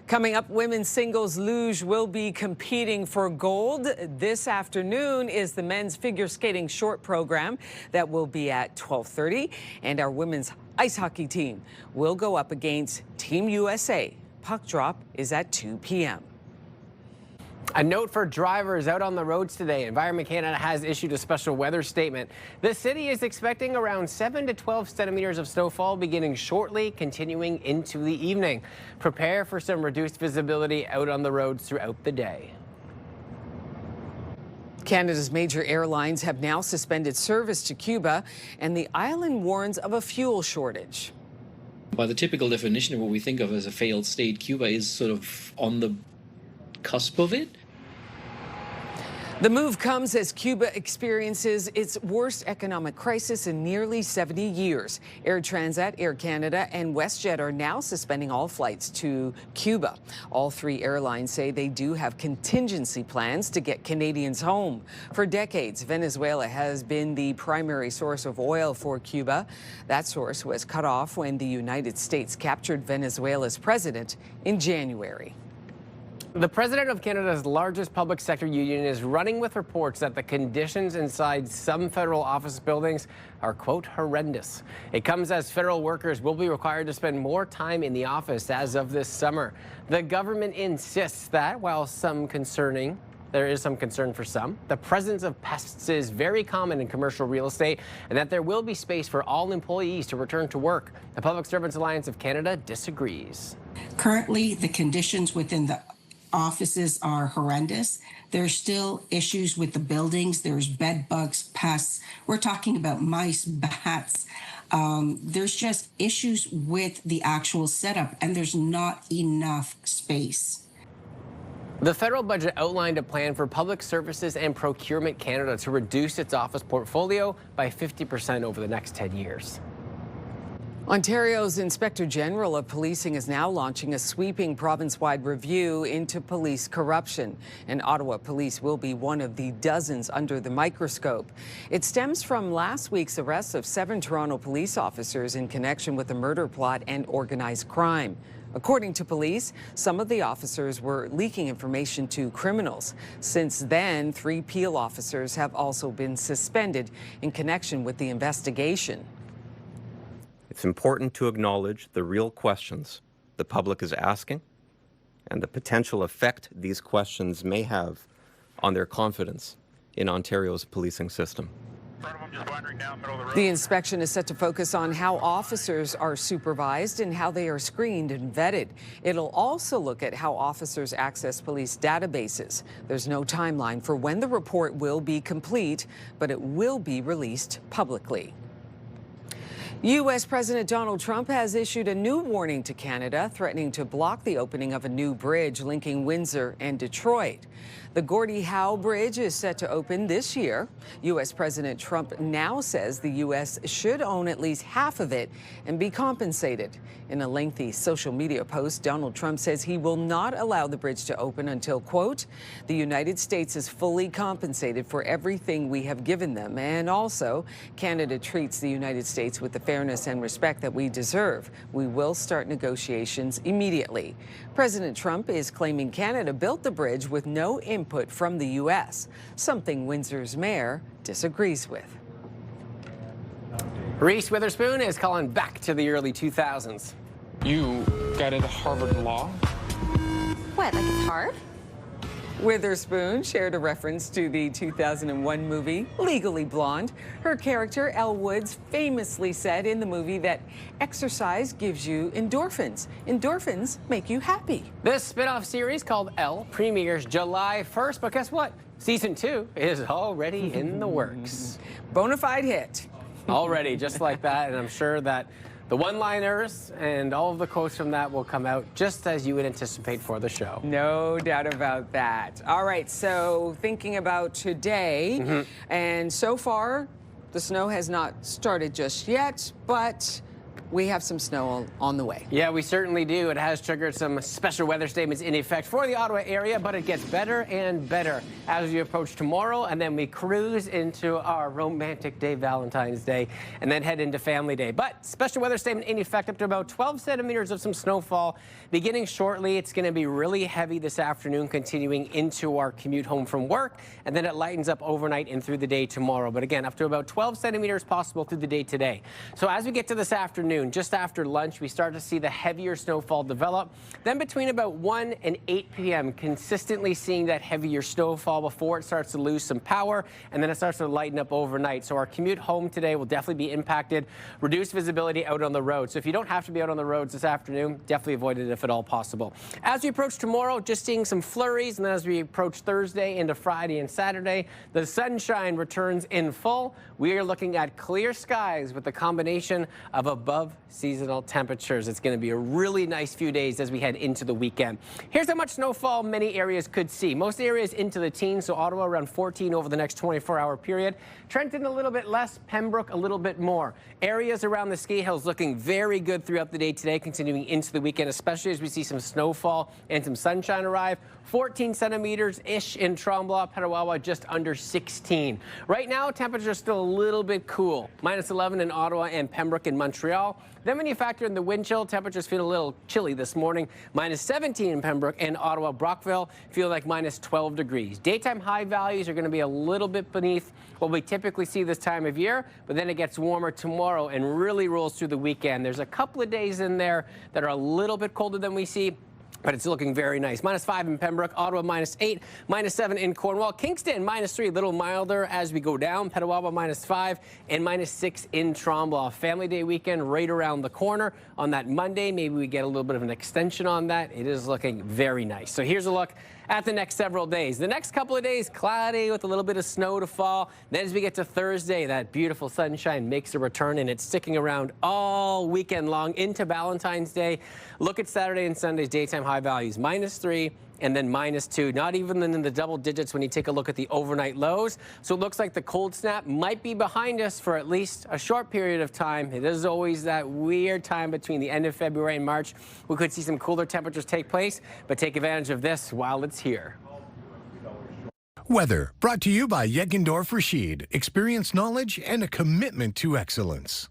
Coming up, women's singles luge will be competing for gold. This afternoon is the men's figure skating short program that will be at 12:30, and our women's ice hockey team will go up against Team USA. Puck drop is at 2 p.m. A note for drivers out on the roads today. Environment Canada has issued a special weather statement. The city is expecting around 7 to 12 centimeters of snowfall beginning shortly, continuing into the evening. Prepare for some reduced visibility out on the roads throughout the day. Canada's major airlines have now suspended service to Cuba, and the island warns of a fuel shortage. By the typical definition of what we think of as a failed state, Cuba is sort of on the cusp of it. The move comes as Cuba experiences its worst economic crisis in nearly 70 years. Air Transat, Air Canada, and WestJet are now suspending all flights to Cuba. All three airlines say they do have contingency plans to get Canadians home. For decades, Venezuela has been the primary source of oil for Cuba. That source was cut off when the United States captured Venezuela's president in January. The president of Canada's largest public sector union is running with reports that the conditions inside some federal office buildings are, quote, horrendous. It comes as federal workers will be required to spend more time in the office as of this summer. The government insists that while there is some concern for some, the presence of pests is very common in commercial real estate and that there will be space for all employees to return to work. The Public Servants Alliance of Canada disagrees. Currently, the conditions within the offices are horrendous. There's still issues with the buildings. There's bed bugs, pests. We're talking about mice, bats. There's just issues with the actual setup, and there's not enough space. The federal budget outlined a plan for Public Services and Procurement Canada to reduce its office portfolio by 50% over the next 10 years. Ontario's Inspector General of Policing is now launching a sweeping province-wide review into police corruption. And Ottawa police will be one of the dozens under the microscope. It stems from last week's arrest of 7 Toronto police officers in connection with a murder plot and organized crime. According to police, some of the officers were leaking information to criminals. Since then, 3 Peel officers have also been suspended in connection with the investigation. It's important to acknowledge the real questions the public is asking and the potential effect these questions may have on their confidence in Ontario's policing system. The inspection is set to focus on how officers are supervised and how they are screened and vetted. It'll also look at how officers access police databases. There's no timeline for when the report will be complete, but it will be released publicly. U.S. President Donald Trump has issued a new warning to Canada, threatening to block the opening of a new bridge linking Windsor and Detroit. The Gordie Howe Bridge is set to open this year. U.S. President Trump now says the U.S. should own at least half of it and be compensated. In a lengthy social media post, Donald Trump says he will not allow the bridge to open until, quote, the United States is fully compensated for everything we have given them, and also Canada treats the United States with the fairness and respect that we deserve. We will start negotiations immediately. President Trump is claiming Canada built the bridge with no input from the U.S., something Windsor's mayor disagrees with. Reese Witherspoon is calling back to the early 2000s. You got into Harvard Law? What, like it's hard? Witherspoon shared a reference to the 2001 movie Legally Blonde. Her character, Elle Woods, famously said in the movie that exercise gives you endorphins. Endorphins make you happy. This spin-off series called Elle premieres July 1st, but guess what? Season 2 is already in the works. Bonafide hit. Already, just like that, and I'm sure that the one-liners and all of the quotes from that will come out just as you would anticipate for the show. No doubt about that. All right, so thinking about today, and so far, the snow has not started just yet, but we have some snow on the way. Yeah, we certainly do. It has triggered some special weather statements in effect for the Ottawa area, but it gets better and better as we approach tomorrow, and then we cruise into our romantic day, Valentine's Day, and then head into Family Day. But special weather statement in effect up to about 12 centimeters of some snowfall beginning shortly. It's going to be really heavy this afternoon, continuing into our commute home from work, and then it lightens up overnight and through the day tomorrow. But again, up to about 12 centimeters possible through the day today. So as we get to this afternoon, just after lunch, we start to see the heavier snowfall develop. Then between about 1 and 8 p.m., consistently seeing that heavier snowfall before it starts to lose some power, and then it starts to lighten up overnight. So our commute home today will definitely be impacted. Reduced visibility out on the road. So if you don't have to be out on the roads this afternoon, definitely avoid it if at all possible. As we approach tomorrow, just seeing some flurries, and then as we approach Thursday into Friday and Saturday, the sunshine returns in full. We are looking at clear skies with a combination of above above seasonal temperatures. It's going to be a really nice few days as we head into the weekend. Here's how much snowfall many areas could see. Most areas into the teens, so Ottawa around 14 over the next 24-hour period. Trenton a little bit less, Pembroke a little bit more. Areas around the ski hills looking very good throughout the day today, continuing into the weekend, especially as we see some snowfall and some sunshine arrive. 14 centimeters-ish in Tremblant, Petawawa just under 16. Right now, temperatures are still a little bit cool. -11 in Ottawa and Pembroke and Montreal. Then when you factor in the wind chill, temperatures feel a little chilly this morning. -17 in Pembroke and Ottawa. Brockville feel like -12 degrees. Daytime high values are going to be a little bit beneath what we typically see this time of year, but then it gets warmer tomorrow and really rolls through the weekend. There's a couple of days in there that are a little bit colder than we see, but it's looking very nice. -5 in Pembroke, Ottawa -8, -7 in Cornwall. Kingston -3, a little milder as we go down. Petawawa -5 and -6 in Tremblant. Family Day weekend right around the corner. On that Monday, maybe we get a little bit of an extension on that. It is looking very nice. So here's a look at the next several days. The next couple of days, cloudy with a little bit of snow to fall. Then as we get to Thursday, that beautiful sunshine makes a return, and it's sticking around all weekend long into Valentine's Day. Look at Saturday and Sunday's daytime high values, -3 and then -2, not even in the double digits when you take a look at the overnight lows. So it looks like the cold snap might be behind us for at least a short period of time. It is always that weird time between the end of February and March. We could see some cooler temperatures take place, but take advantage of this while it's here. Weather brought to you by Yegendorf Rashid. Experience, knowledge, and a commitment to excellence.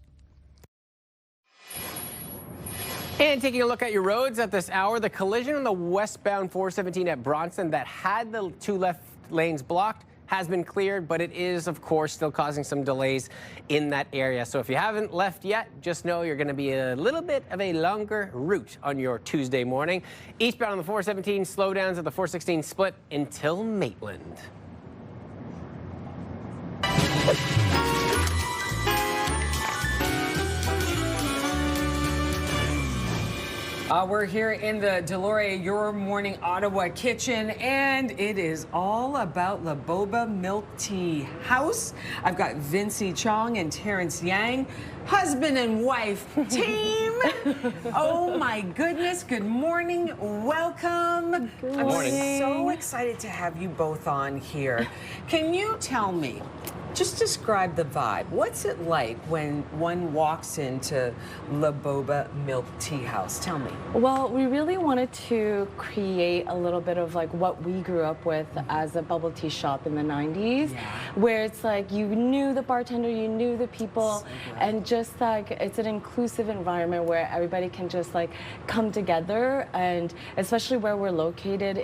And taking a look at your roads at this hour, the collision on the westbound 417 at Bronson that had the 2 left lanes blocked has been cleared, but it is, of course, still causing some delays in that area. So if you haven't left yet, just know you're going to be a little bit of a longer route on your Tuesday morning. Eastbound on the 417, slowdowns at the 416 split until Maitland. We're here in the Deloria Your Morning Ottawa kitchen, and it is all about La Boba Milk Tea House. I've got Vincey Chong and Terrence Yang, husband and wife team. Oh my goodness, good morning, welcome. Good morning. I'm so excited to have you both on here. Can you tell me, just describe the vibe. What's it like when one walks into La Boba Milk Tea House? Tell me. Well, we really wanted to create a little bit of like what we grew up with as a bubble tea shop in the 90s, where it's like you knew the bartender, you knew the people, and just like it's an inclusive environment where everybody can just like come together. And especially where we're located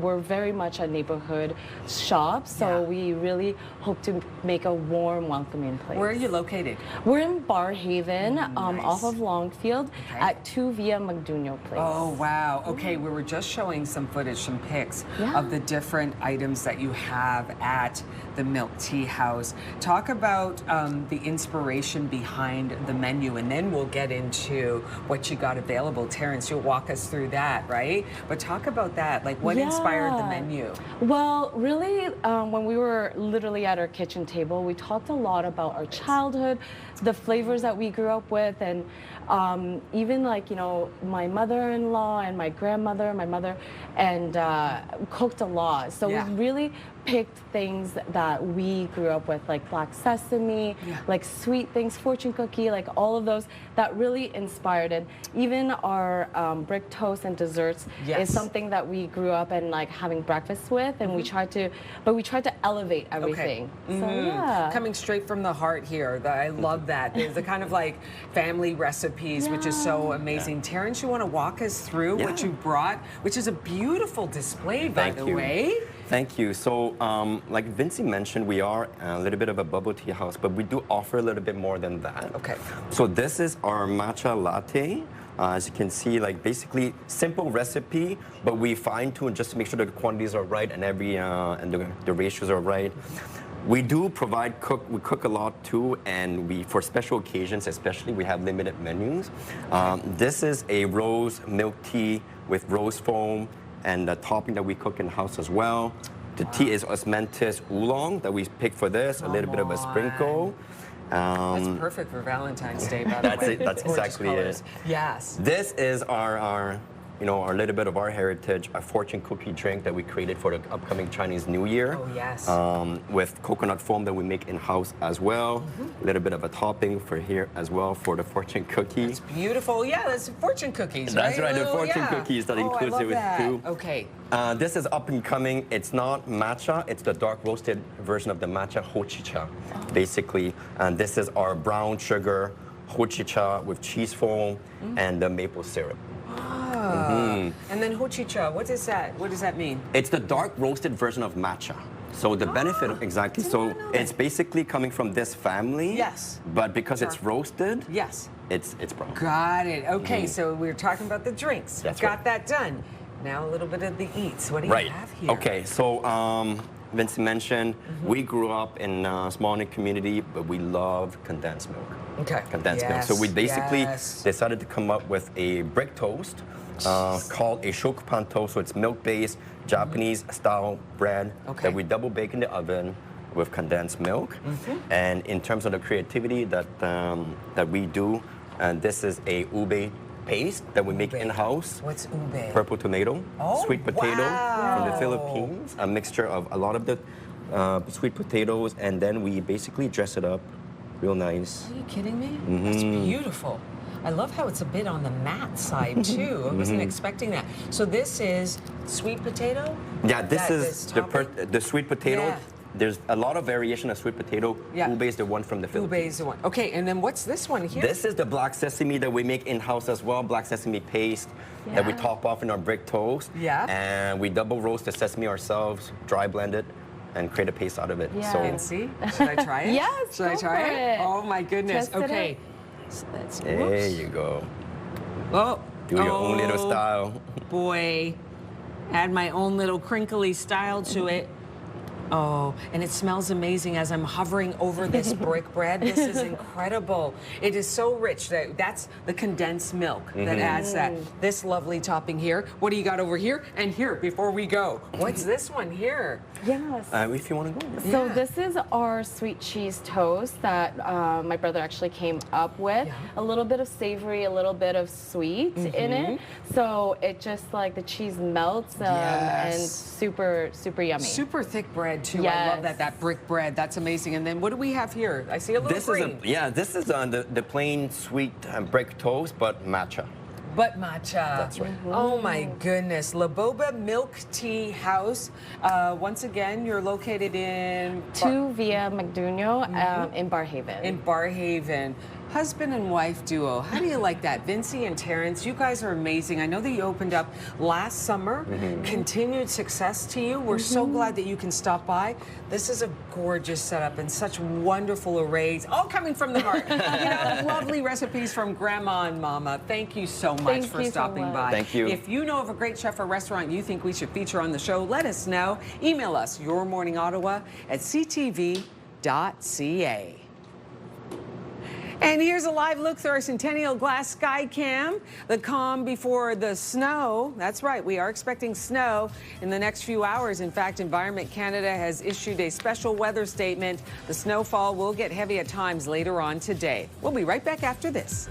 we're very much a neighborhood shop, so we really hope to make a warm, welcoming place. Where are you located? We're in Barhaven, off of Longfield, at 2 Via Magduno Place. Oh, wow. Okay, we were just showing some footage, some pics of the different items that you have at the Milk Tea House. Talk about the inspiration behind the menu, and then we'll get into what you got available. Terrence, you'll walk us through that, right? But talk about that. Like, what inspired the menu? Well, really, when we were literally at our kitchen table, we talked a lot about our childhood, the flavors that we grew up with, and even like, you know, my mother-in-law and my grandmother, my mother, and cooked a lot. So we really picked things that we grew up with, like black sesame, like sweet things, fortune cookie, like all of those that really inspired it. Even our brick toast and desserts is something that we grew up and like having breakfast with, and we tried to elevate everything. So yeah. Coming straight from the heart here. I love that. There's the kind of like family recipes, which is so amazing. Terrence, you want to walk us through what you brought, which is a beautiful display, by the way. Thank you. So, like Vincey mentioned, we are a little bit of a bubble tea house, but we do offer a little bit more than that. Okay. So this is our matcha latte. As you can see, like basically simple recipe, but we fine tune just to make sure that the quantities are right and the ratios are right. We do provide we cook a lot too, and for special occasions especially, we have limited menus. This is a rose milk tea with rose foam, and the topping that we cook in the house as well. The tea is osmanthus oolong that we picked for this, a little bit of a sprinkle. That's perfect for Valentine's Day, by the way. That's exactly it. Yes. This is our little bit of our heritage, a fortune cookie drink that we created for the upcoming Chinese New Year. Oh, yes. With coconut foam that we make in-house as well. A little bit of a topping for here as well for the fortune cookie. It's beautiful. Yeah, that's fortune cookies, That's right, the Little- fortune cookies that includes I love it with that. two. Okay. This is up and coming. It's not matcha. It's the dark roasted version of the matcha hojicha, basically. And this is our brown sugar hojicha with cheese foam and the maple syrup. And then hojicha, what is that? What does that mean? It's the dark roasted version of matcha. So the benefit, exactly. So it's basically coming from this family. Yes. But because it's roasted, yes, it's brown. Got it. Okay, so we're talking about the drinks. That's Got that done. Now a little bit of the eats. What do you have here? Okay, so Vince mentioned we grew up in a small knit community, but we love condensed milk. Okay. Condensed milk. So we basically decided to come up with a brick toast called a shokupan toast. So it's milk-based Japanese style bread that we double bake in the oven with condensed milk. And in terms of the creativity that we do, and this is a ube paste that we make in-house. What's ube? Purple tomato, sweet potato from the Philippines, a mixture of a lot of the sweet potatoes, and then we basically dress it up real nice. Are you kidding me? That's beautiful. I love how it's a bit on the matte side too. I wasn't expecting that. So this is sweet potato? Yeah, this is the sweet potato. Yeah. There's a lot of variation of sweet potato. Yeah. Ube is the one from the Philippines. Ube is the one. Okay, and then what's this one here? This is the black sesame that we make in-house as well, black sesame paste that we top off in our brick toast. Yeah. And we double roast the sesame ourselves, dry blend it, and create a paste out of it. Yeah. And see, should I try it? Yes, Should I try go for it. Oh my goodness. Test it Okay. So let's, There you go. Oh. Do your own little style. Boy. Add my own little crinkly style to it. Oh, and it smells amazing as I'm hovering over this brick bread. This is incredible. It is so rich. That's the condensed milk that adds that. This lovely topping here. What do you got over here? And here, before we go, what's this one here? Yes. If you want to go. So this is our sweet cheese toast that my brother actually came up with. A little bit of savory, a little bit of sweet in it. So it just like the cheese melts and super, super yummy. Super thick bread too. I love that brick bread. That's amazing. And then what do we have here? I see a little green. This is the plain sweet brick toast, but matcha. But matcha. That's right. Oh my goodness. La Boba Milk Tea House. Once again, you're located in 2 Via Macduno in Barhaven. In Barhaven. Husband and wife duo. How do you like that? Vincy and Terrence, you guys are amazing. I know that you opened up last summer. Continued success to you. We're so glad that you can stop by. This is a gorgeous setup and such wonderful arrays, all coming from the heart. Lovely recipes from Grandma and Mama. Thank you so much for stopping by. Thank you. If you know of a great chef or restaurant you think we should feature on the show, let us know. Email us, yourmorningottawa@ctv.ca. And here's a live look through our Centennial Glass Sky Cam. The calm before the snow. That's right, we are expecting snow in the next few hours. In fact, Environment Canada has issued a special weather statement. The snowfall will get heavy at times later on today. We'll be right back after this.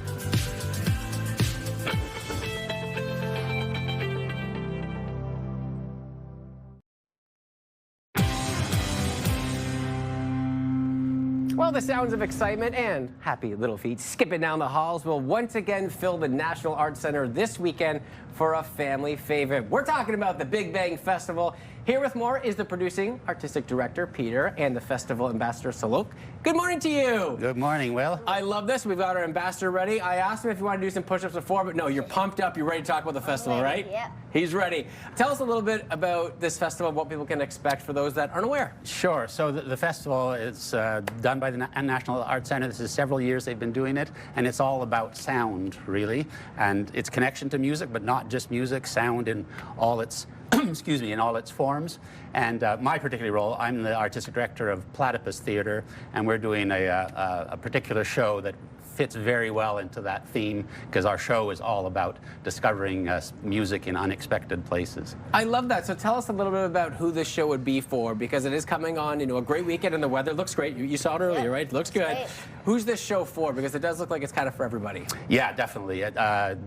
Well, the sounds of excitement and happy little feet skipping down the halls will once again fill the National Arts Center this weekend for a family favorite. We're talking about the Big Bang Festival. Here with more is the producing artistic director, Peter, and the festival ambassador, Salok. Good morning to you. Good morning, Will. I love this. We've got our ambassador ready. I asked him if you want to do some push-ups before, but no, you're pumped up. You're ready to talk about the festival, right? Yeah. He's ready. Tell us a little bit about this festival, what people can expect for those that aren't aware. Sure. So the festival is done by the National Arts Center. This is several years they've been doing it, and it's all about sound, really, and its connection to music, but not just music, sound in all its excuse me, in all its forms. And my particular role, I'm the artistic director of Platypus Theater, and we're doing a particular show that fits very well into that theme because our show is all about discovering music in unexpected places. I love that. So tell us a little bit about who this show would be for, because it is coming on, a great weekend and the weather looks great. You saw it earlier, right? It looks good. Great. Who's this show for? Because it does look like it's kind of for everybody. Yeah, definitely.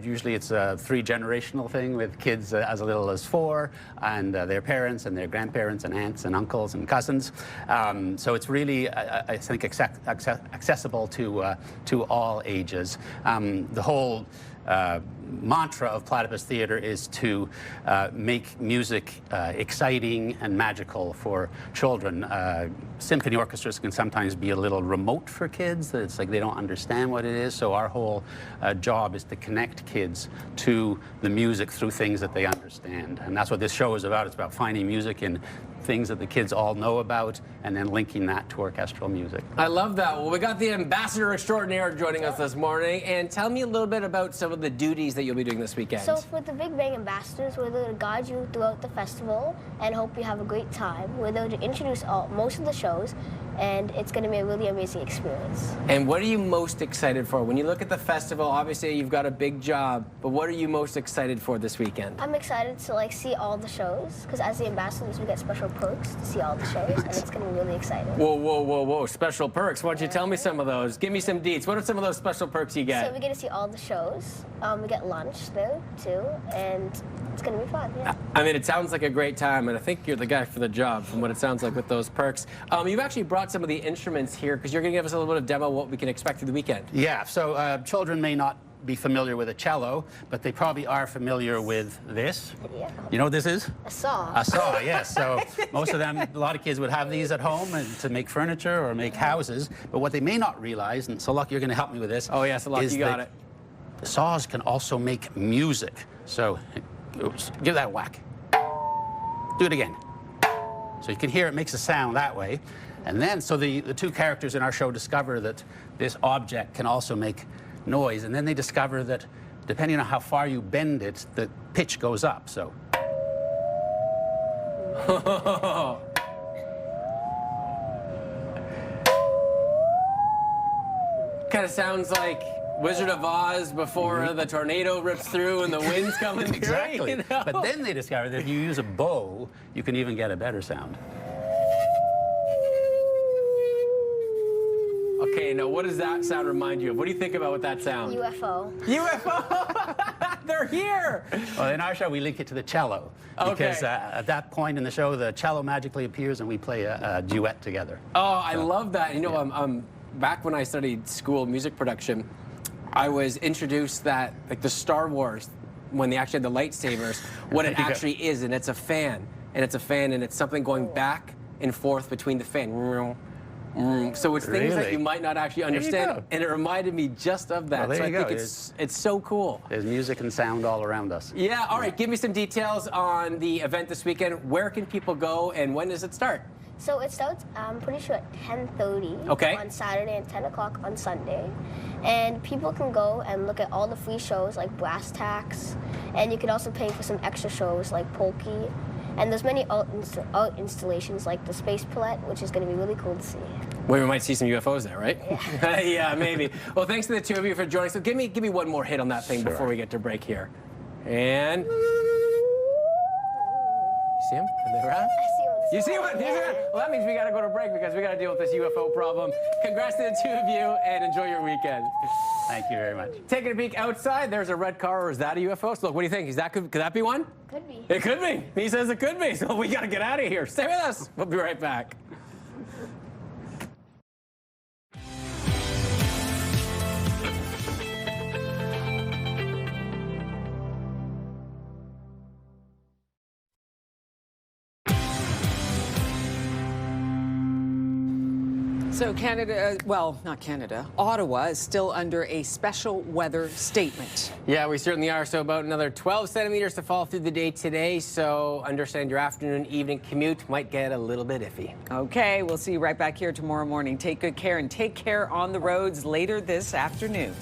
Usually it's a 3-generational thing with kids as little as 4 and their parents and their grandparents and aunts and uncles and cousins. So it's really, I think, accessible to all ages. The whole mantra of Platypus Theatre is to make music exciting and magical for children. Symphony orchestras can sometimes be a little remote for kids. It's like they don't understand what it is. So our whole job is to connect kids to the music through things that they understand. And that's what this show is about. It's about finding music in things that the kids all know about and then linking that to orchestral music. I love that. Well, we got the ambassador extraordinaire joining us this morning. And tell me a little bit about some of the duties that you'll be doing this weekend. So for the Big Bang Ambassadors, we're going to guide you throughout the festival and hope you have a great time. We're going to introduce most of the shows, and it's going to be a really amazing experience. And what are you most excited for? When you look at the festival, obviously you've got a big job, but what are you most excited for this weekend? I'm excited to see all the shows, because as the ambassadors, we get special perks to see all the shows, and it's going to be really exciting. Whoa, whoa, whoa, whoa, special perks. Why don't you tell me some of those? Give me some deets. What are some of those special perks you get? So we get to see all the shows. We get lunch there, too, and it's going to be fun, yeah. I mean, it sounds like a great time, and I think you're the guy for the job from what it sounds like with those perks. You've actually brought some of the instruments here because you're going to give us a little bit of demo of what we can expect through the weekend. Yeah, so children may not be familiar with a cello, but they probably are familiar with this. Yeah. You know what this is? A saw. A saw, yes. So most of them, a lot of kids would have these at home and to make furniture or make houses. But what they may not realize, and so Luck, you're going to help me with this. Oh, yes, Luck, you got it. Saws can also make music. So, oops, give that a whack. Do it again. So you can hear it makes a sound that way. And then, so the two characters in our show discover that this object can also make noise. And then they discover that depending on how far you bend it, the pitch goes up, so. Kind of sounds like Wizard of Oz before the tornado rips through and the wind's coming through. Exactly. But then they discover that if you use a bow, you can even get a better sound. Okay, now what does that sound remind you of? What do you think about with that sound? UFO. UFO! They're here! Well, in our show, we link it to the cello. Okay. Because at that point in the show, the cello magically appears and we play a duet together. Oh, I love that. You know, back when I studied school music production, I was introduced that, like the Star Wars, when they actually had the lightsabers, what it actually is, and it's a fan. And it's a fan, and it's something going back and forth between the fan. So it's things that you might not actually understand, and it reminded me just of that. Well, so I think it's so cool. There's music and sound all around us. Yeah, all right, give me some details on the event this weekend. Where can people go, and when does it start? So it starts, I'm pretty sure, at 10:30 on Saturday and 10 o'clock on Sunday. And people can go and look at all the free shows like Brass Tacks, and you can also pay for some extra shows like Polky. And there's many art installations like the Space Palette, which is going to be really cool to see. Well, we might see some UFOs there, right? Yeah, yeah, maybe. Well, thanks to the two of you for joining. So give me one more hit on that thing before we get to break here. And you see him? Are they around? I see one. You see one? Well, that means we got to go to break because we got to deal with this UFO problem. Congrats to the two of you, and enjoy your weekend. Thank you very much. Taking a peek outside, there's a red car, or is that a UFO? So look, what do you think? Could that be one? Could be. It could be. He says it could be. So we got to get out of here. Stay with us. We'll be right back. So Canada, well, not Canada, Ottawa is still under a special weather statement. Yeah, we certainly are. So about another 12 centimeters to fall through the day today. So understand your afternoon, evening commute might get a little bit iffy. Okay, we'll see you right back here tomorrow morning. Take good care and take care on the roads later this afternoon.